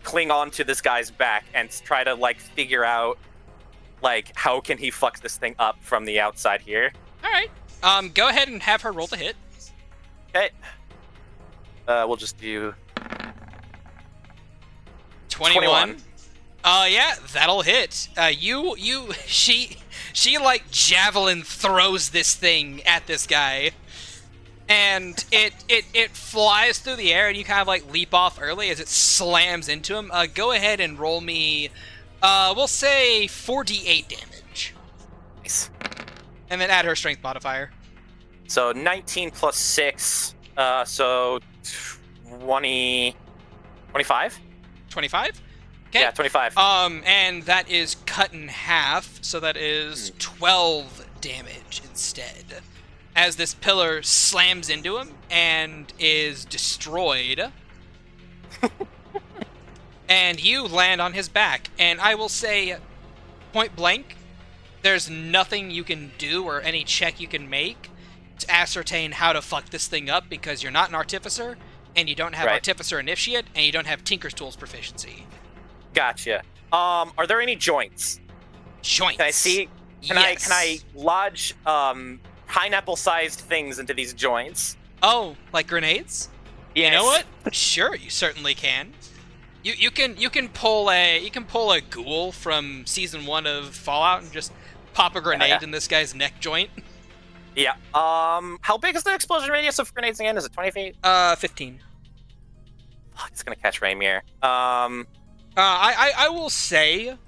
cling on to this guy's back and try to like figure out like how can he fuck this thing up from the outside here. All right. Go ahead and have her roll to hit. Okay. We'll just do 21. Yeah, that'll hit. She like javelin throws this thing at this guy, and it flies through the air, and you kind of like leap off early as it slams into him. Go ahead and roll me, we'll say 4d8 damage, nice. and then add her strength modifier. So 19 plus 6, so 20, 25? 25. Okay. Yeah, 25. And that is cut in half, so that is 12 damage instead. As this pillar slams into him and is destroyed. And you land on his back. And I will say, point blank, there's nothing you can do or any check you can make to ascertain how to fuck this thing up because you're not an artificer, and you don't have artificer initiate, and you don't have tinker's tools proficiency. Gotcha. Are there any joints? Joints. Can I see? Can I lodge pineapple-sized things into these joints? Oh, like grenades? Yes. You know what? Sure, you certainly can. You can pull a ghoul from season 1 of Fallout and just pop a grenade in this guy's neck joint. Yeah. How big is the explosion radius of grenades again? Is it 20 feet? 15. Fuck, it's gonna catch Raimier. I will say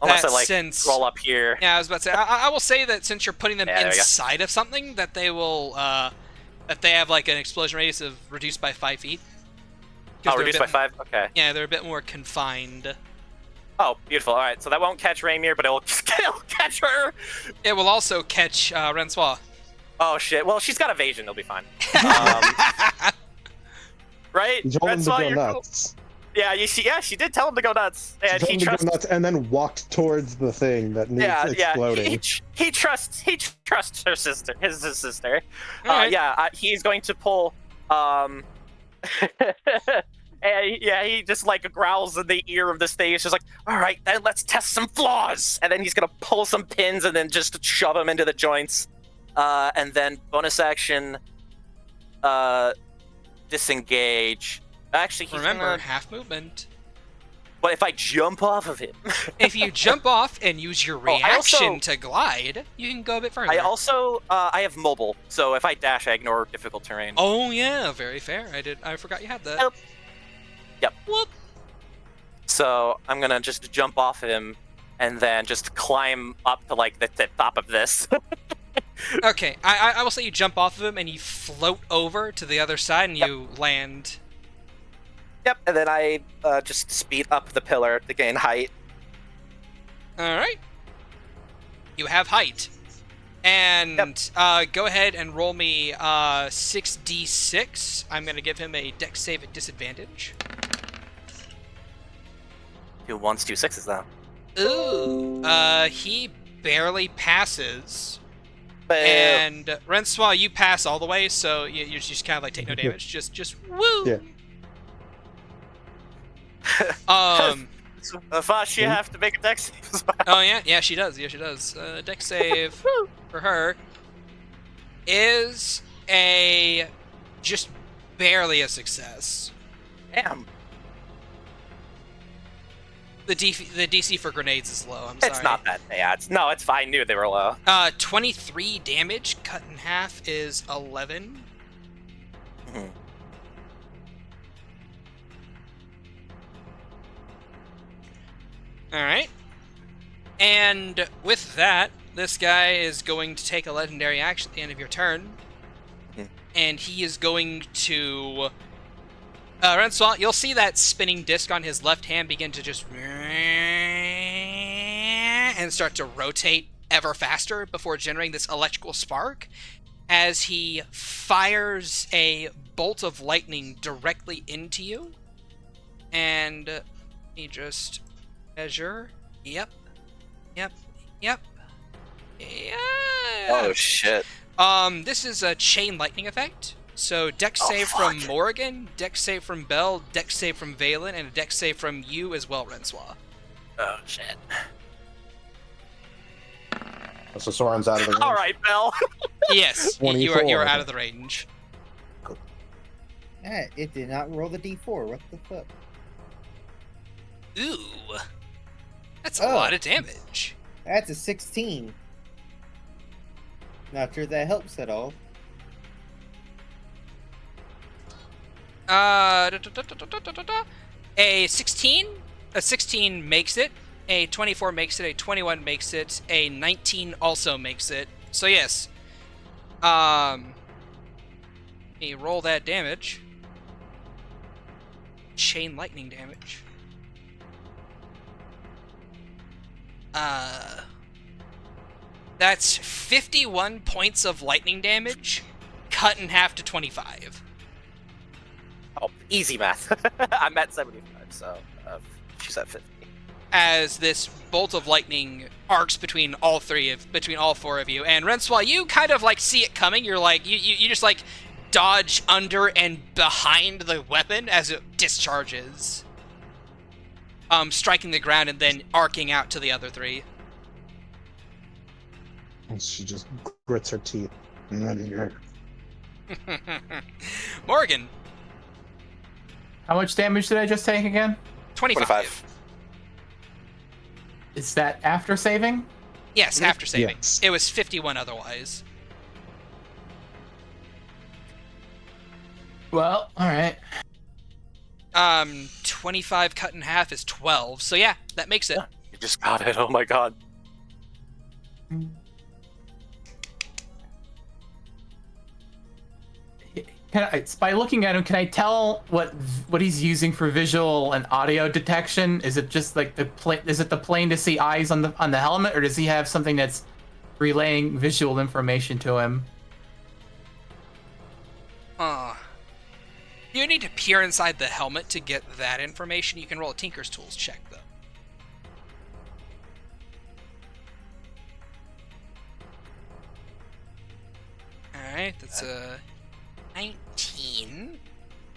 Unless that I, like, since roll up here. Yeah, I was about to say. I will say that since you're putting them Yeah, there we go. inside of something, that they will that they have like an explosion radius of reduced by 5 feet. Oh, reduced by 5? Okay. Yeah, they're a bit more confined. Oh, beautiful. All right, so that won't catch Raimier, but it'll catch her. It will also catch Rensois. Oh, shit. Well, she's got evasion. It'll be fine. Right? You told him to Rensois, go you're cool. nuts. Yeah, she did tell him to go nuts. And She told him to go nuts and then walked towards the thing that needs exploding. He trusts her sister, his sister. Alright. He's going to pull. And he just like growls in the ear of this thing. It's just like, all right, then let's test some flaws. And then he's gonna pull some pins and then just shove them into the joints. And then bonus action, disengage. Actually, he's Remember, gonna... half movement. But if I jump off of him, if you jump off and use your reaction to glide, you can go a bit further. I also I have mobile, so if I dash, I ignore difficult terrain. Oh yeah, very fair. I forgot you had that. Yep. Yep. Whoop. So I'm gonna just jump off him and then just climb up to like the top of this. Okay, I will say you jump off of him and you float over to the other side and you land. Yep, and then I just speed up the pillar to gain height. Alright. You have height. And go ahead and roll me 6d6. I'm going to give him a dex save at disadvantage. 2 1s, 2 6s though. Ooh. He barely passes. But And Rensois, you pass all the way, so you just kind of like take no damage. Just woo. Yeah. First, you have to make a dex save as well. Oh yeah, she does. Yeah, she does. Dex save for her is just barely a success. Damn. The DC for grenades is low. I'm sorry. It's not that bad. No, it's fine. I knew they were low. 23 damage cut in half is 11. Mm-hmm. Alright. And with that, this guy is going to take a legendary action at the end of your turn. And he is going to... Rensois, you'll see that spinning disc on his left hand begin to just... and start to rotate ever faster before generating this electrical spark as he fires a bolt of lightning directly into you. And he just... measure. Yep. Oh shit. This is a chain lightning effect. So dex save from Morrigan, dex save from Bell, dex save from Valen, and a dex save from you as well, Rensois. Oh shit. So Soren's out of the range. All right, Bell. Yes, you are out of the range. It did not roll the d4. What the fuck? Ooh. That's a lot of damage. That's a 16. Not sure that helps at all. A 16? A 16 makes it. A 24 makes it. A 21 makes it. A 19 also makes it. So yes. Me roll that damage. Chain lightning damage. That's 51 points of lightning damage, cut in half to 25. Oh, easy math. I'm at 75, so she's at 50. As this bolt of lightning arcs between all four of you, and Rensois, you kind of like see it coming. You're like you just like dodge under and behind the weapon as it discharges, striking the ground and then arcing out to the other three. And she just grits her teeth. Morgan, How much damage did I just take again? 25. Is that after saving? Yes, after saving. Yes. It was 51 otherwise. Well, all right. 25 cut in half is 12. So yeah, that makes it. You just got it. Oh my god. By looking at him, can I tell what he's using for visual and audio detection? Is it just like is it the plain to see eyes on the helmet, or does he have something that's relaying visual information to him? You need to peer inside the helmet to get that information. You can roll a Tinker's Tools check, though. Alright, that's a 19.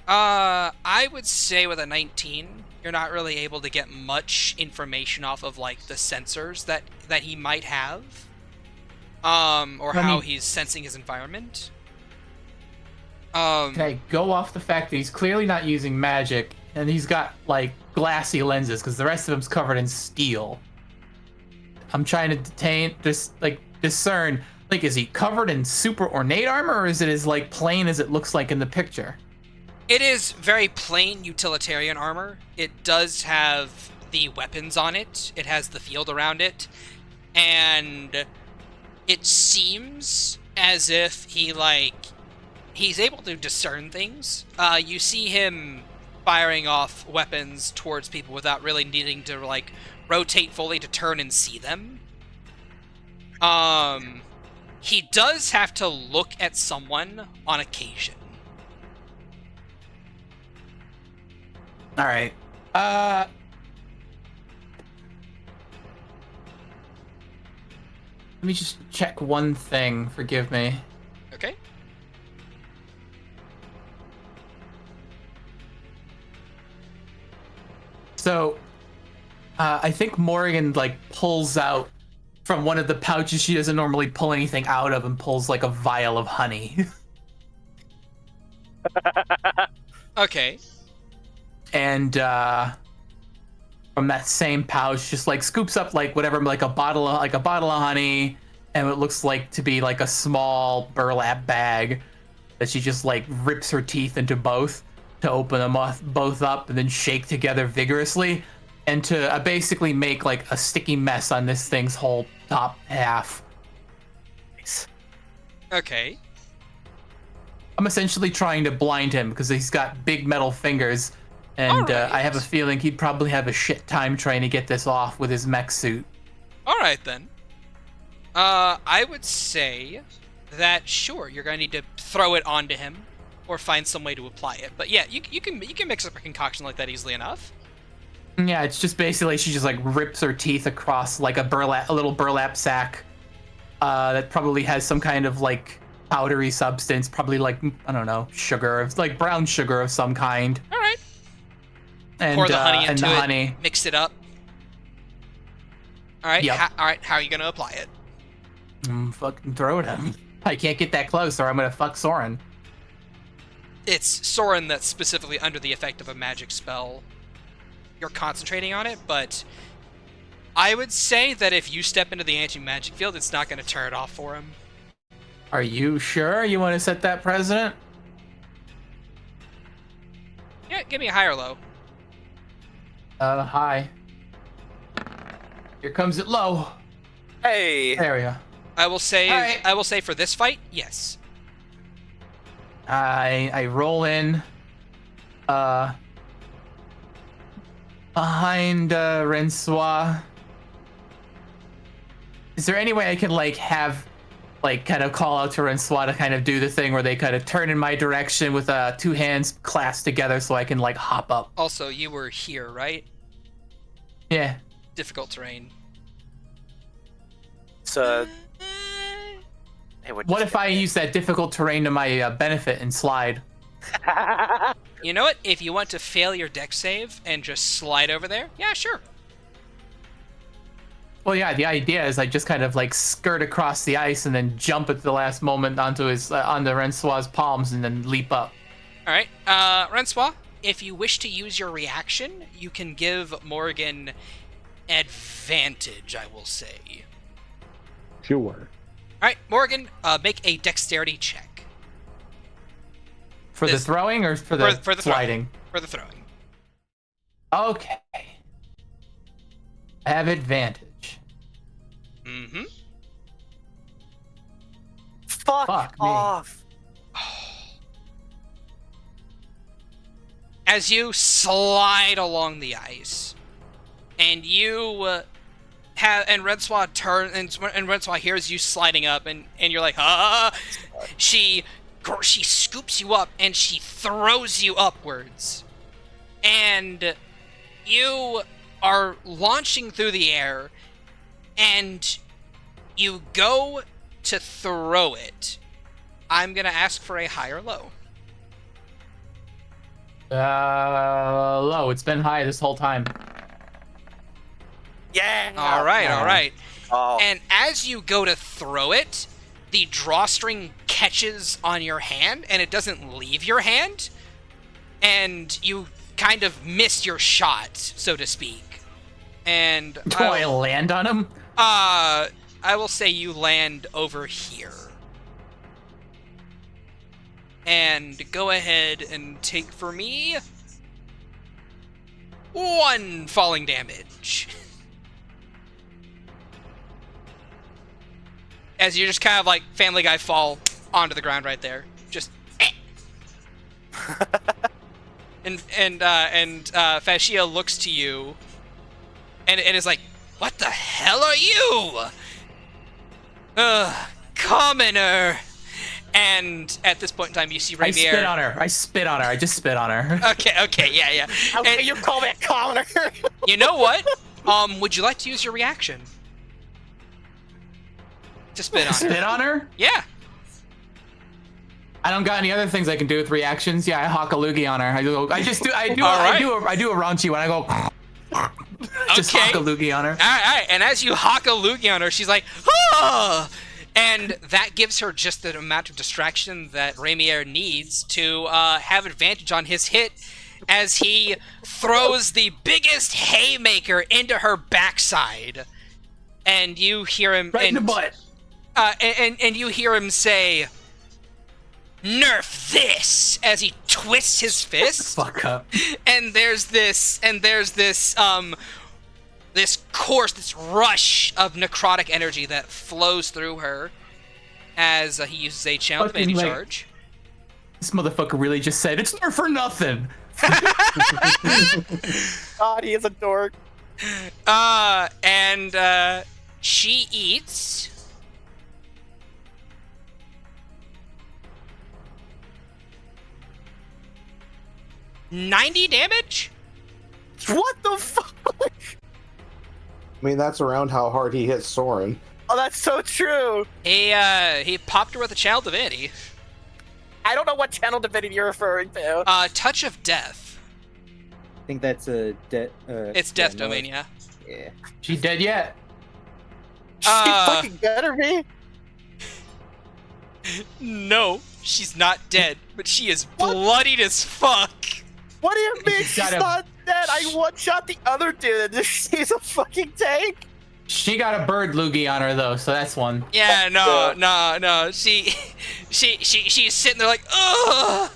I would say with a 19, you're not really able to get much information off of, like, the sensors that he might have. Or how he's sensing his environment. Can I go off the fact that he's clearly not using magic, and he's got, like, glassy lenses, because the rest of him's covered in steel. I'm trying to discern, like, is he covered in super ornate armor, or is it as, like, plain as it looks like in the picture? It is very plain utilitarian armor. It does have the weapons on it. It has the field around it. And it seems as if he's able to discern things. You see him firing off weapons towards people without really needing to, like, rotate fully to turn and see them. He does have to look at someone on occasion. All right. Let me just check one thing. Forgive me. Okay. So, I think Morgan, like, pulls out from one of the pouches she doesn't normally pull anything out of and pulls, like, a vial of honey. Okay. And, from that same pouch, just, like, scoops up, like, whatever, like a bottle of honey, and it looks like to be, like, a small burlap bag that she just, like, rips her teeth into both to open them both up and then shake together vigorously, and to basically make, like, a sticky mess on this thing's whole top half. Nice. Okay. I'm essentially trying to blind him because he's got big metal fingers, and Alright. I have a feeling he'd probably have a shit time trying to get this off with his mech suit. Alright then. I would say that, sure, you're going to need to throw it onto him or find some way to apply it. But yeah, you can mix up a concoction like that easily enough. Yeah, it's just basically she just, like, rips her teeth across, like, a little burlap sack that probably has some kind of, like, powdery substance, probably, like, I don't know, sugar, like brown sugar of some kind. All right. And Pour the honey and into the it. honey. Mix it up. All right. Yep. All right. How are you going to apply it? Fucking throw it at him. I can't get that close, or I'm gonna fuck Soren. It's Soren that's specifically under the effect of a magic spell. You're concentrating on it, but I would say that if you step into the anti-magic field, it's not going to turn it off for him. Are you sure you want to set that precedent? Yeah, give me a high or low. High. Here comes it low. Hey! There we go. I will say. All right. I will say for this fight, yes. I roll in. Behind Rensois. Is there any way I can, like, have like kind of call out to Rensois to kind of do the thing where they kind of turn in my direction with 2 hands clasped together so I can like hop up. Also, you were here, right? Yeah. Difficult terrain. So, it would What just if I use that difficult terrain to my benefit and slide? You know what? If you want to fail your deck save and just slide over there, yeah, sure. Well, yeah, the idea is I just kind of like skirt across the ice and then jump at the last moment onto Rensois' palms and then leap up. All right, Rensois, if you wish to use your reaction, you can give Morgan advantage, I will say. Sure. All right, Morgan, make a dexterity check. For the This- throwing or for the, for the sliding? For the throwing. Okay. I have advantage. Mm-hmm. fuck Fuck me. off. As you slide along the ice, and you and Rensois and Rensois hears you sliding up, and you're like, ah! She scoops you up and she throws you upwards, and you are launching through the air, and you go to throw it. I'm gonna ask for a high or low. Low. It's been high this whole time. Yeah. All right. Oh, And as you go to throw it, the drawstring catches on your hand, and it doesn't leave your hand, and you kind of miss your shot, so to speak. And Do I land on him? I will say you land over here. And go ahead and take for me 1 falling damage. As you just kind of like Family Guy fall onto the ground right there. Just and Fascia looks to you and is like, "What the hell are you? Commoner." And at this point in time, you see I spit Rainier. on her. I just spit on her. Okay, yeah. okay, And you call me a commoner. you know what? Would you like to use your reaction to spit on her? Spit on her? Yeah. I don't got any other things I can do with reactions. Yeah, I hawk a loogie on her. I do a raunchy when I go. Just Okay. hawk a loogie on her. All right. And as you hawk a loogie on her, she's like, "Ah!" And that gives her just the amount of distraction that Rainier needs to have advantage on his hit, as he throws the biggest haymaker into her backside. And you hear him Right in the butt. and you hear him say, "Nerf this," as he twists his fist. Fuck up. And there's this this rush of necrotic energy that flows through her as he uses a channel Fucking, divinity like- charge. This motherfucker really just said, it's Nerf for nothing. God, he is a dork. And she eats 90 damage. What the fuck? I mean, that's around how hard he hit Soren. Oh, that's so true. He popped her with a channel divinity. I don't know what channel divinity you're referring to. Touch of death. I think that's a It's death domain, yeah. Yeah. She dead yet? She fucking better be. No, she's not dead, but she is bloodied as fuck. What do you mean She's she's got a- not dead? I one-shot the other dude and she's a fucking tank. She got a bird loogie on her though, so that's one. Yeah, no. She's sitting there like, ugh,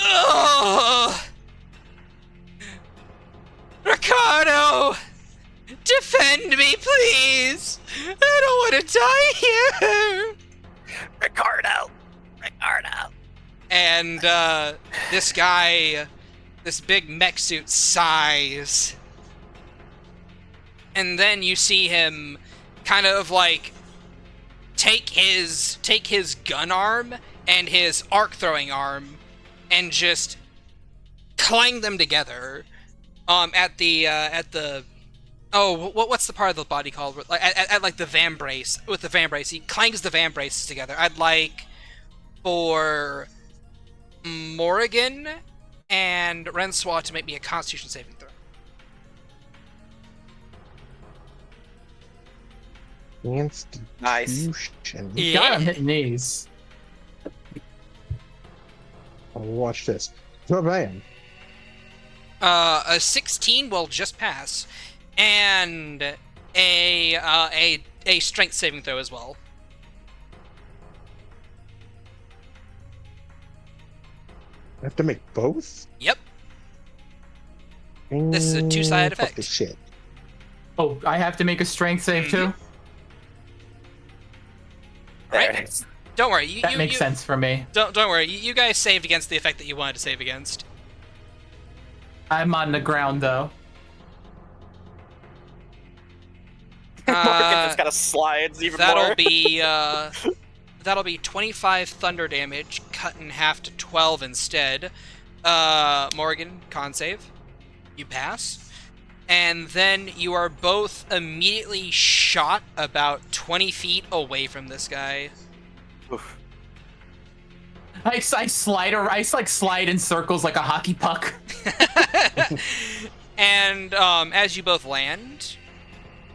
ugh. Ricardo, defend me, please. I don't want to die here. Ricardo. And this guy, this big mech suit sighs. And then you see him kind of like take his gun arm and his arc throwing arm and just clang them together at the what's the part of the body called? At like the vambrace, with the vambrace. He clangs the vambraces together. I'd like for Morrigan and Rensois to make me a Constitution saving throw. Nice. You gotta hit knees. Oh, watch this. Bam. A 16 will just pass, and a strength saving throw as well. I have to make both? Yep. This is a two-sided Fuck effect. this shit. Oh, I have to make a strength save too? There Right. it is. Don't worry. That makes sense for me. Don't worry. You guys saved against the effect that you wanted to save against. I'm on the ground though. Morgan just gotta slide even That'll more. be that'll be 25 thunder damage, cut in half to 12 instead. Morgan, con save. You pass. And then you are both immediately shot about 20 feet away from this guy. Oof. I slide in circles like a hockey puck. And as you both land,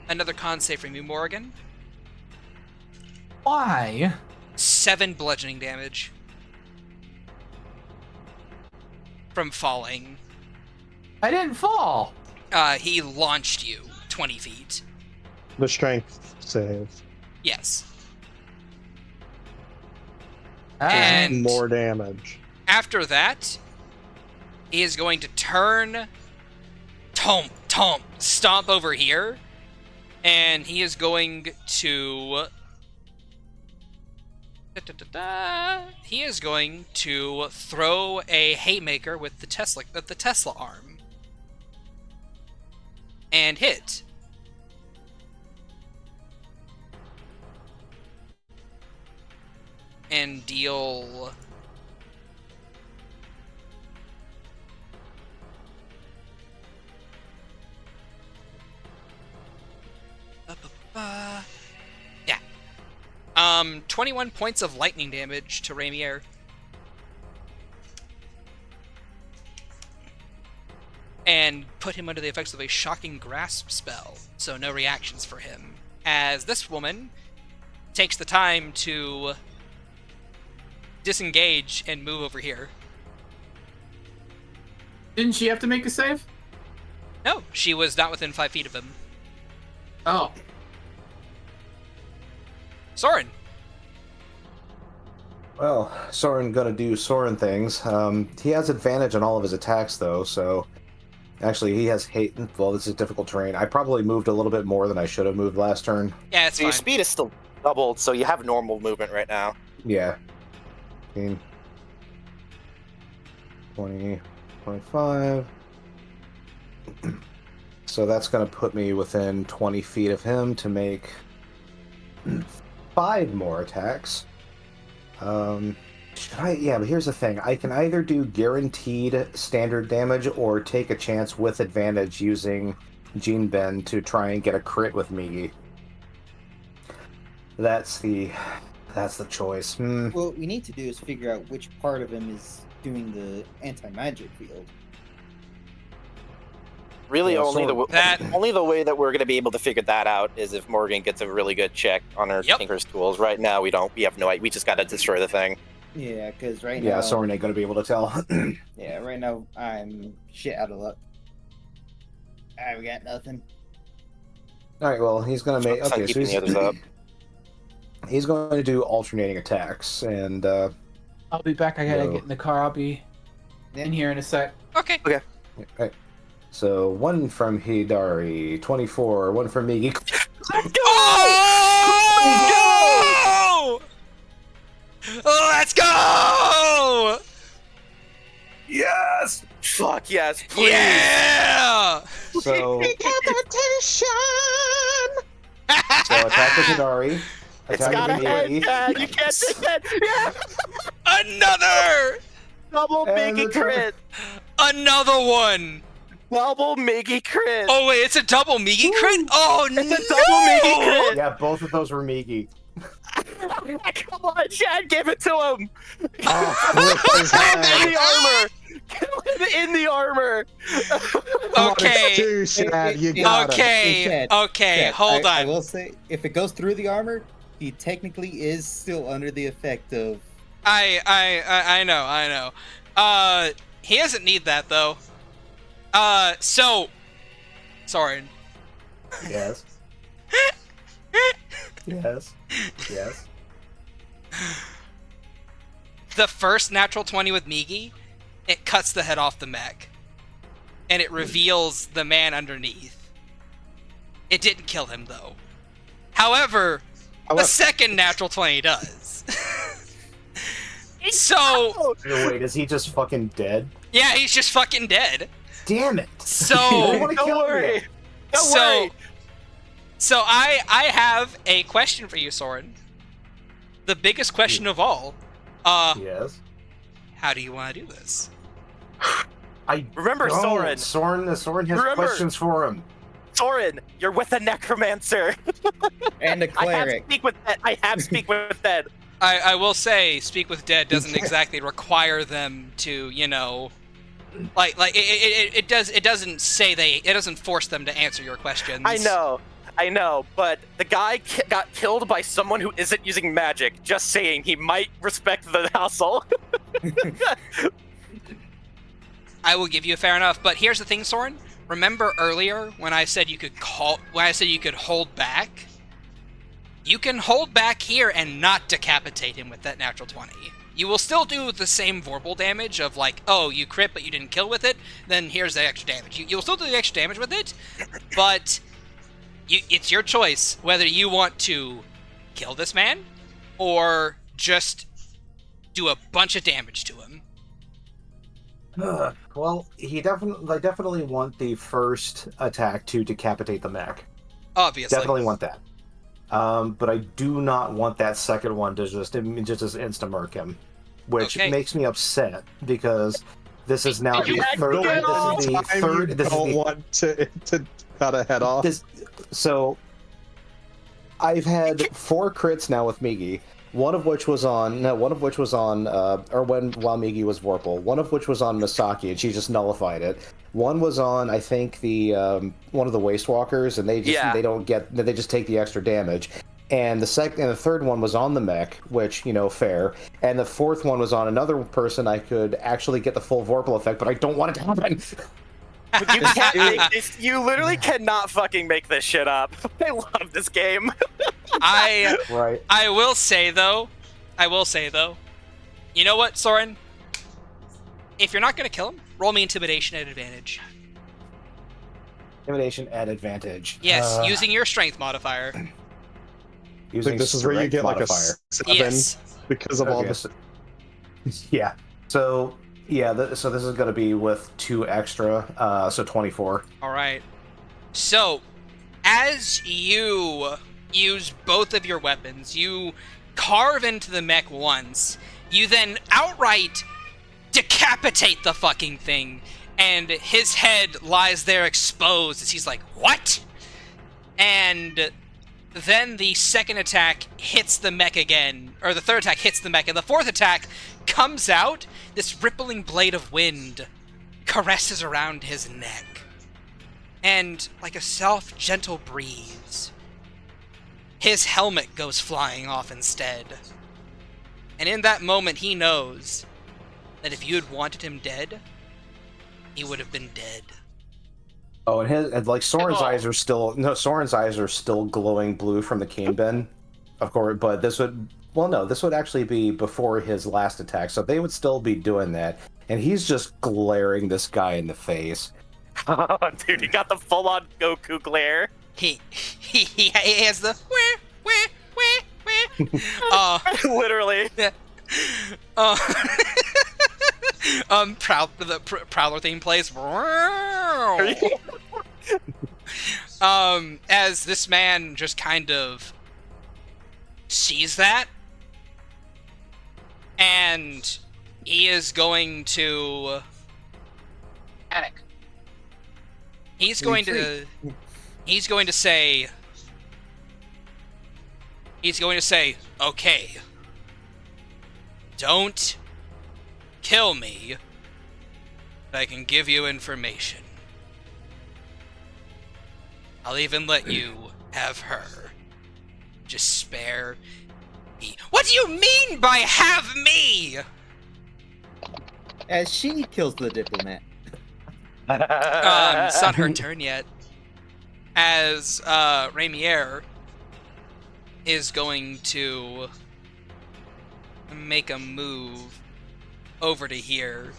another con save from you, Morgan. Why? 7 bludgeoning damage from falling. I didn't fall. He launched you 20 feet. The strength save. Yes. And More damage. After that, he is going to turn, stomp over here, and he is going to... He is going to throw a haymaker with the Tesla arm. And hit. And deal... Yeah. 21 points of lightning damage to Raimier. And put him under the effects of a shocking grasp spell, so no reactions for him. As this woman takes the time to disengage and move over here. didn't she have to make a save? No, she was not within 5 feet of him. Oh. Soren. Well, Soren gonna do Soren things. He has advantage on all of his attacks, though, so... Actually, he has hate... Well, this is difficult terrain. I probably moved a little bit more than I should have moved last turn. Yeah, it's So your fine. speed is still doubled, so you have normal movement right now. Yeah. 15, 20, 25. So that's going to put me within 20 feet of him to make 5 more attacks. Should I? Yeah, but here's the thing. I can either do guaranteed standard damage or take a chance with advantage using Gene Ben to try and get a crit with Migi. That's the choice. Well, what we need to do is figure out which part of him is doing the anti-magic field. Really, Yeah, only so- only the way that we're going to be able to figure that out is if Morgan gets a really good check on her Yep. Tinker's tools. Right now, we have no idea. We just got to destroy the thing. Yeah, because right Yeah, now, Soren ain't going to be able to tell. yeah, right now I'm shit out of luck. We got nothing. All right, well, he's going to make... Focus on Okay, so keeping the others up. he's going to do alternating attacks, and... I'll be back. I gotta No. get in the car. I'll be in here in a sec. Okay. Right. So, 1 from Hidari, 24, 1 from Migi. Oh! Let's go! Yes! Fuck yes, please. Yeah! So, so attack with Hidari. It's Attack got a of head, Mickey. Chad. You can't take that. Yeah. Another! Double And Mickey the turn- crit. Another one! Double Mickey crit. Oh wait, it's a double Migi crit? Oh no! It's a double Mickey crit. Yeah, both of those were Migi. Come on, Chad, give it to him. With his Kill him in head. the armor. Kill him in the armor. Okay. Two, Shad, you got him. Okay, Chad, okay, Chad, hold I on. will say, if it goes through the armor, he technically is still under the effect of. I know. He doesn't need that though. So, Soren. Yes. Yes. Yes. The first natural 20 with Migi, it cuts the head off the mech. And it reveals the man underneath. It didn't kill him though. However, the second natural 20 does. So, Wait, is he just fucking dead? yeah, he's just fucking dead. Damn it! So, wanna Don't kill worry. me. Don't worry. So I have a question for you, Soren. The biggest question of all. Yes. How do you want to do this? I Remember, don't. Soren. Soren has Remember- questions for him. Soren, you're with a necromancer. And a I have cleric. speak with dead. I have speak with dead. I will say, Speak with Dead doesn't exactly require them to, you know, like it doesn't say it doesn't force them to answer your questions. I know, but the guy got killed by someone who isn't using magic. Just saying, he might respect the hassle. I will give you a fair enough, but here's the thing, Soren. Remember earlier when I said you could hold back? You can hold back here and not decapitate him with that natural 20. You will still do the same verbal damage of like, oh, you crit but you didn't kill with it, then here's the extra damage. You'll still do the extra damage with it, but it's your choice whether you want to kill this man or just do a bunch of damage to him. Well, I definitely want the first attack to decapitate the mech. Obviously. Definitely want that. But I do not want that second one to just insta-murk him, which Okay. makes me upset because this is now You the had third. to go! This is the third. This is don't the want to cut a head off. So I've had 4 crits now with Migi. One of which was on while Migi was Vorpal. One of which was on Misaki, and she just nullified it. One was on, I think, the one of the Waste Walkers, and they just take the extra damage. And the third one was on the mech, which, you know, fair. And the fourth one was on another person. I could actually get the full Vorpal effect, but I don't want it to happen. You can't make this. You literally cannot fucking make this shit up. I love this game. Right. I will say though, you know what, Soren? If you're not gonna kill him, roll me intimidation at advantage. Intimidation at advantage. Yes, using your strength modifier. Using This is where you strength get like modifier. a 7 Yes. because of all Okay. this. Yeah. So so this is going to be with 2 extra, so 24. All right. So, as you use both of your weapons, you carve into the mech once. You then outright decapitate the fucking thing, and his head lies there exposed as he's like, "What?" And then the second attack hits the mech again, or the third attack hits the mech, and the fourth attack comes out. This rippling blade of wind caresses around his neck. And like a soft, gentle breeze, his helmet goes flying off instead. And in that moment, he knows that if you had wanted him dead, he would have been dead. Oh, and like Soren's eyes are still glowing blue from the cane bin, of course. But this would actually be before his last attack, so they would still be doing that. And he's just glaring this guy in the face. Oh, dude, he got the full-on Goku glare. He has the Literally. Prowler theme plays. As this man just kind of sees that, and he is going to... Panic. He's going to say... He's going to say, okay, don't kill me, but I can give you information. I'll even let you have her. Just spare me. What do you mean by have me? As she kills the diplomat. It's not her turn yet. As Rainier is going to make a move over to here.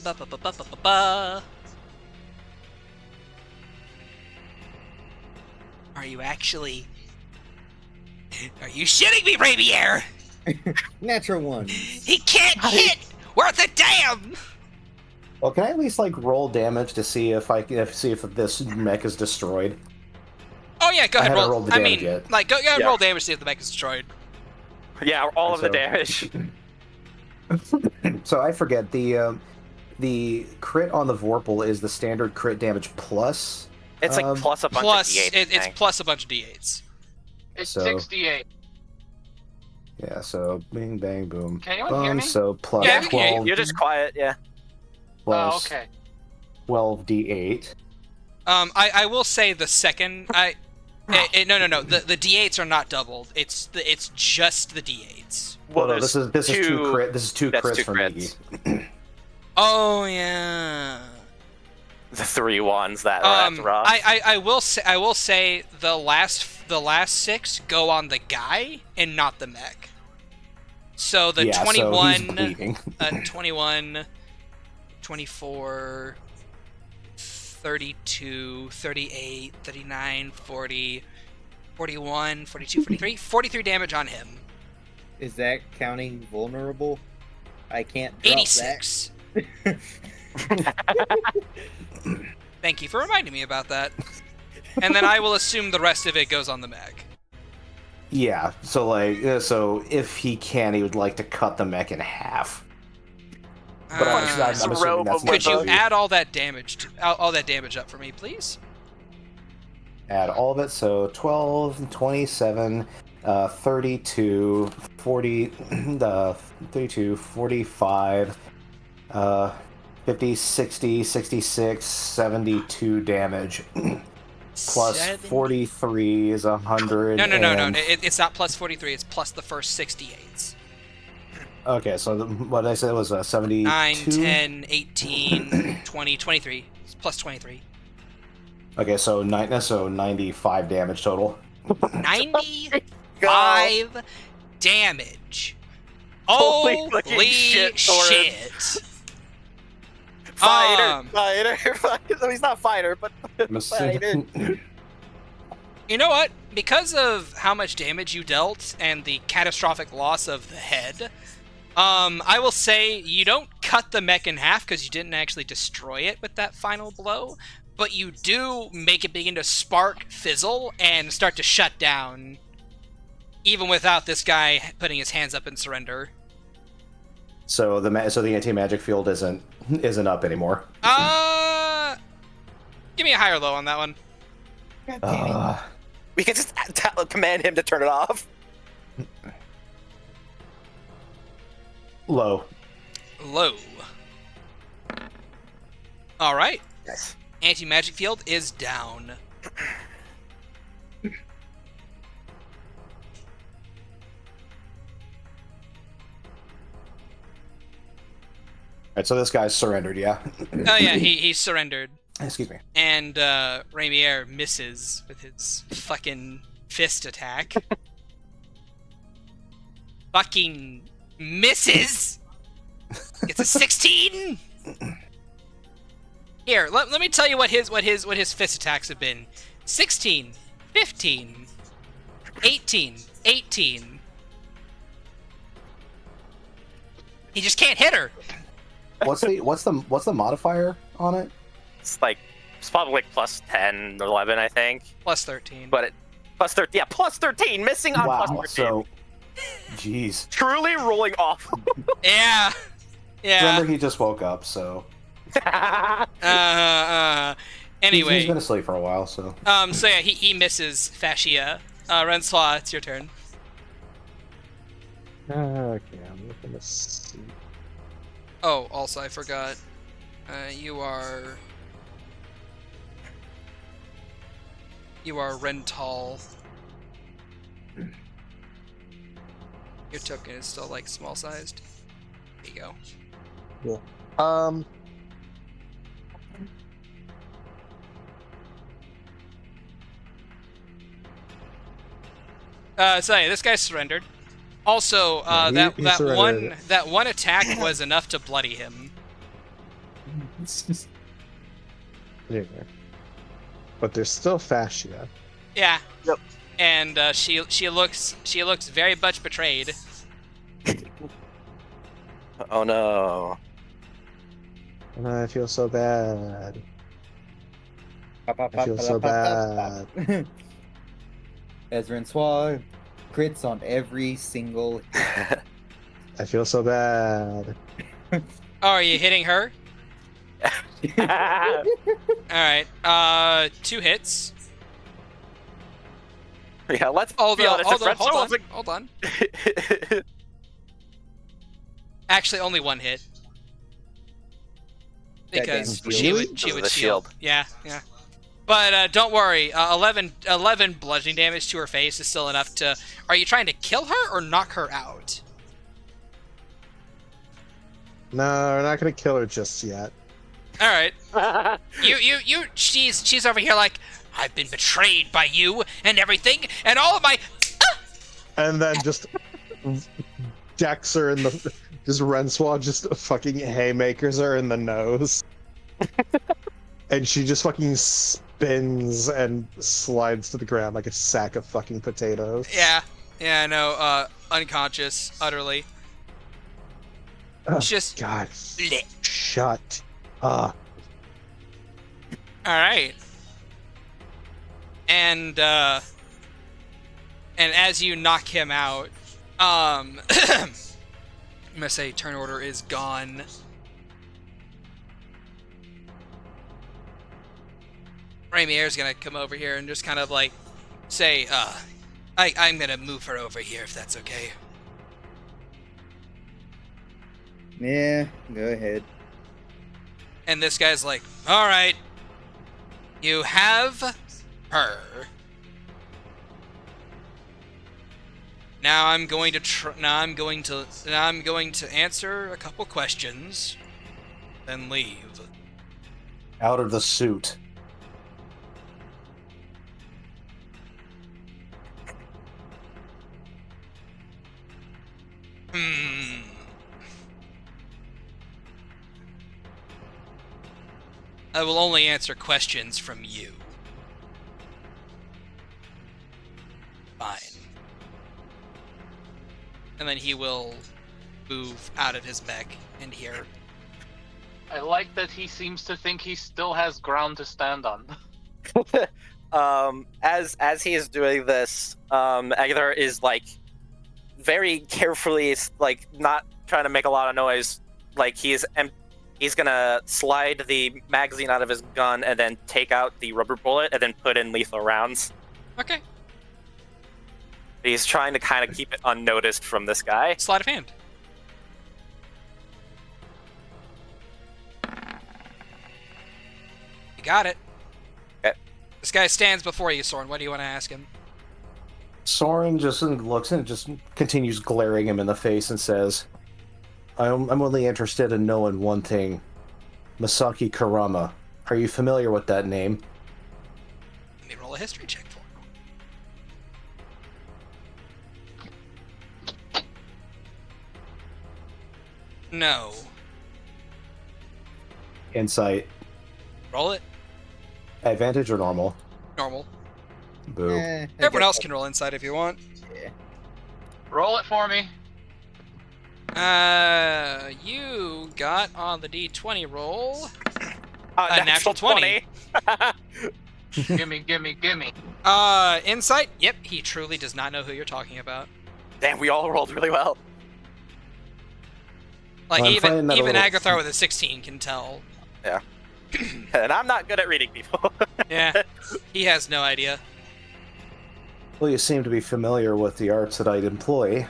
Ba-ba-ba-ba-ba-ba. Are you actually... Are you shitting me, Rainier? Natural one. He can't hit worth a damn! Well, can I at least like roll damage to see if this mech is destroyed? Oh yeah, go ahead. haven't Roll. rolled the I damage mean, yet. like, go ahead, Yeah. roll damage to see if the mech is destroyed. Yeah, all of the So- damage. So I forget the crit on the Vorpal is the standard crit damage plus. It's like plus a bunch Plus, of D8s. it's plus a bunch of D8s. It's So- 68. Yeah, so bing bang boom. Can anyone hear Boom, me? so plus Yeah, we can hear you. 12, You're just quiet, yeah. Oh, plus okay. 12d8. I will say the second no. The D8s are not doubled. It's just the D8s. Well, no, there's this is two crit. This is two that's crits two from crits. Iggy. Oh yeah. The 3 ones that's rough. I will say the last 6 go on the guy and not the mech. So the Yeah, so 21, he's bleeding. 21, 24, 32, 38, 39, 40, 41, 42, 43, 43 damage on him. Is that counting vulnerable? I can't drop 86. Thank you for reminding me about that. And then I will assume the rest of it goes on the mech. Yeah, so so if he can, he would like to cut the mech in half. But I'm assuming that's Could you not add all that damage all that damage up for me, please? add all of it, so 12, 27, 32, 40, 32, 45, 50, 60, 66, 72 damage. Plus 43 is 100. No. and- It's not plus 43. It's plus the first 68s. Okay, so what I said was 72. 9, 10, 18, 20, 23. It's plus 23. Okay, so 95 damage total. 95 damage. Holy Holy fucking shit, Thorin. shit. Fighter. He's not fighter, but fighter. You know what? Because of how much damage you dealt and the catastrophic loss of the head, I will say you don't cut the mech in half because you didn't actually destroy it with that final blow, but you do make it begin to spark, fizzle, and start to shut down, even without this guy putting his hands up in surrender. So the anti-magic field isn't up anymore. Give me a high or low on that one. We can just command him to turn it off. Low. Low. All right. Yes. Anti-magic field is down. Alright, so this guy's surrendered, yeah? Oh yeah, he surrendered. Excuse me. And Rainier misses with his fucking fist attack. Fucking misses. It's a 16. Here, let me tell you what his fist attacks have been. 16, 15, 18, 18. He just can't hit her. What's the modifier on it? It's probably like plus 10, 11, I think. Plus 13. But Plus 13. Yeah, plus 13. Missing on Wow. plus 13. So, jeez. Truly rolling awful. Yeah. Yeah. Remember, he just woke up, so. Anyway. He's been asleep for a while, so. So yeah, he misses Fascia. Renslaw, it's your turn. Okay, I'm looking to see. Oh, also I forgot. You are Rental. Your token is still like small sized. There you go. Yeah. So yeah, this guy surrendered. Also, Yeah, he surrendered. that one attack was enough to bloody him. Yeah. But there's still fascia. Yeah. Yep. And she looks very much betrayed. Oh no. And I feel so bad. I feel so bad. Ezra and Swag crits on every single hit. I feel so bad. Oh, are you hitting her? All right. 2 hits. Yeah, let's Hold be honest. if Red Soul on. wasn't- Hold on. Actually, only 1 hit. That Because damn she shield. would Because of the shield. shield. Yeah. But don't worry. 11 bludgeoning damage to her face is still enough to. Are you trying to kill her or knock her out? No, we're not gonna kill her just yet. All right. She's over here like, I've been betrayed by you and everything, and all of my. And then just decks her in the. Just Renswaw just fucking haymakers her in the nose. And she just fucking spins and slides to the ground like a sack of fucking potatoes. Yeah. Yeah. No. Unconscious. Utterly. Oh, Just. God. Bleh. Shut up. All right. And as you knock him out, I'm gonna say turn order is gone. Ramier's gonna come over here and just kind of like say, I'm gonna move her over here if that's okay. Yeah, go ahead. And this guy's like, all right, you have her. Now I'm going to answer a couple questions, then leave. Out of the suit. I will only answer questions from you. Fine. And then he will move out of his mech and here. I like that he seems to think he still has ground to stand on. As he is doing this, Agatha is like very carefully, like not trying to make a lot of noise. Like he's gonna slide the magazine out of his gun and then take out the rubber bullet and then put in lethal rounds. Okay. He's trying to kind of keep it unnoticed from this guy. Sleight of hand. You got it. Okay. This guy stands before you, Soren. What do you want to ask him? Soren just looks and just continues glaring him in the face and says, I'm only interested in knowing one thing. Masaki Karama. Are you familiar with that name? Let me roll a history check for him. No. Insight. Roll it. Advantage or normal? Normal. Boo. I Everyone guess else can roll inside if you want. Roll it for me. You got on the D20 roll A natural 20. Gimme. Insight? Yep, he truly does not know who you're talking about. Damn, we all rolled really well. Like, Well, I'm even finding that a little- Agathar with a 16 can tell. And I'm not good at reading people. Yeah, he has no idea. Well, you seem to be familiar with the arts that I'd employ,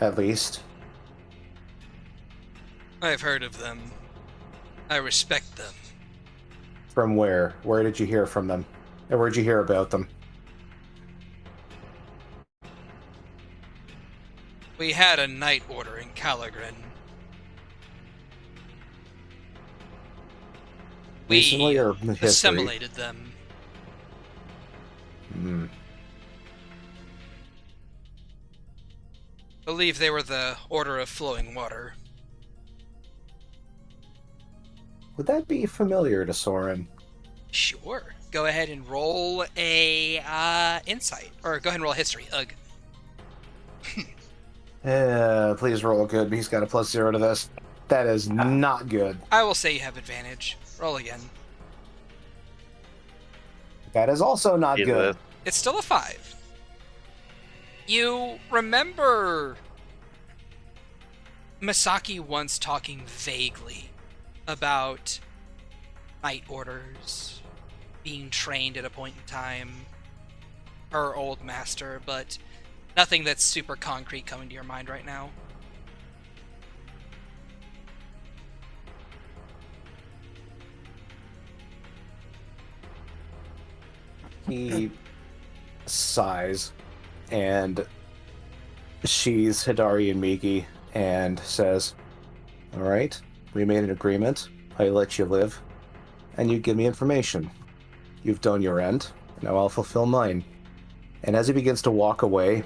at least. I've heard of them. I respect them. From where? Where did you hear from them? And where'd you hear about them? We had a night order in ch-ldr-n. Recently We or history? assimilated them. Hmm. Believe they were the Order of Flowing Water. Would that be familiar to Soren? Sure. Go ahead and roll a insight, or go ahead and roll a history. Ugh. Please roll good. He's got a +0 to this. That is not good. I will say you have advantage. Roll again. That is also not good. It's still a 5. You remember Masaki once talking vaguely about night orders, being trained at a point in time, her old master, but nothing that's super concrete coming to your mind right now. He sighs and she's Hidari and Miki and says, "All right, we made an agreement. I let you live, and you give me information. You've done your end. Now I'll fulfill mine." And as he begins to walk away,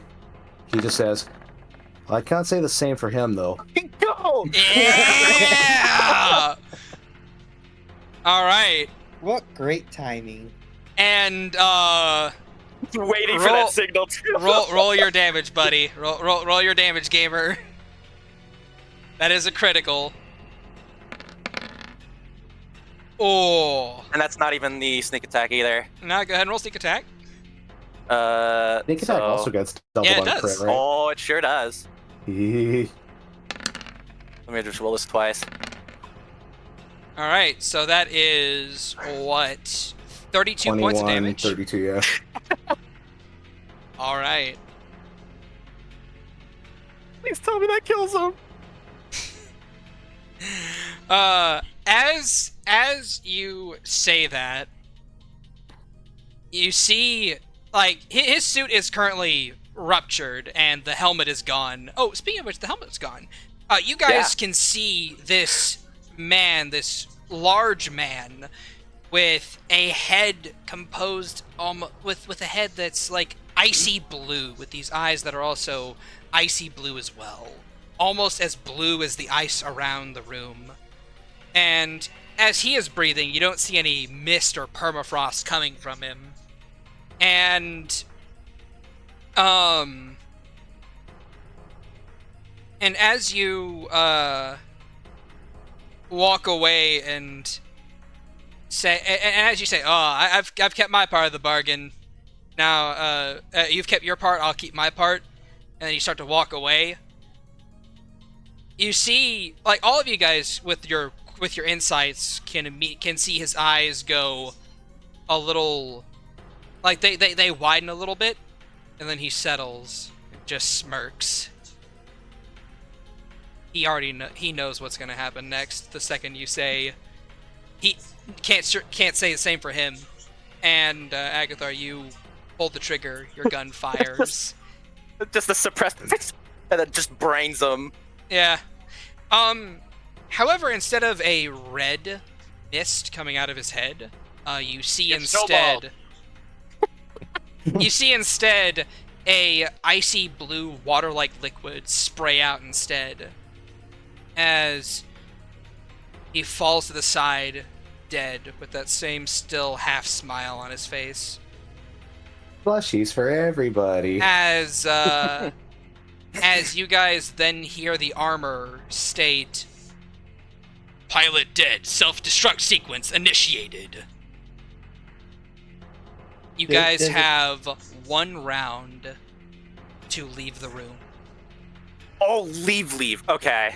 he just says, "I can't say the same for him, though." Go! Yeah! All right. What great timing. And Waiting for Roll- that signal too. roll your damage, buddy. Roll your damage, gamer. That is a critical. Oh. And that's not even the sneak attack either. Now go ahead and roll sneak attack. Sneak attack also gets doubled Yeah, it on a crit, does. right? Oh, it sure does. Hee. Let me just roll this twice. All right, so that is what 32 points of 21, damage. 32, yeah. All right. Please tell me that kills him. As you say that, you see, like, his suit is currently ruptured and the helmet is gone. Oh, speaking of which, the helmet's gone. You guys can see this man, this large man, with a head composed with a head that's like icy blue, with these eyes that are also icy blue as well, almost as blue as the ice around the room. And as he is breathing, you don't see any mist or permafrost coming from him. And as you walk away and say, and as you say, "Oh, I've kept my part of the bargain. Now, you've kept your part. I'll keep my part." And then you start to walk away. You see, like, all of you guys with your insights can see his eyes go a little, like they widen a little bit, and then he settles, and just smirks. He knows what's gonna happen next. The second you say, he can't say the same for him. And Agathar, you pull the trigger. Your gun fires. Just the suppressed, and it just brains him. Yeah. However, instead of a red mist coming out of his head, you see It's snowballed. you see instead a icy blue water-like liquid spray out instead, as he falls to the side, dead, with that same still half smile on his face. Plushies for everybody. As you guys then hear the armor state, "Pilot dead, self-destruct sequence initiated." You Does- guys does it- have 1 round to leave the room. Oh, leave. Okay.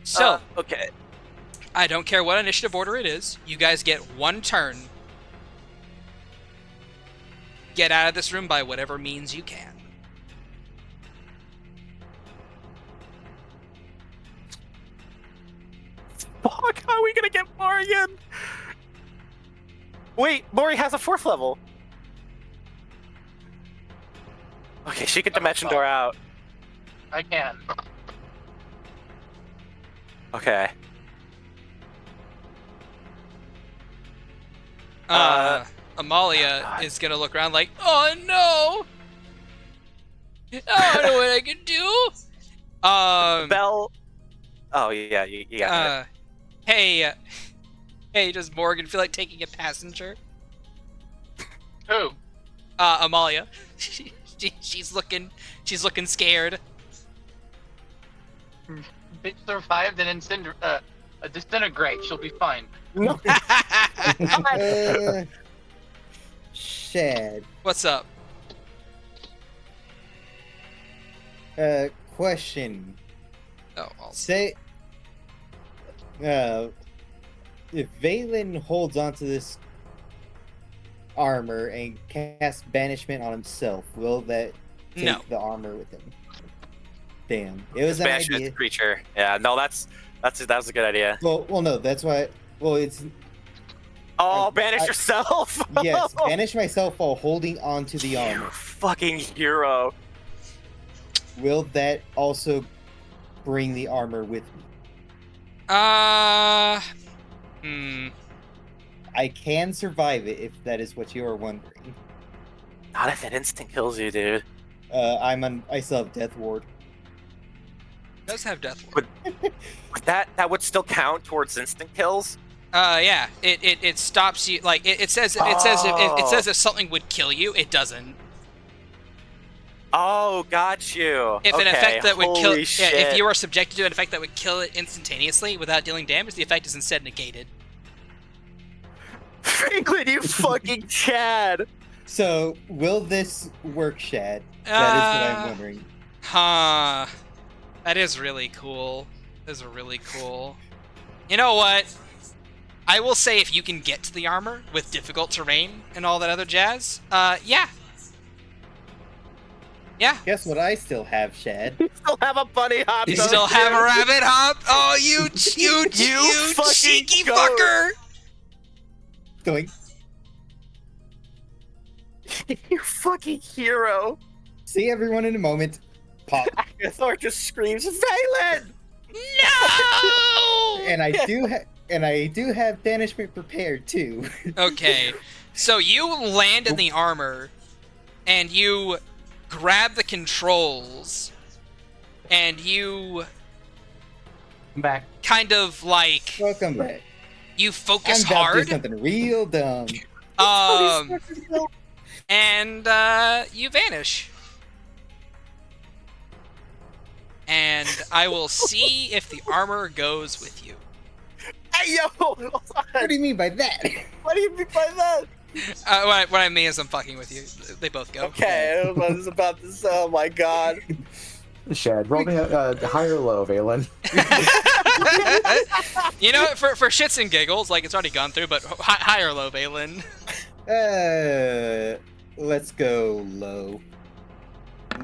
So, Okay. I don't care what initiative order it is. You guys get 1 turn. Get out of this room by whatever means you can. Fuck, how are we gonna get Morgan? Wait, Mori has a 4th level. Okay, she can dimension door out. I can. Okay. Amalia God. is gonna look around like, oh no! I don't know what I can do! Bell. Oh, yeah, you got it. Hey, does Morgan feel like taking a passenger? Who? Amalia. She's looking scared. Bitch survived a disintegrate. She'll be fine. No. Shad. What's up? Question. Oh, I'll Say, if Valen holds onto this armor and casts banishment on himself, will that take No. the armor with him? Damn, it was an Banish idea. this creature. Yeah, no, that was a good idea. Well, no, that's why. Well, it's Oh, banish yourself. yes, banish myself while holding onto the You armor. fucking hero. Will that also bring the armor with me? I can survive it if that is what you are wondering. Not if an instant kills you, dude. I still have Death Ward. does have death ward. That would still count towards instant kills. Yeah, it stops you. Like it says if something would kill you, it doesn't. Oh, got you. If an Okay, effect that would kill, holy yeah, shit. if you are subjected to an effect that would kill it instantaneously without dealing damage, the effect is instead negated. Franklin, you fucking Chad. So, will this work, Shad? That is what I'm wondering. Huh. That is really cool. That is really cool. You know what? I will say if you can get to the armor with difficult terrain and all that other jazz, yeah. Yeah. Guess what I still have, Shad? You still have a bunny hop. You don't still have a you? rabbit hop? Oh, you fucking cheeky goat. fucker! Going. You fucking hero. See everyone in a moment. Pop. Thor just screams, Valen! No! And I do have banishment prepared too. Okay, so you land in the armor, and you grab the controls, and you I'm back. kind of like Welcome back. you I'm focus about to do hard, something real dumb. and you vanish. And I will see if the armor goes with you. Hey, yo! Hold on. What do you mean by that? What do you mean by that? What I mean is I'm fucking with you. They both go. Okay, I was about to say, oh my god. Shad, roll me a high or low, Valen. You know, for shits and giggles, like it's already gone through, but high or low, Valen? Let's go low.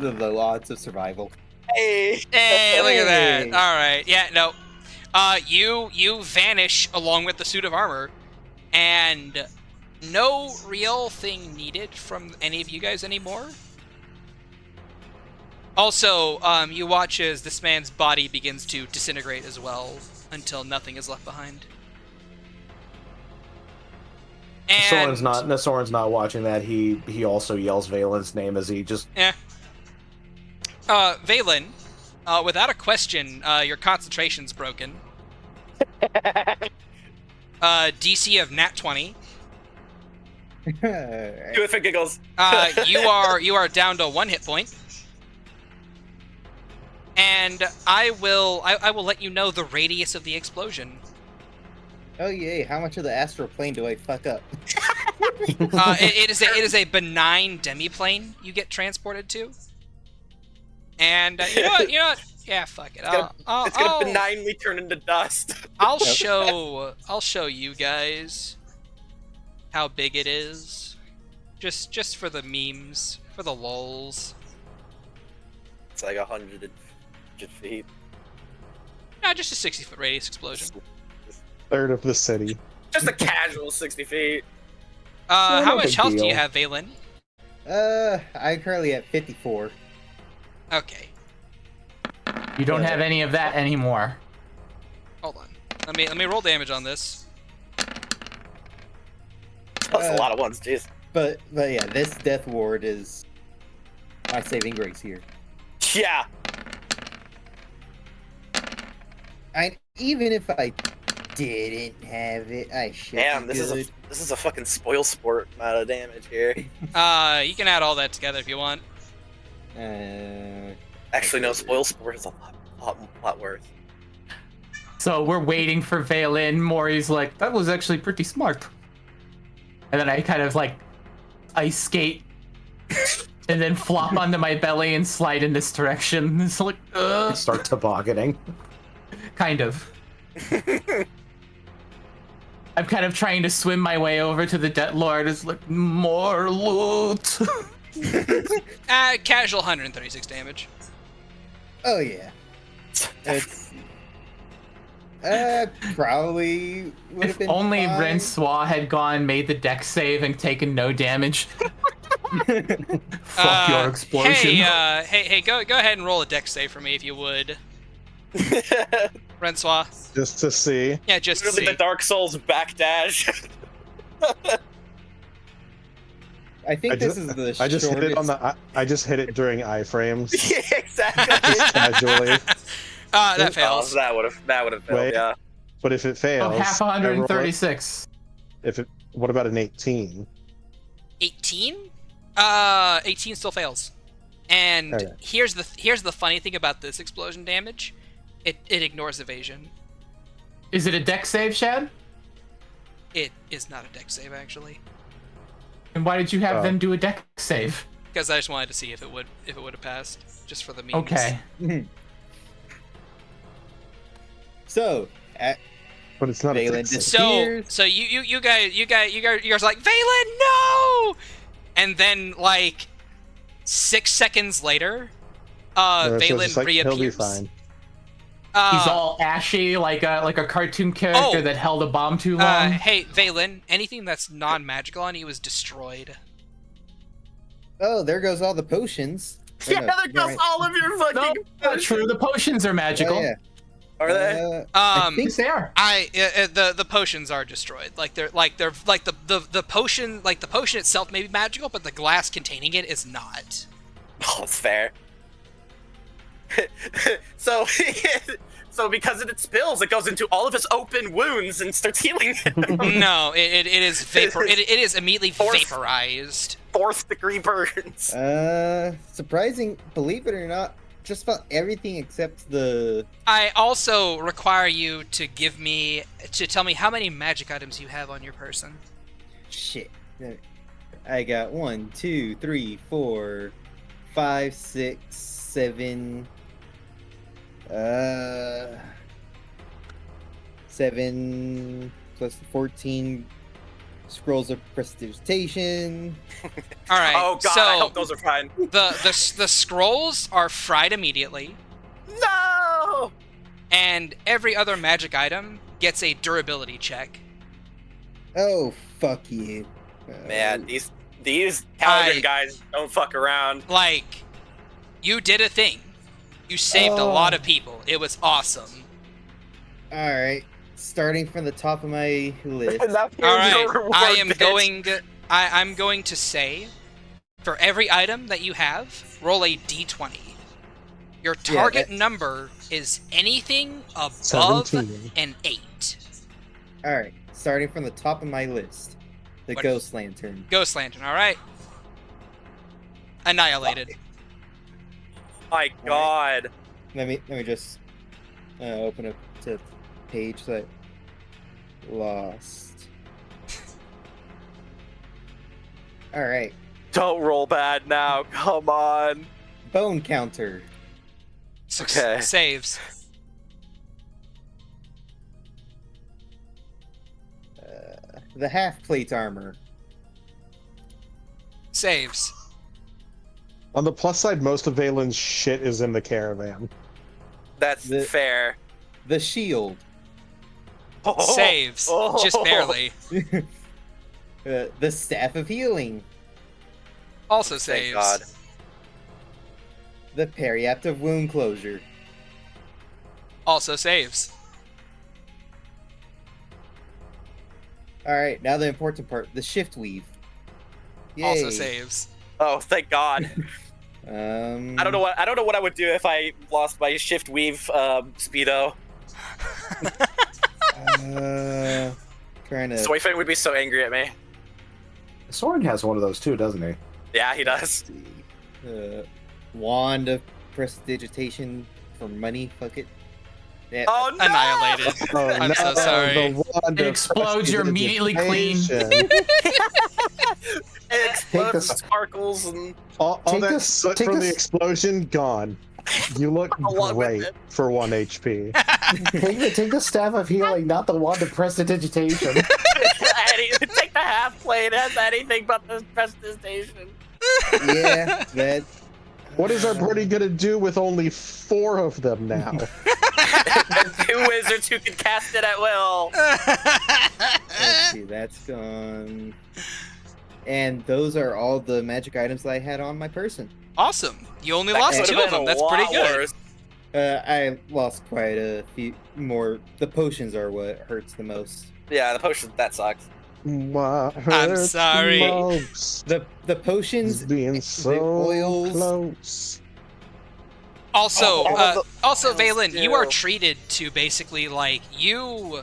The low odds of survival. Hey! Hey, look at that. Hey. All right. Yeah, no. You vanish along with the suit of armor, and no real thing needed from any of you guys anymore. Also, you watch as this man's body begins to disintegrate as well until nothing is left behind. And Soren's not watching that. He also yells Valen's name as he just Valen, without a question, your concentration's broken. DC of nat 20. Do it for giggles. You are down to 1 hit point. And I will let you know the radius of the explosion. Oh yay! How much of the astral plane do I fuck up? It is a benign demiplane you get transported to. And you know what? Yeah, fuck it. It's gonna benignly turn into dust. I'll show you guys how big it is. Just for the memes, for the lols. It's like 100 feet. Nah, just a 60-foot radius explosion. Third of the city. Just a casual 60 feet. How no much big health do you deal. have, Valen? I'm currently at 54. Okay, You don't have any of that anymore. hold on. Let me roll damage on this. That's a lot of ones, jeez. But yeah, this death ward is my saving grace here. Yeah. Even if I didn't have it, I should. Damn, be this good. is a fucking spoil sport amount of damage here. You can add all that together if you want. Actually, no, spoil sport is a lot worse. So we're waiting for Valen. Mori's like, that was actually pretty smart. And then I kind of like ice skate and then flop onto my belly and slide in this direction. It's like, Start tobogganing. kind of. I'm kind of trying to swim my way over to the Death Lord. It's like, more loot. Casual 136 damage. Oh yeah. It's probably would have If been only fine. Francois had made the deck save and taken no damage. Fuck your explosion. Hey, go ahead and roll a dex save for me if you would, Francois. Just to see. Yeah, just to Literally see. the Dark Souls backdash. I think I this just- is the I just hit it on shortest- the. I just hit it during iframes. Yeah, exactly. Just casually. That Oh, fails. that would have failed. Wait. Yeah. But if it Oh, fails, half I roll it. 136. What about an 18? 18? 18 still fails. And Okay. here's the funny thing about this explosion damage. It ignores evasion. Is it a deck save, Shad? It is not a dex save actually, And why did you have Oh. them do a deck save? because I just wanted to see if it would have passed, just for the memes. Okay. So, But it's not a Valen dex save. just- So Cheers. so you guys like, Valen, no! And then like 6 seconds later, So it's Valen just like, reappears. He'll be fine. He's all ashy, like a cartoon character Oh. that held a bomb too long. Hey, Valen, anything that's non-magical on you is destroyed. oh, there goes all the potions. Or Yeah, no, there goes right. all of your No, fucking. not true. The potions are magical. Oh, yeah. Are they? I think they are. The potions are destroyed. The potion itself may be magical, but the glass containing it is not. Oh, it's fair. so, so because it spills, it goes into all of his open wounds and starts healing him. No, it is vapor. It is immediately vaporized. 4th degree burns. Surprising, believe it or not, just about everything except the. I also require you to tell me how many magic items you have on your person. Shit. I got 1, 2, 3, 4, 5, 6, 7. 7 plus 14 scrolls of prestidigitation. All right. Oh god, I hope those are fine. the scrolls are fried immediately, No! and every other magic item gets a durability check. Oh, fuck you. Man, these Paladin I- guys don't fuck around. Like, you did a thing. You saved a lot of people. It was awesome. Alright. Starting from the top of my list. That All was your right. reward, I am bitch. I'm going to say, for every item that you have, roll a d20. Your target number is anything above 17. an 8. Alright. Starting from the top of my list. The What- Ghost Lantern. Ghost Lantern, all right. Annihilated. My god. Let me just open up to page that. Lost. Alright. Don't roll bad now. Come on. Bone counter. Okay. Saves. The half plate armor. Saves. On the plus side, most of Valen's shit is in the caravan. That's fair. The shield. Saves. Just barely. The staff of healing. Also Thank saves. God. The periaptive wound closure. Also saves. Alright, now the important part. The shift weave. Yay. Also saves. Oh, thank God. Um, I don't know what I would do if I lost my shift weave speedo. Trying to... Soyfin would be so angry at me. Soren has one of those too, doesn't he? Yeah, he does. Wand of prestidigitation for money. Fuck it. Yeah. Oh no! Annihilated. Oh, I'm so sorry. the wand It of explodes, you're immediately clean. prestidigitation. It explodes this- and sparkles and All Take that this- soot take from the this- explosion, gone. You look Along with great it. for 1 HP. Take the staff of healing, not the wand of prestidigitation. take the half plate. It has anything but the prestidigitation. Yeah, that. What is our party gonna do with only 4 of them now? 2 wizards who can cast it at will. Let's see, that's gone. And those are all the magic items that I had on my person. Awesome. You only That lost could've 2 of been them. a That's pretty lot good. worse. I lost quite a few more. The potions are what hurts the most. Yeah, the potion that sucks. What hurts sorry. most The potions, is being so oils. close. Also, all of the also, oils Valen, you are do. treated to basically like you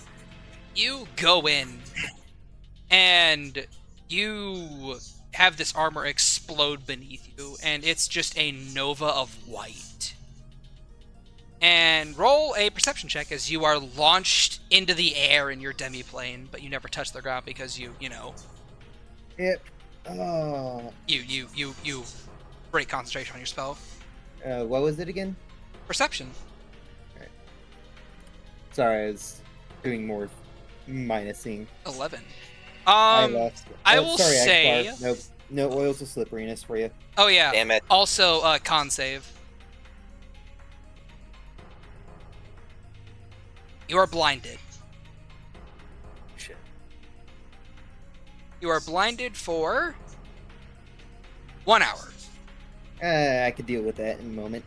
go in and you have this armor explode beneath you, and it's just a nova of white. And roll a perception check as you are launched into the air in your demiplane, but you never touch the ground because you know, Yep. Oh. you break concentration on your spell. What was it again? Perception. Sorry, I was doing more minusing. 11. I lost. I will sorry, say- Akbar. Nope. No oils of slipperiness for you. Oh yeah. Damn it. Also, con save. You are blinded. Shit. You are blinded for 1 hour. I could deal with that in a moment.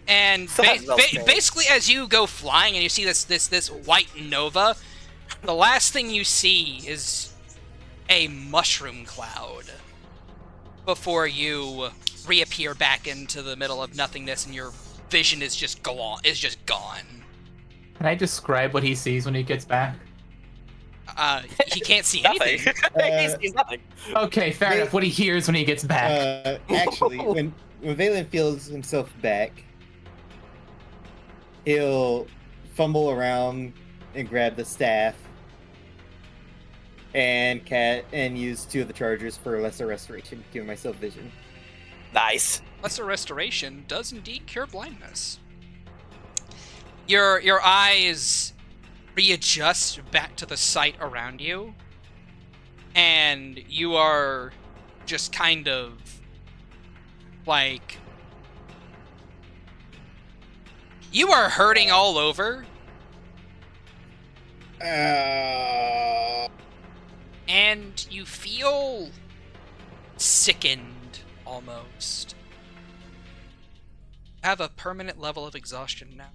And So that's well said. basically, as you go flying and you see this white nova, the last thing you see is a mushroom cloud before you reappear back into the middle of nothingness, and your vision is just gone. Can I describe what he sees when he gets back? He can't see Nothing. anything. He sees nothing. Okay, fair enough. What he hears when he gets back. Actually, when Valen feels himself back, he'll fumble around and grab the staff and use 2 of the chargers for lesser restoration, giving myself vision. Nice. Lesser restoration does indeed cure blindness. Your eyes readjust back to the sight around you, and you are just kind of like, you are hurting all over, and you feel sickened almost. Have a permanent level of exhaustion now.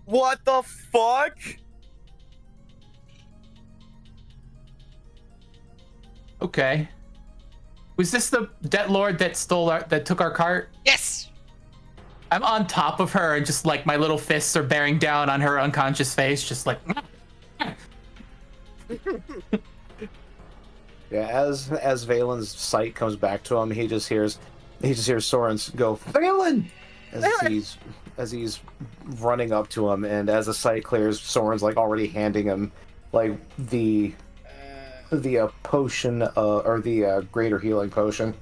What the fuck? Okay. Was this the debt lord that that took our cart? Yes. I'm on top of her and just like my little fists are bearing down on her unconscious face, just like. Yeah, as Valen's sight comes back to him, he just hears Soren go, Valen! As he's running up to him, and as the sight clears, Soren's like already handing him like the potion or the greater healing potion.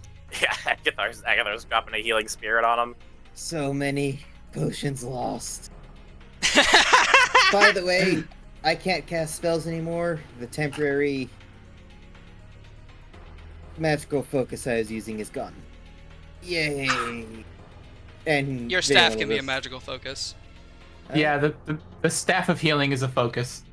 Yeah, Agathar's dropping a healing spirit on him. So many potions lost. By the way, I can't cast spells anymore. The temporary magical focus I was using is gone. Yay! And Your staff can be a magical focus. Yeah, the staff of healing is a focus.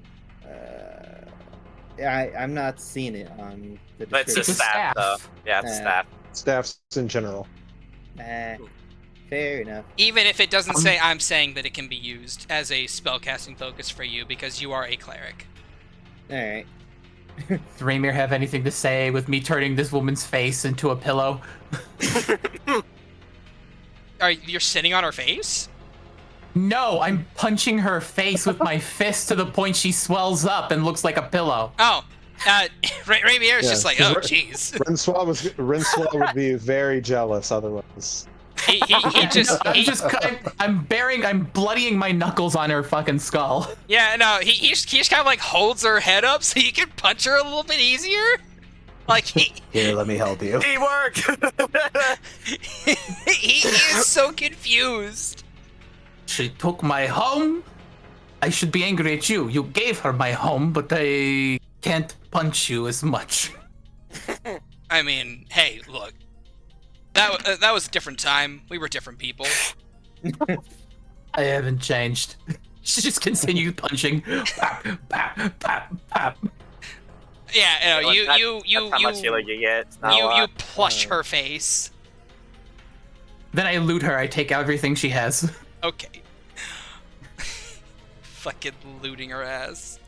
I'm not seeing it on the But it's a It's a staff, staff. though. Yeah, it's a staff. Staffs in general. Fair enough. Even if it doesn't say, I'm saying that it can be used as a spellcasting focus for you because you are a cleric. Alright. Does Raymir have anything to say with me turning this woman's face into a pillow? You're sitting on her face? No, I'm punching her face with my fist to the point she swells up and looks like a pillow. Oh, Raymir is Yeah, just like, 'cause oh, jeez. Rincewa would be very jealous otherwise. He just I'm bloodying my knuckles on her fucking skull. yeah, no, he just kind of like holds her head up so you can punch her a little bit easier. Like Here, let me help you. Teamwork! he is so confused. She took my home. I should be angry at you. You gave her my home, but I can't punch you as much. I mean, hey, look. That was a different time. We were different people. I haven't changed. She just continued punching. Pap, pap, pap, pap. Yeah, you know, That's how much healing you get. It's not a you lot. plush her face. Then I loot her. I take everything she has. Okay. Fucking looting her ass.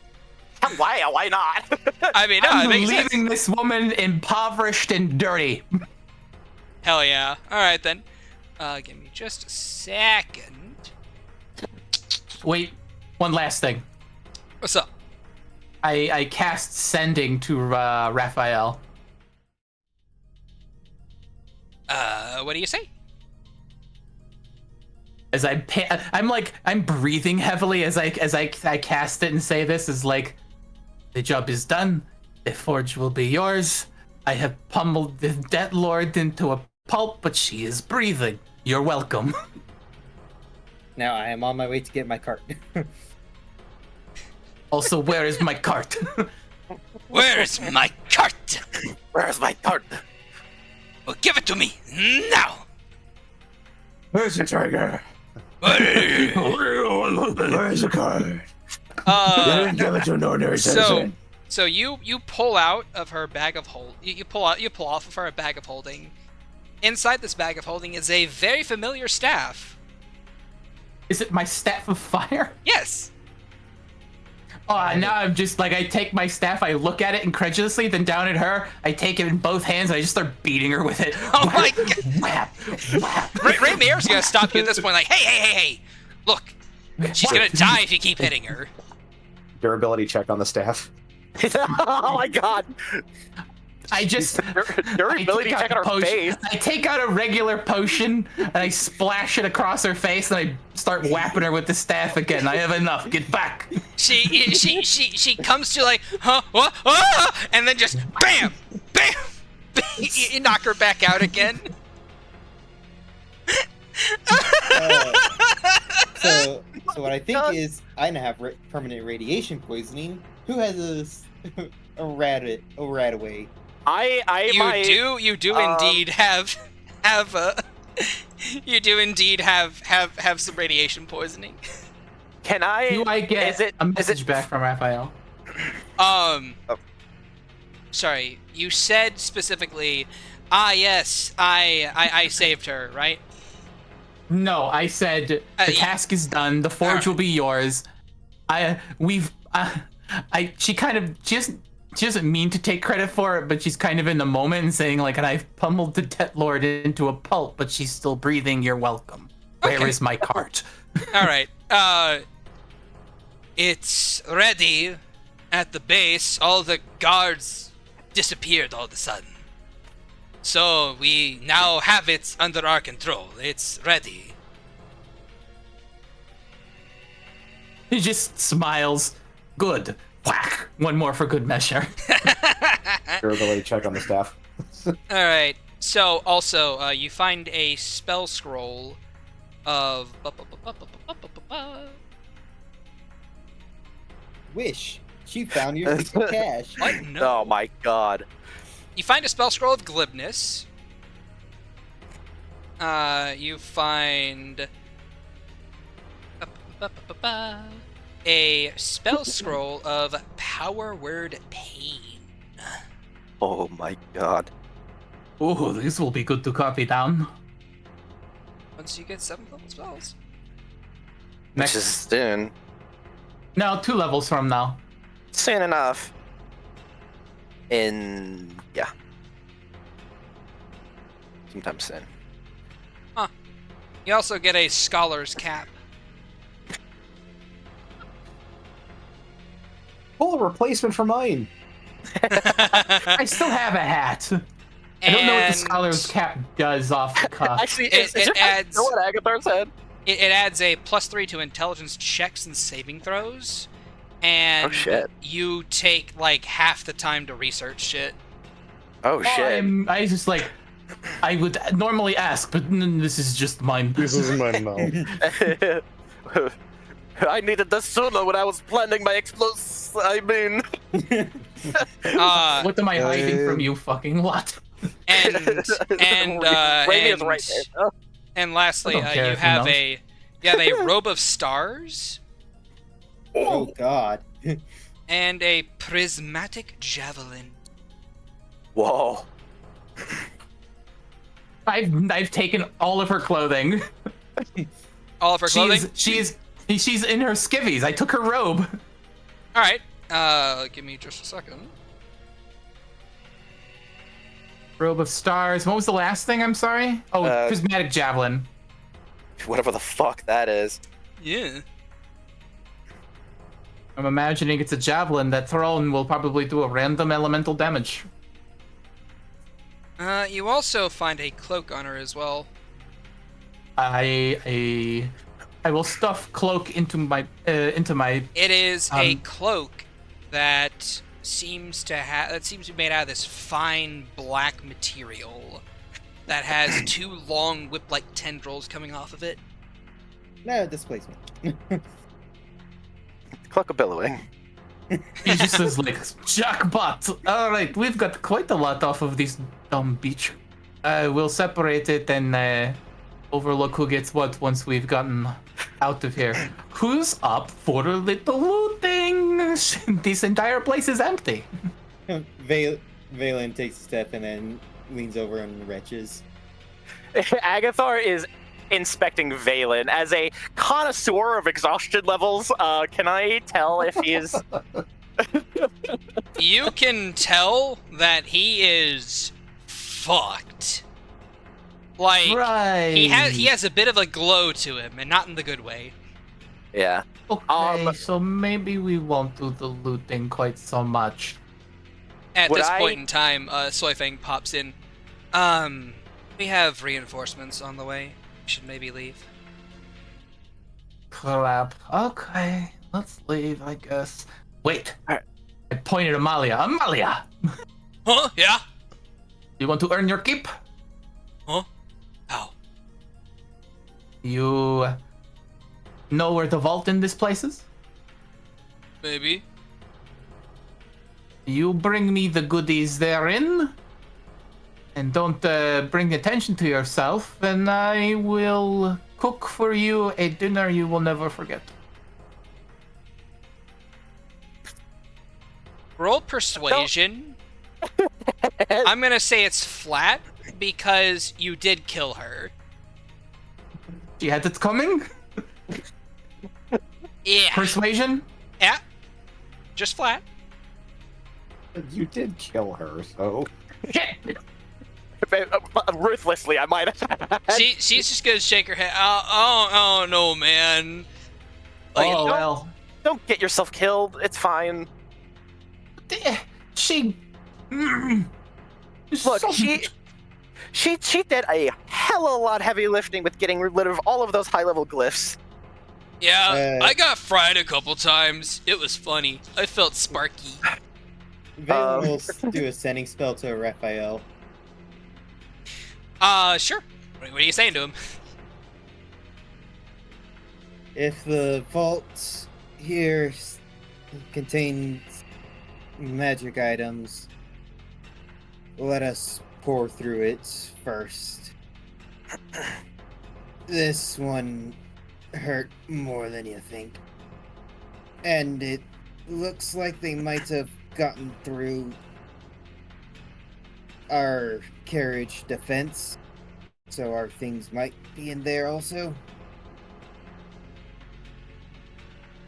Why not? I mean, no, it I'm makes sense. leaving this woman impoverished and dirty. Hell yeah. Alright then. Give me just a second. Wait, one last thing. What's up? I cast sending to Raphael. What do you say? As I'm breathing heavily as I cast it and say this is like, the job is done. The forge will be yours. I have pummeled the dead lord into a pulp, but she is breathing. You're welcome. Now I am on my way to get my cart. Also, where is my cart? Where's my cart? Where's my cart? Well, give it to me now. Where's the trigger? Where's Where's the card? Give it to an ordinary citizen. So you pull out of her bag of hold. You pull off of her a bag of holding. Inside this bag of holding is a very familiar staff. Is it my staff of fire? Yes. Now I'm just like, I take my staff, I look at it incredulously, then down at her, I take it in both hands, and I just start beating her with it. Oh my god. Whap, whap. Raymir's gonna stop you at this point, like, hey! Look, she's gonna die if you keep hitting her. Durability check on the staff. Oh my god! I just Durability check on her face. I take out a regular potion and I splash it across her face and I start whapping her with the staff again. I have enough. Get back. She comes to like, huh, what, and then just bam. You knock her back out again. So what I think is I now have permanent radiation poisoning. Who has a rat away? You do indeed have you do indeed have some radiation poisoning. Can I? Do I get a message back from Raphael? Sorry, you said specifically, yes, I saved her, right? No, I said the task is done. The forge will be yours. She doesn't mean to take credit for it, but she's kind of in the moment and saying like, and I've pummeled the dead lord into a pulp, but she's still breathing. You're welcome. Okay. Where is my cart? All right. It's ready at the base. All the guards disappeared all of a sudden. So we now have it under our control. It's ready. He just smiles. Good. Whack! One more for good measure. Durability check on the staff. All right. So also, you find a spell scroll of Wish. She found your piece of cash. what? No. Oh my god. You find a spell scroll of glibness. You find a spell scroll of power word pain. Oh my god. Ooh, this will be good to copy down. Once you get 7th level spells. Which is soon. No, 2 levels from now. Soon enough. Yeah. Sometime soon. You also get a scholar's cap. Pull a replacement for mine. I still have a hat. I don't know what the scholar's cap does off the cuff. Actually, It is adds- know what Agathar's said? It adds a +3 to intelligence checks and saving throws. And Oh, shit. you take like half the time to research shit. Oh shit. I just like, I would normally ask, but this is just mine. This is my mouth. I needed this sooner when I was planning my explosives. I mean, What am I hiding from you, fucking what? and Raimi is right there. and lastly, I don't care you if he have knows. a robe of stars Oh God. and a prismatic javelin. Whoa. I've taken all of her clothing. All of her clothing. She's in her skivvies. I took her robe. All right. Give me just a second. Robe of stars. What was the last thing? I'm sorry. Oh, prismatic javelin. Whatever the fuck that is. Yeah. I'm imagining it's a javelin that thrown will probably do a random elemental damage. You also find a cloak on her as well. I will stuff cloak into my It is a cloak that seems to be made out of this fine black material that has 2 long whip-like tendrils coming off of it. No displacement. Cluck a billowing. He just says like, jackpot! Alright, we've got quite a lot off of this dumb beach. We'll separate it and overlook who gets what once we've gotten out of here. Who's up for a little looting? This entire place is empty. Valen takes a step and then leans over and retches. Agathar is inspecting Valen as a connoisseur of exhaustion levels. Can I tell if he is? You can tell that he is fucked. Like Right. he has a bit of a glow to him, and not in the good way. Yeah. Okay, so maybe we won't do the looting quite so much. At Would this I- point in time, Soifang pops in. We have reinforcements on the way. We should maybe leave. Crap. Okay, let's leave, I guess. Wait. Alright. I pointed at Amalia. Amalia! Huh? Yeah? You want to earn your keep? Huh? How? You know where the vault in this place is? Maybe. You bring me the goodies therein, and don't bring attention to yourself, and I will cook for you a dinner you will never forget. Roll persuasion. I'm gonna say it's flat because you did kill her. She had it coming? Yeah. Persuasion? Yeah. Just flat. You did kill her, so. Ruthlessly, I might have. She's just gonna shake her head. Oh no, man. Like, Oh, don't- well. Don't get yourself killed. It's fine. She... Look, So- she did a hell of a lot heavy lifting with getting rid of all of those high level glyphs. Yeah, I got fried a couple times. It was funny. I felt sparky. Valen will do a sending spell to Raphael. Sure. What are you saying to him? If the vault here contains magic items, let us pour through it first. This one hurt more than you think. And it looks like they might have gotten through our carriage defense, so our things might be in there also.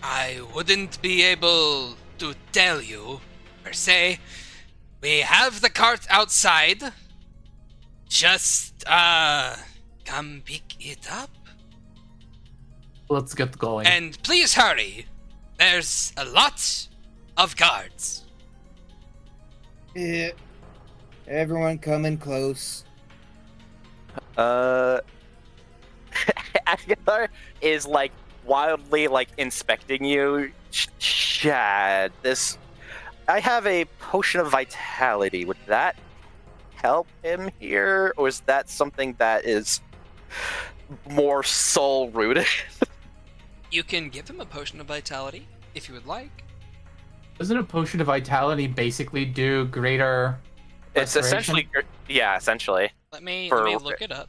I wouldn't be able to tell you, per se. We have the cart outside. Just, come pick it up. Let's get going. And please hurry. There's a lot of guards. Yeah. Everyone coming close. Aguilar is like wildly like inspecting you. Shad, this. I have a potion of vitality. Would that help him here, or is that something that is more soul rooted? You can give him a potion of vitality if you would like. Doesn't a potion of vitality basically do greater? It's essentially, yeah, essentially Let me For- look it up.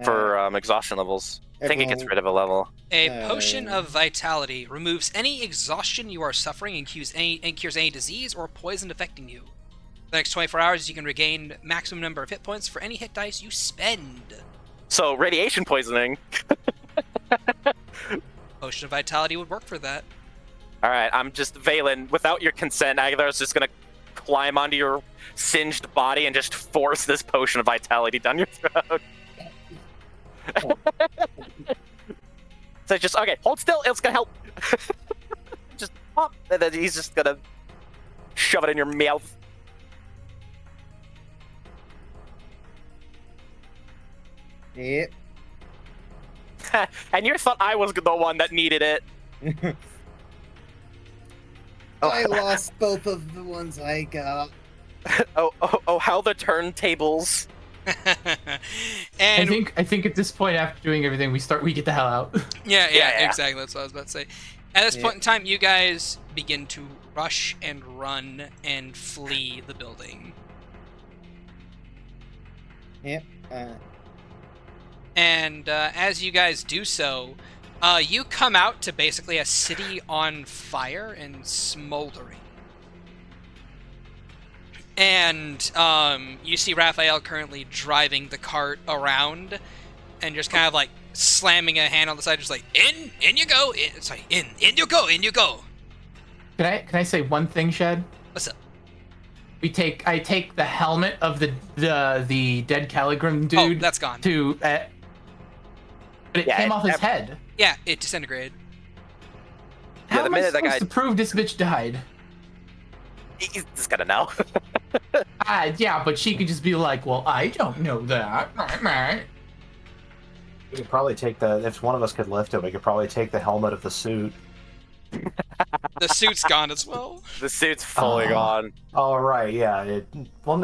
for exhaustion levels. I think it gets rid of a level. A potion of vitality removes any exhaustion you are suffering and cures any disease or poison affecting you. For the next 24 hours, you can regain maximum number of hit points for any hit dice you spend. So radiation poisoning. Potion of vitality would work for that. All right, I'm just Valen. Without your consent, Aguilar's just gonna climb onto your singed body and just force this potion of vitality down your throat. So just okay, hold still. It's gonna help. Just pop, and then he's just gonna shove it in your mouth. Yep. And you thought I was the one that needed it. I lost both of the ones I got. Oh! How the turntables. And I think at this point, after doing everything, we get the hell out. yeah, exactly. That's what I was about to say. At this Yeah. point in time, you guys begin to rush and run and flee the building. Yep. And as you guys do so, you come out to basically a city on fire and smoldering. And you see Raphael currently driving the cart around and just kind of like slamming a hand on the side, just like, in you go, in you go. Can I say one thing, Shad? What's up? I take the helmet of the dead Caligram dude. Oh, that's gone. But it Yeah, came off his head. Yeah, it disintegrated. Yeah, How the am I minute that supposed guy- to prove this bitch died? He's just gonna know. Yeah, but she could just be like, well, I don't know that. We could probably take if one of us could lift it, we could probably take the helmet of the suit. The suit's gone as well. The suit's fully Oh. gone. Oh, right, yeah. The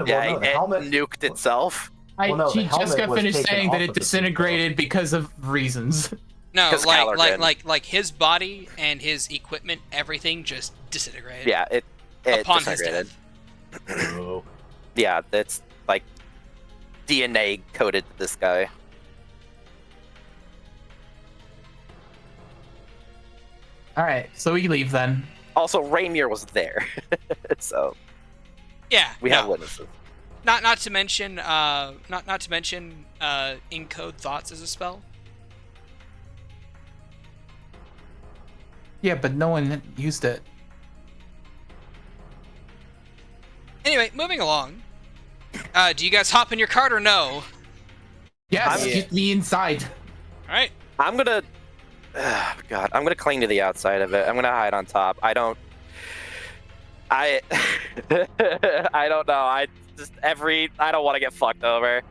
Yeah, helmet. it nuked itself. Well, no, She the just helmet got was finished taken saying that off it of the suit, disintegrated because of reasons. No, 'Cause Kyler did. like his body and his equipment, everything just disintegrated. Yeah, it Upon his disintegrated. death. Oh. Yeah, it's like DNA coded to this guy. All right, so we leave then. Also, Rainier was there, so Yeah, we no. have witnesses. Not to mention encode thoughts as a spell. Yeah, but no one used it. Anyway, moving along. Do you guys hop in your cart or no? Yes, Yeah. get me inside. All right. I'm gonna. God, I'm gonna cling to the outside of it. I'm gonna hide on top. I don't know. I don't want to get fucked over.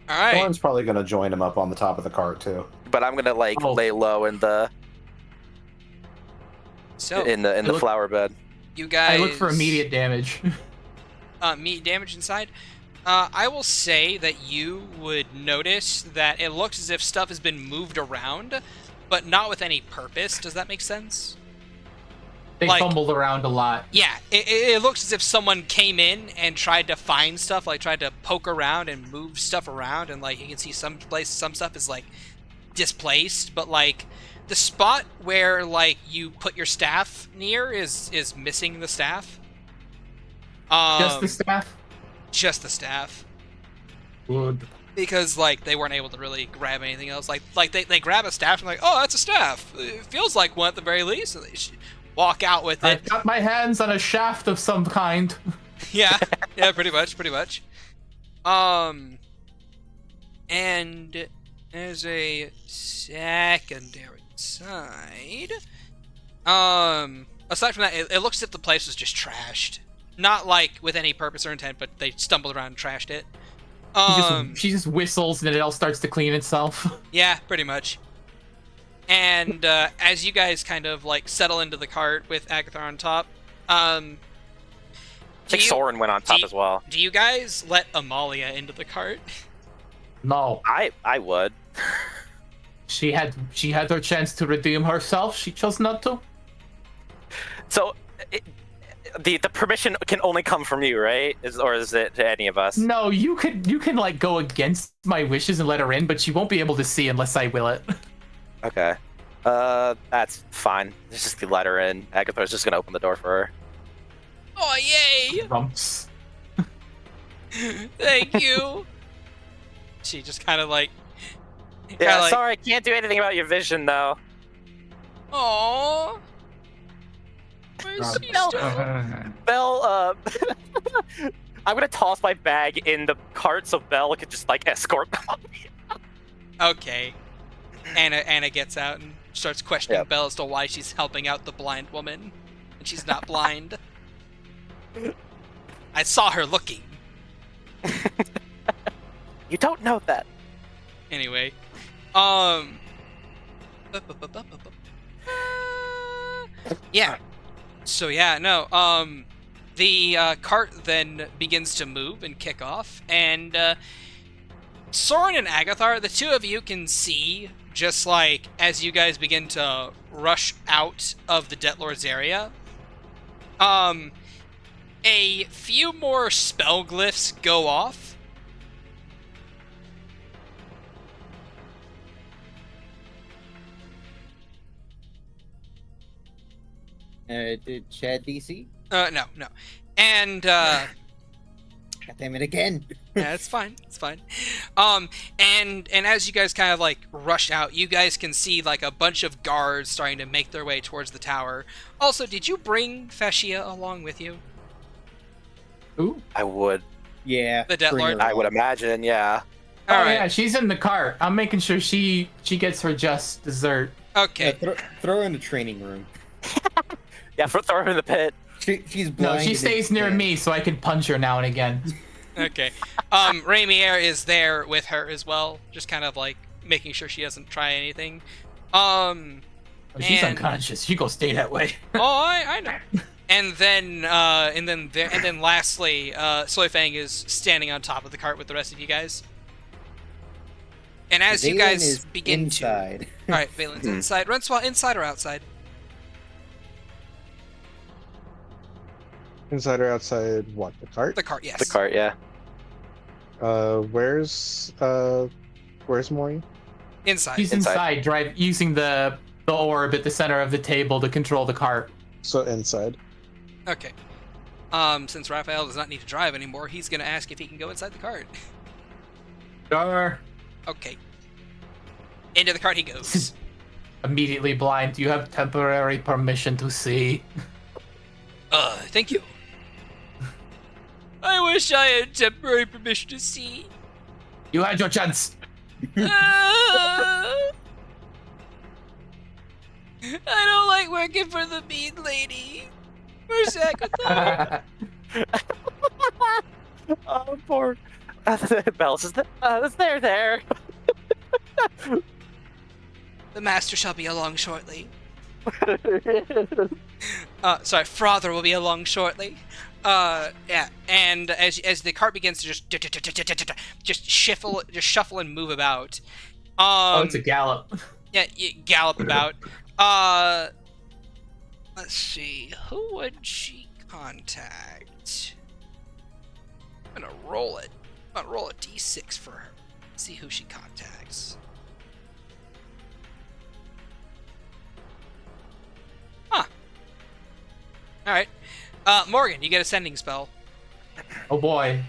All right. Soren's probably gonna join him up on the top of the cart too. But I'm gonna like Oh. lay low in the So look- flower bed. you guys. I look for immediate damage. Immediate damage inside. I will say that you would notice that it looks as if stuff has been moved around, but not with any purpose. Does that make sense? They Like- fumbled around a lot. Yeah, it looks as if someone came in and tried to find stuff, like tried to poke around and move stuff around, and like you can see some stuff is like displaced, but like the spot where like you put your staff near is missing the staff. Just the staff? Just the staff. Good. Because like they weren't able to really grab anything else. Like they grab a staff and like, oh, that's a staff. It feels like one at the very least. So they should walk out with it. I've got my hands on a shaft of some kind. Yeah, pretty much. And as a secondary side, aside from that, it looks as if the place was just trashed. Not like with any purpose or intent, but they stumbled around and trashed it. She just whistles and it all starts to clean itself. Yeah, pretty much. And as you guys kind of like settle into the cart with Agathar on top, I think Soren went on top as well. do you guys let Amalia into the cart? No. I would. She had her chance to redeem herself. She chose not to. So the permission can only come from you, right? Or is it to any of us? No, you can like go against my wishes and let her in, but she won't be able to see unless I will it. Okay. That's fine. Let's just let her in. Agathar's just gonna open the door for her. Oh, yay! Rumps. Thank you! She just kind of like... Yeah, like, sorry, I can't do anything about your vision, though. Aww. Where's she No. still? Belle, I'm gonna toss my bag in the cart so Belle could just, like, escort me. Okay. Anna gets out and starts questioning Yep. Belle as to why she's helping out the blind woman. And she's not blind. I saw her looking. You don't know that. Anyway. Yeah. So yeah, no, the cart then begins to move and kick off, and Soren and Agathar, the two of you can see, just like as you guys begin to rush out of the Debt Lord's area, a few more spell glyphs go off. Did Shad DC? No. And, God damn it again. yeah, it's fine. It's fine. And as you guys kind of like rush out, you guys can see like a bunch of guards starting to make their way towards the tower. Also, did you bring Fashia along with you? Ooh. I would. Yeah. The Debt bring Lord? her I would along. imagine, yeah. All Oh right. yeah, she's in the cart. I'm making sure she gets her just dessert. Okay. Yeah, throw her in the training room. Yeah, throw her in the pit. She's No, blind. she stays near me so I can punch her now and again. Okay. Raimier is there with her as well, just kind of like making sure she doesn't try anything. Oh, she's And- unconscious. You go stay that way. Oh, I know. And then lastly, Soifang is standing on top of the cart with the rest of you guys. And as you Valen guys is begin inside. to, all right, Valen's inside. Renswell, inside or outside? Inside or outside what? The cart? The cart, yes. The cart, yeah. Where's Maury? Inside. He's inside, using the orb at the center of the table to control the cart. So inside. Okay. Since Raphael does not need to drive anymore, he's gonna ask if he can go inside the cart. Sure. Okay. Into the cart he goes. Immediately blind. You have temporary permission to see. Thank you. I wish I had temporary permission to see. You had your chance. I don't like working for the mean lady. Where's Agatha? Oh, poor Bell says, there. The master shall be along shortly. Sorry, Frother will be along shortly. Yeah, and as the cart begins to just shuffle and move about. It's a gallop. Yeah, you gallop about. Let's see, who would she contact? I'm gonna roll it. I'm gonna roll a d6 for her. See who she contacts. Huh. Alright. Morgan, you get a sending spell. Oh boy.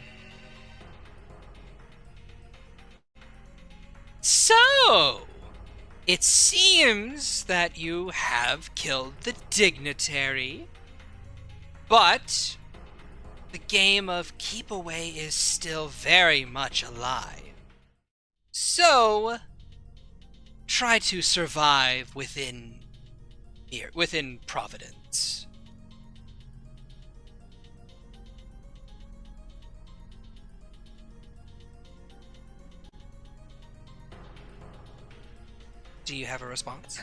So, it seems that you have killed the dignitary, but the game of keep away is still very much alive. So, try to survive within Providence. Do you have a response?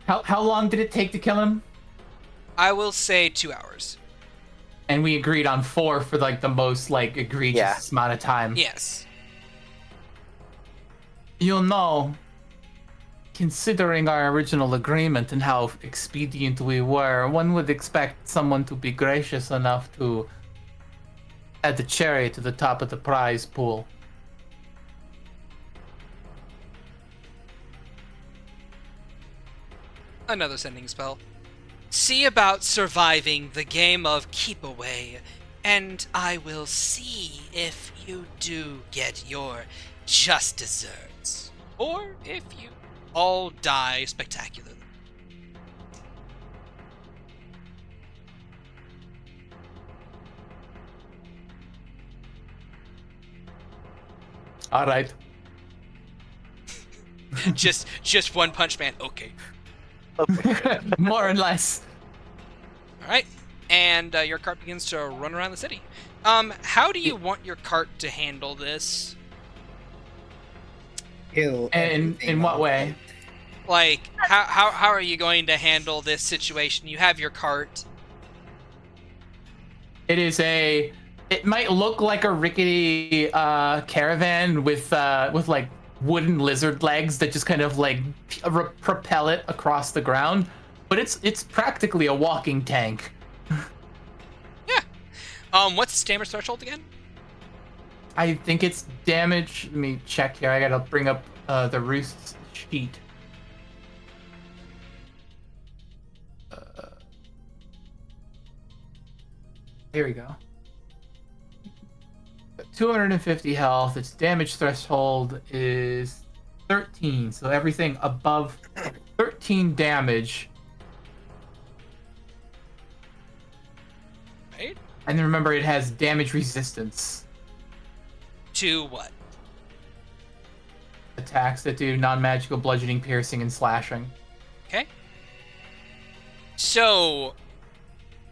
How long did it take to kill him? I will say 2 hours. And we agreed on 4 for like the most like egregious amount of time. Yes. You'll know, considering our original agreement and how expedient we were, one would expect someone to be gracious enough to add the cherry to the top of the prize pool. Another sending spell. See about surviving the game of keep away, and I will see if you do get your just desserts, or if you all die spectacularly. All right. just one punch man. Okay. More or less. All right. And your cart begins to run around the city. How do you want your cart to handle this? Kill And everything in what on way? the Like, how are you going to handle this situation? You have your cart. It might look like a rickety caravan with like wooden lizard legs that just kind of like propel it across the ground, but it's practically a walking tank. Yeah. What's its damage threshold again? I think it's damage. Let me check here. I gotta bring up the Roost's sheet. Here we go. 250 health. Its damage threshold is 13. So everything above 13 damage. Right. And then remember, it has damage resistance. To what? Attacks that do non-magical bludgeoning, piercing, and slashing. Okay. So,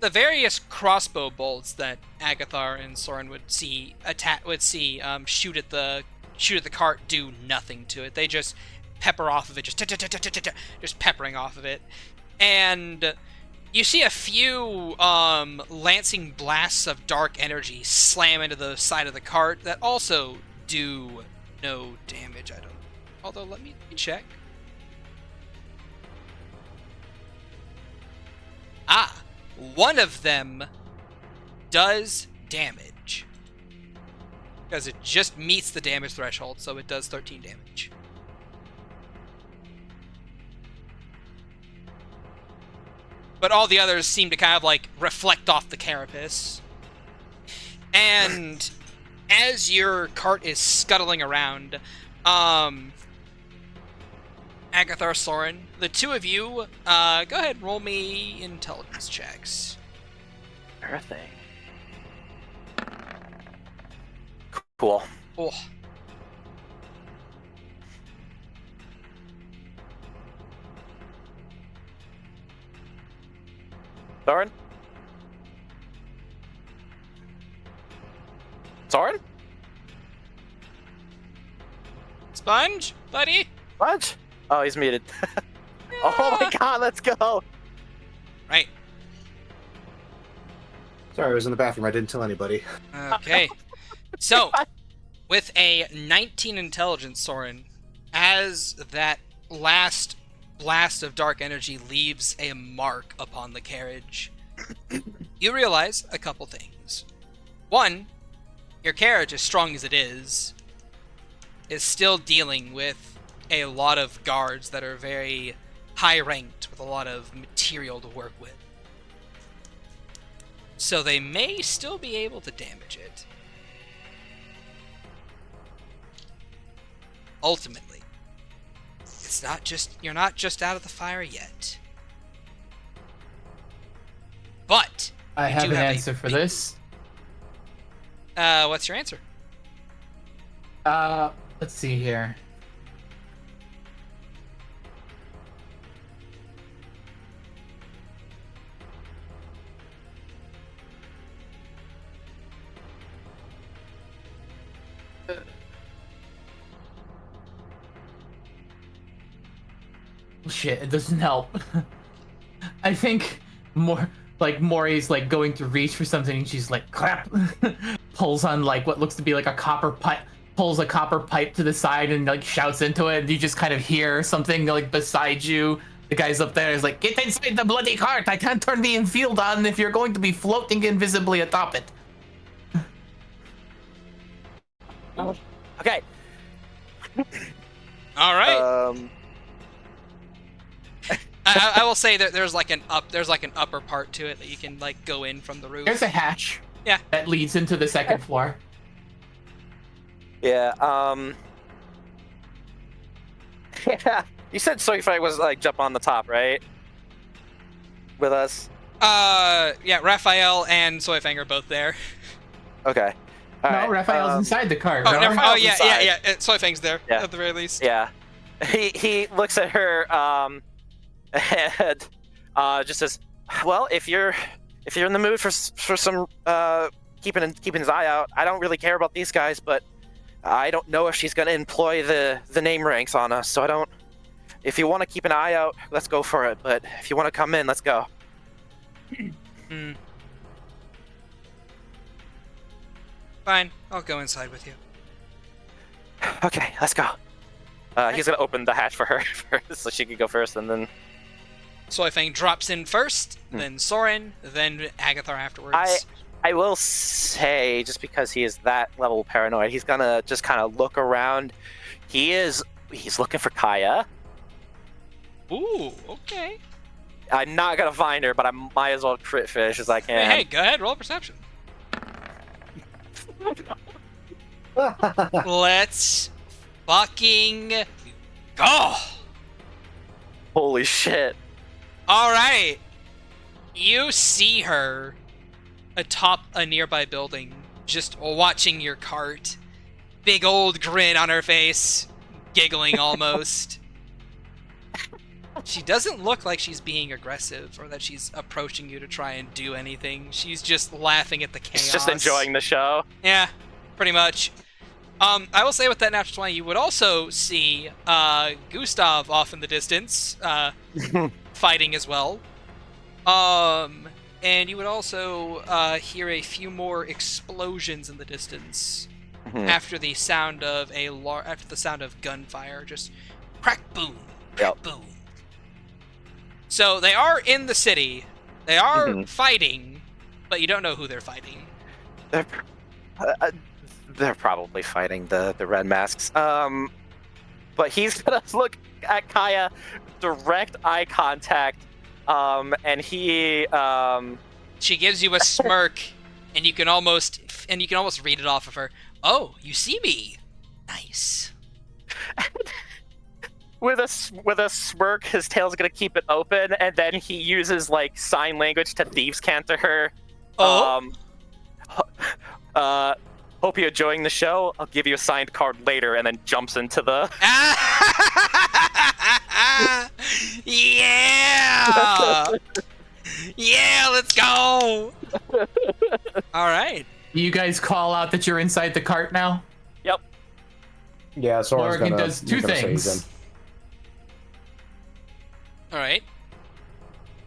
the various crossbow bolts that Agathar and Soren would see shoot at the cart do nothing to it. They just pepper off of it, just peppering off of it, and you see a few lancing blasts of dark energy slam into the side of the cart that also do no damage. Although let me check. One of them does damage. Because it just meets the damage threshold, so it does 13 damage. But all the others seem to kind of like reflect off the carapace. And as your cart is scuttling around, Agathar, Soren, the two of you, go ahead and roll me intelligence checks. Sure thing. Cool. Oh. Soren? Soren? Sponge, buddy. What? Oh, he's muted. Oh my god, let's go. Right. Sorry, I was in the bathroom. I didn't tell anybody. Okay. So, with a 19 intelligence, Soren, as that last blast of dark energy leaves a mark upon the carriage, you realize a couple things. One, your carriage, as strong as it is still dealing with a lot of guards that are very high-ranked with a lot of material to work with. So they may still be able to damage it. Ultimately, it's not just you're not just out of the fire yet. But I you have do an have a answer for big- this. What's your answer? Let's see here. Shit, it doesn't help. I think Mori's like going to reach for something and she's like crap. Pulls on like what looks to be like a copper pipe, pulls a copper pipe to the side and like shouts into it, and you just kind of hear something like beside you. The guy's up there is like, get inside the bloody cart! I can't turn the infield on if you're going to be floating invisibly atop it. Okay. All right. I will say that there's like an upper part to it that you can like go in from the roof. There's a hatch. Yeah. That leads into the second floor. Yeah, yeah, you said Soifei was like jump on the top, right? With us? Yeah, Raphael and Soifang are both there. Okay. All No, right, Raphael's inside the cart. Oh, bro. never, oh yeah, inside. yeah. Soifang's there Yeah. at the very least. Yeah. He looks at her, and just says, well, if you're in the mood for some keeping his eye out, I don't really care about these guys, but I don't know if she's gonna employ the name ranks on us, so I don't. If you want to keep an eye out, let's go for it. But if you want to come in, let's go. Hmm. Fine, I'll go inside with you. Okay, let's go. He's gonna open the hatch for her first, so she can go first, and then Soifang drops in first, then Soren, then Agathar afterwards. I will say, just because he is that level paranoid, he's gonna just kind of look around. He's looking for Kaya. Ooh, okay. I'm not gonna find her, but I might as well crit fish as I can. Hey, go ahead, roll perception. Let's fucking go! Holy shit. Alright. You see her atop a nearby building, just watching your cart. Big old grin on her face, giggling almost. She doesn't look like she's being aggressive or that she's approaching you to try and do anything. She's just laughing at the chaos. She's just enjoying the show. Yeah, pretty much. I will say with that natural 20, you would also see Gustav off in the distance, fighting as well. And you would also hear a few more explosions in the distance after the sound of gunfire, just crack boom, crack boom. So they are in the city. They are fighting, but you don't know who they're fighting. They're probably fighting the red masks. But he's gonna look at Kaya, direct eye contact, and he She gives you a smirk, and you can almost read it off of her. Oh, you see me? Nice. with a smirk, his tail's gonna keep it open, and then he uses like sign language to thieves' canter her. Oh. Hope you're enjoying the show. I'll give you a signed card later, and then jumps into the. Yeah! Yeah, let's go! Alright. You guys call out that you're inside the cart now? Yep. Yeah, Soren's Morgan gonna, does two gonna save things. him. All right.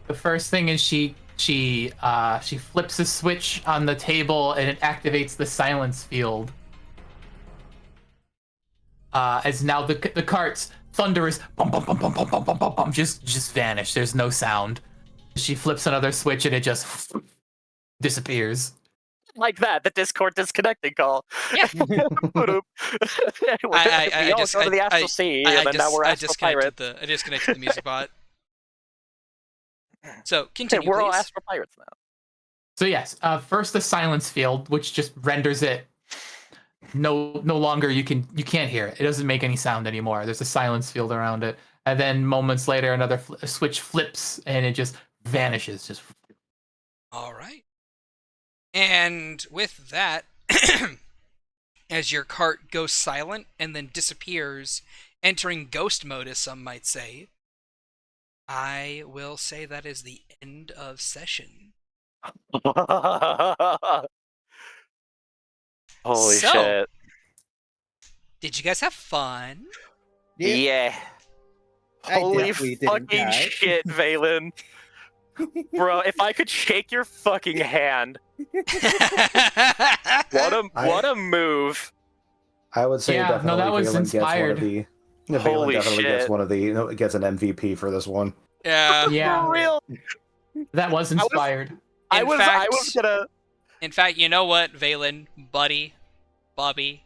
The first thing is she flips a switch on the table and it activates the silence field. As now the cart's thunderous bum bum bum bum bum bum bum bum bum just vanish. There's no sound. She flips another switch and it just disappears. Like that, the Discord disconnecting call. Yeah. we all just go to the Astral Sea, and then now we're Astral Pirates. I disconnected the music bot. So continue, We're all please. Astral Pirates now. So yes, first the silence field, which just renders it no longer you can't hear it. It doesn't make any sound anymore. There's a silence field around it, and then moments later another switch flips and it just vanishes. Just All right. And with that, as your cart goes silent and then disappears, entering ghost mode, as some might say, I will say that is the end of session. Holy So, shit. Did you guys have fun? Yeah. I Holy definitely didn't fucking die. shit, Valen. Bro, if I could shake your fucking hand, what a move. I would say Yeah, definitely no, that was Valen inspired. Gets one of the. Holy Valen definitely shit. gets one of the. Gets an MVP for this one. Yeah. yeah, For real. that was inspired. I In was gonna. In fact, you know what, Valen, buddy, Bobby,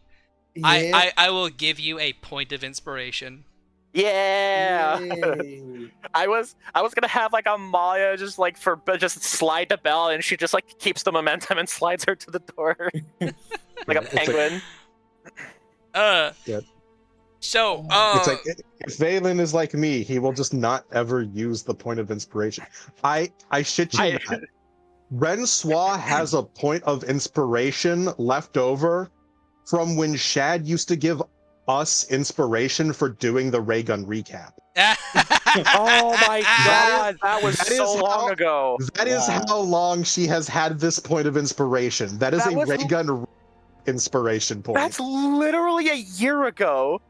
Yeah. I will give you a point of inspiration. Yeah. Yay. I was gonna have like Amalia just like just slide the bell and she just like keeps the momentum and slides her to the door like a It's penguin. Yeah. So, It's like if Valen is like me, he will just not ever use the point of inspiration. I shit you not. Rensois has a point of inspiration left over from when Shad used to give us inspiration for doing the ray gun recap. Oh my god, that was that is so long how- ago. That is Wow. how long she has had this point of inspiration. That is That a was- ray gun inspiration point. That's literally a year ago.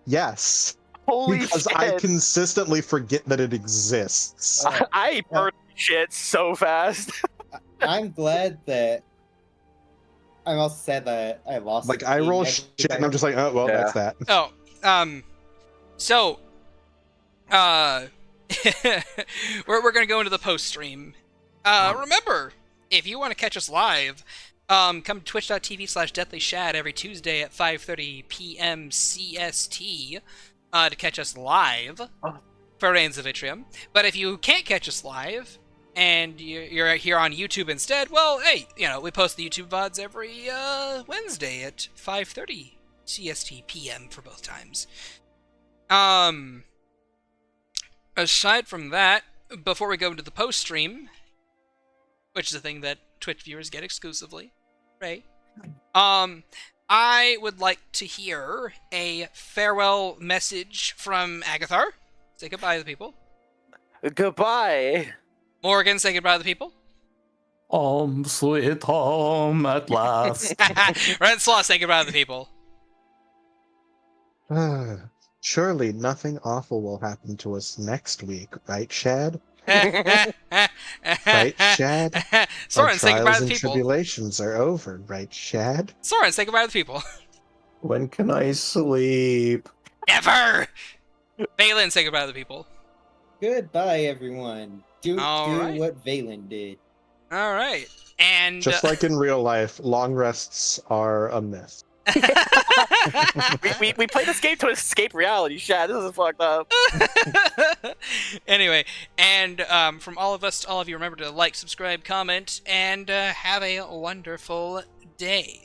Yes. Holy Because shit. I consistently forget that it exists. I burned shit so fast. I'm glad that. I'm also sad that I lost. Like the I game roll every shit and I'm just like, oh well, Yeah. that's that. Oh, so, we're gonna go into the post stream. Remember, if you want to catch us live, come to twitch.tv/deathlyshad every Tuesday at 5:30 p.m. CST to catch us live for Rains of Vitrium. But if you can't catch us live and you're here on YouTube instead, well, hey, we post the YouTube VODs every Wednesday at 5:30 CST PM for both times. Aside from that, before we go into the post stream, which is a thing that Twitch viewers get exclusively, right? I would like to hear a farewell message from Agathar. Say goodbye to the people. Goodbye. Morgan, say goodbye to the people. Sweet home at last. Renslaw, say goodbye to the people. Surely nothing awful will happen to us next week, right, Shad? Right, Shad? Soren, Our say goodbye trials to the and people. tribulations are over, right, Shad? Soren, say goodbye to the people. When can I sleep? Never! Valen, say goodbye to the people. Goodbye, everyone. Do Alright. what Valen did. Alright. And Just like in real life, long rests are a myth. we play this game to escape reality, Shad. This is fucked up. Anyway, and from all of us to all of you, remember to like, subscribe, comment, and have a wonderful day.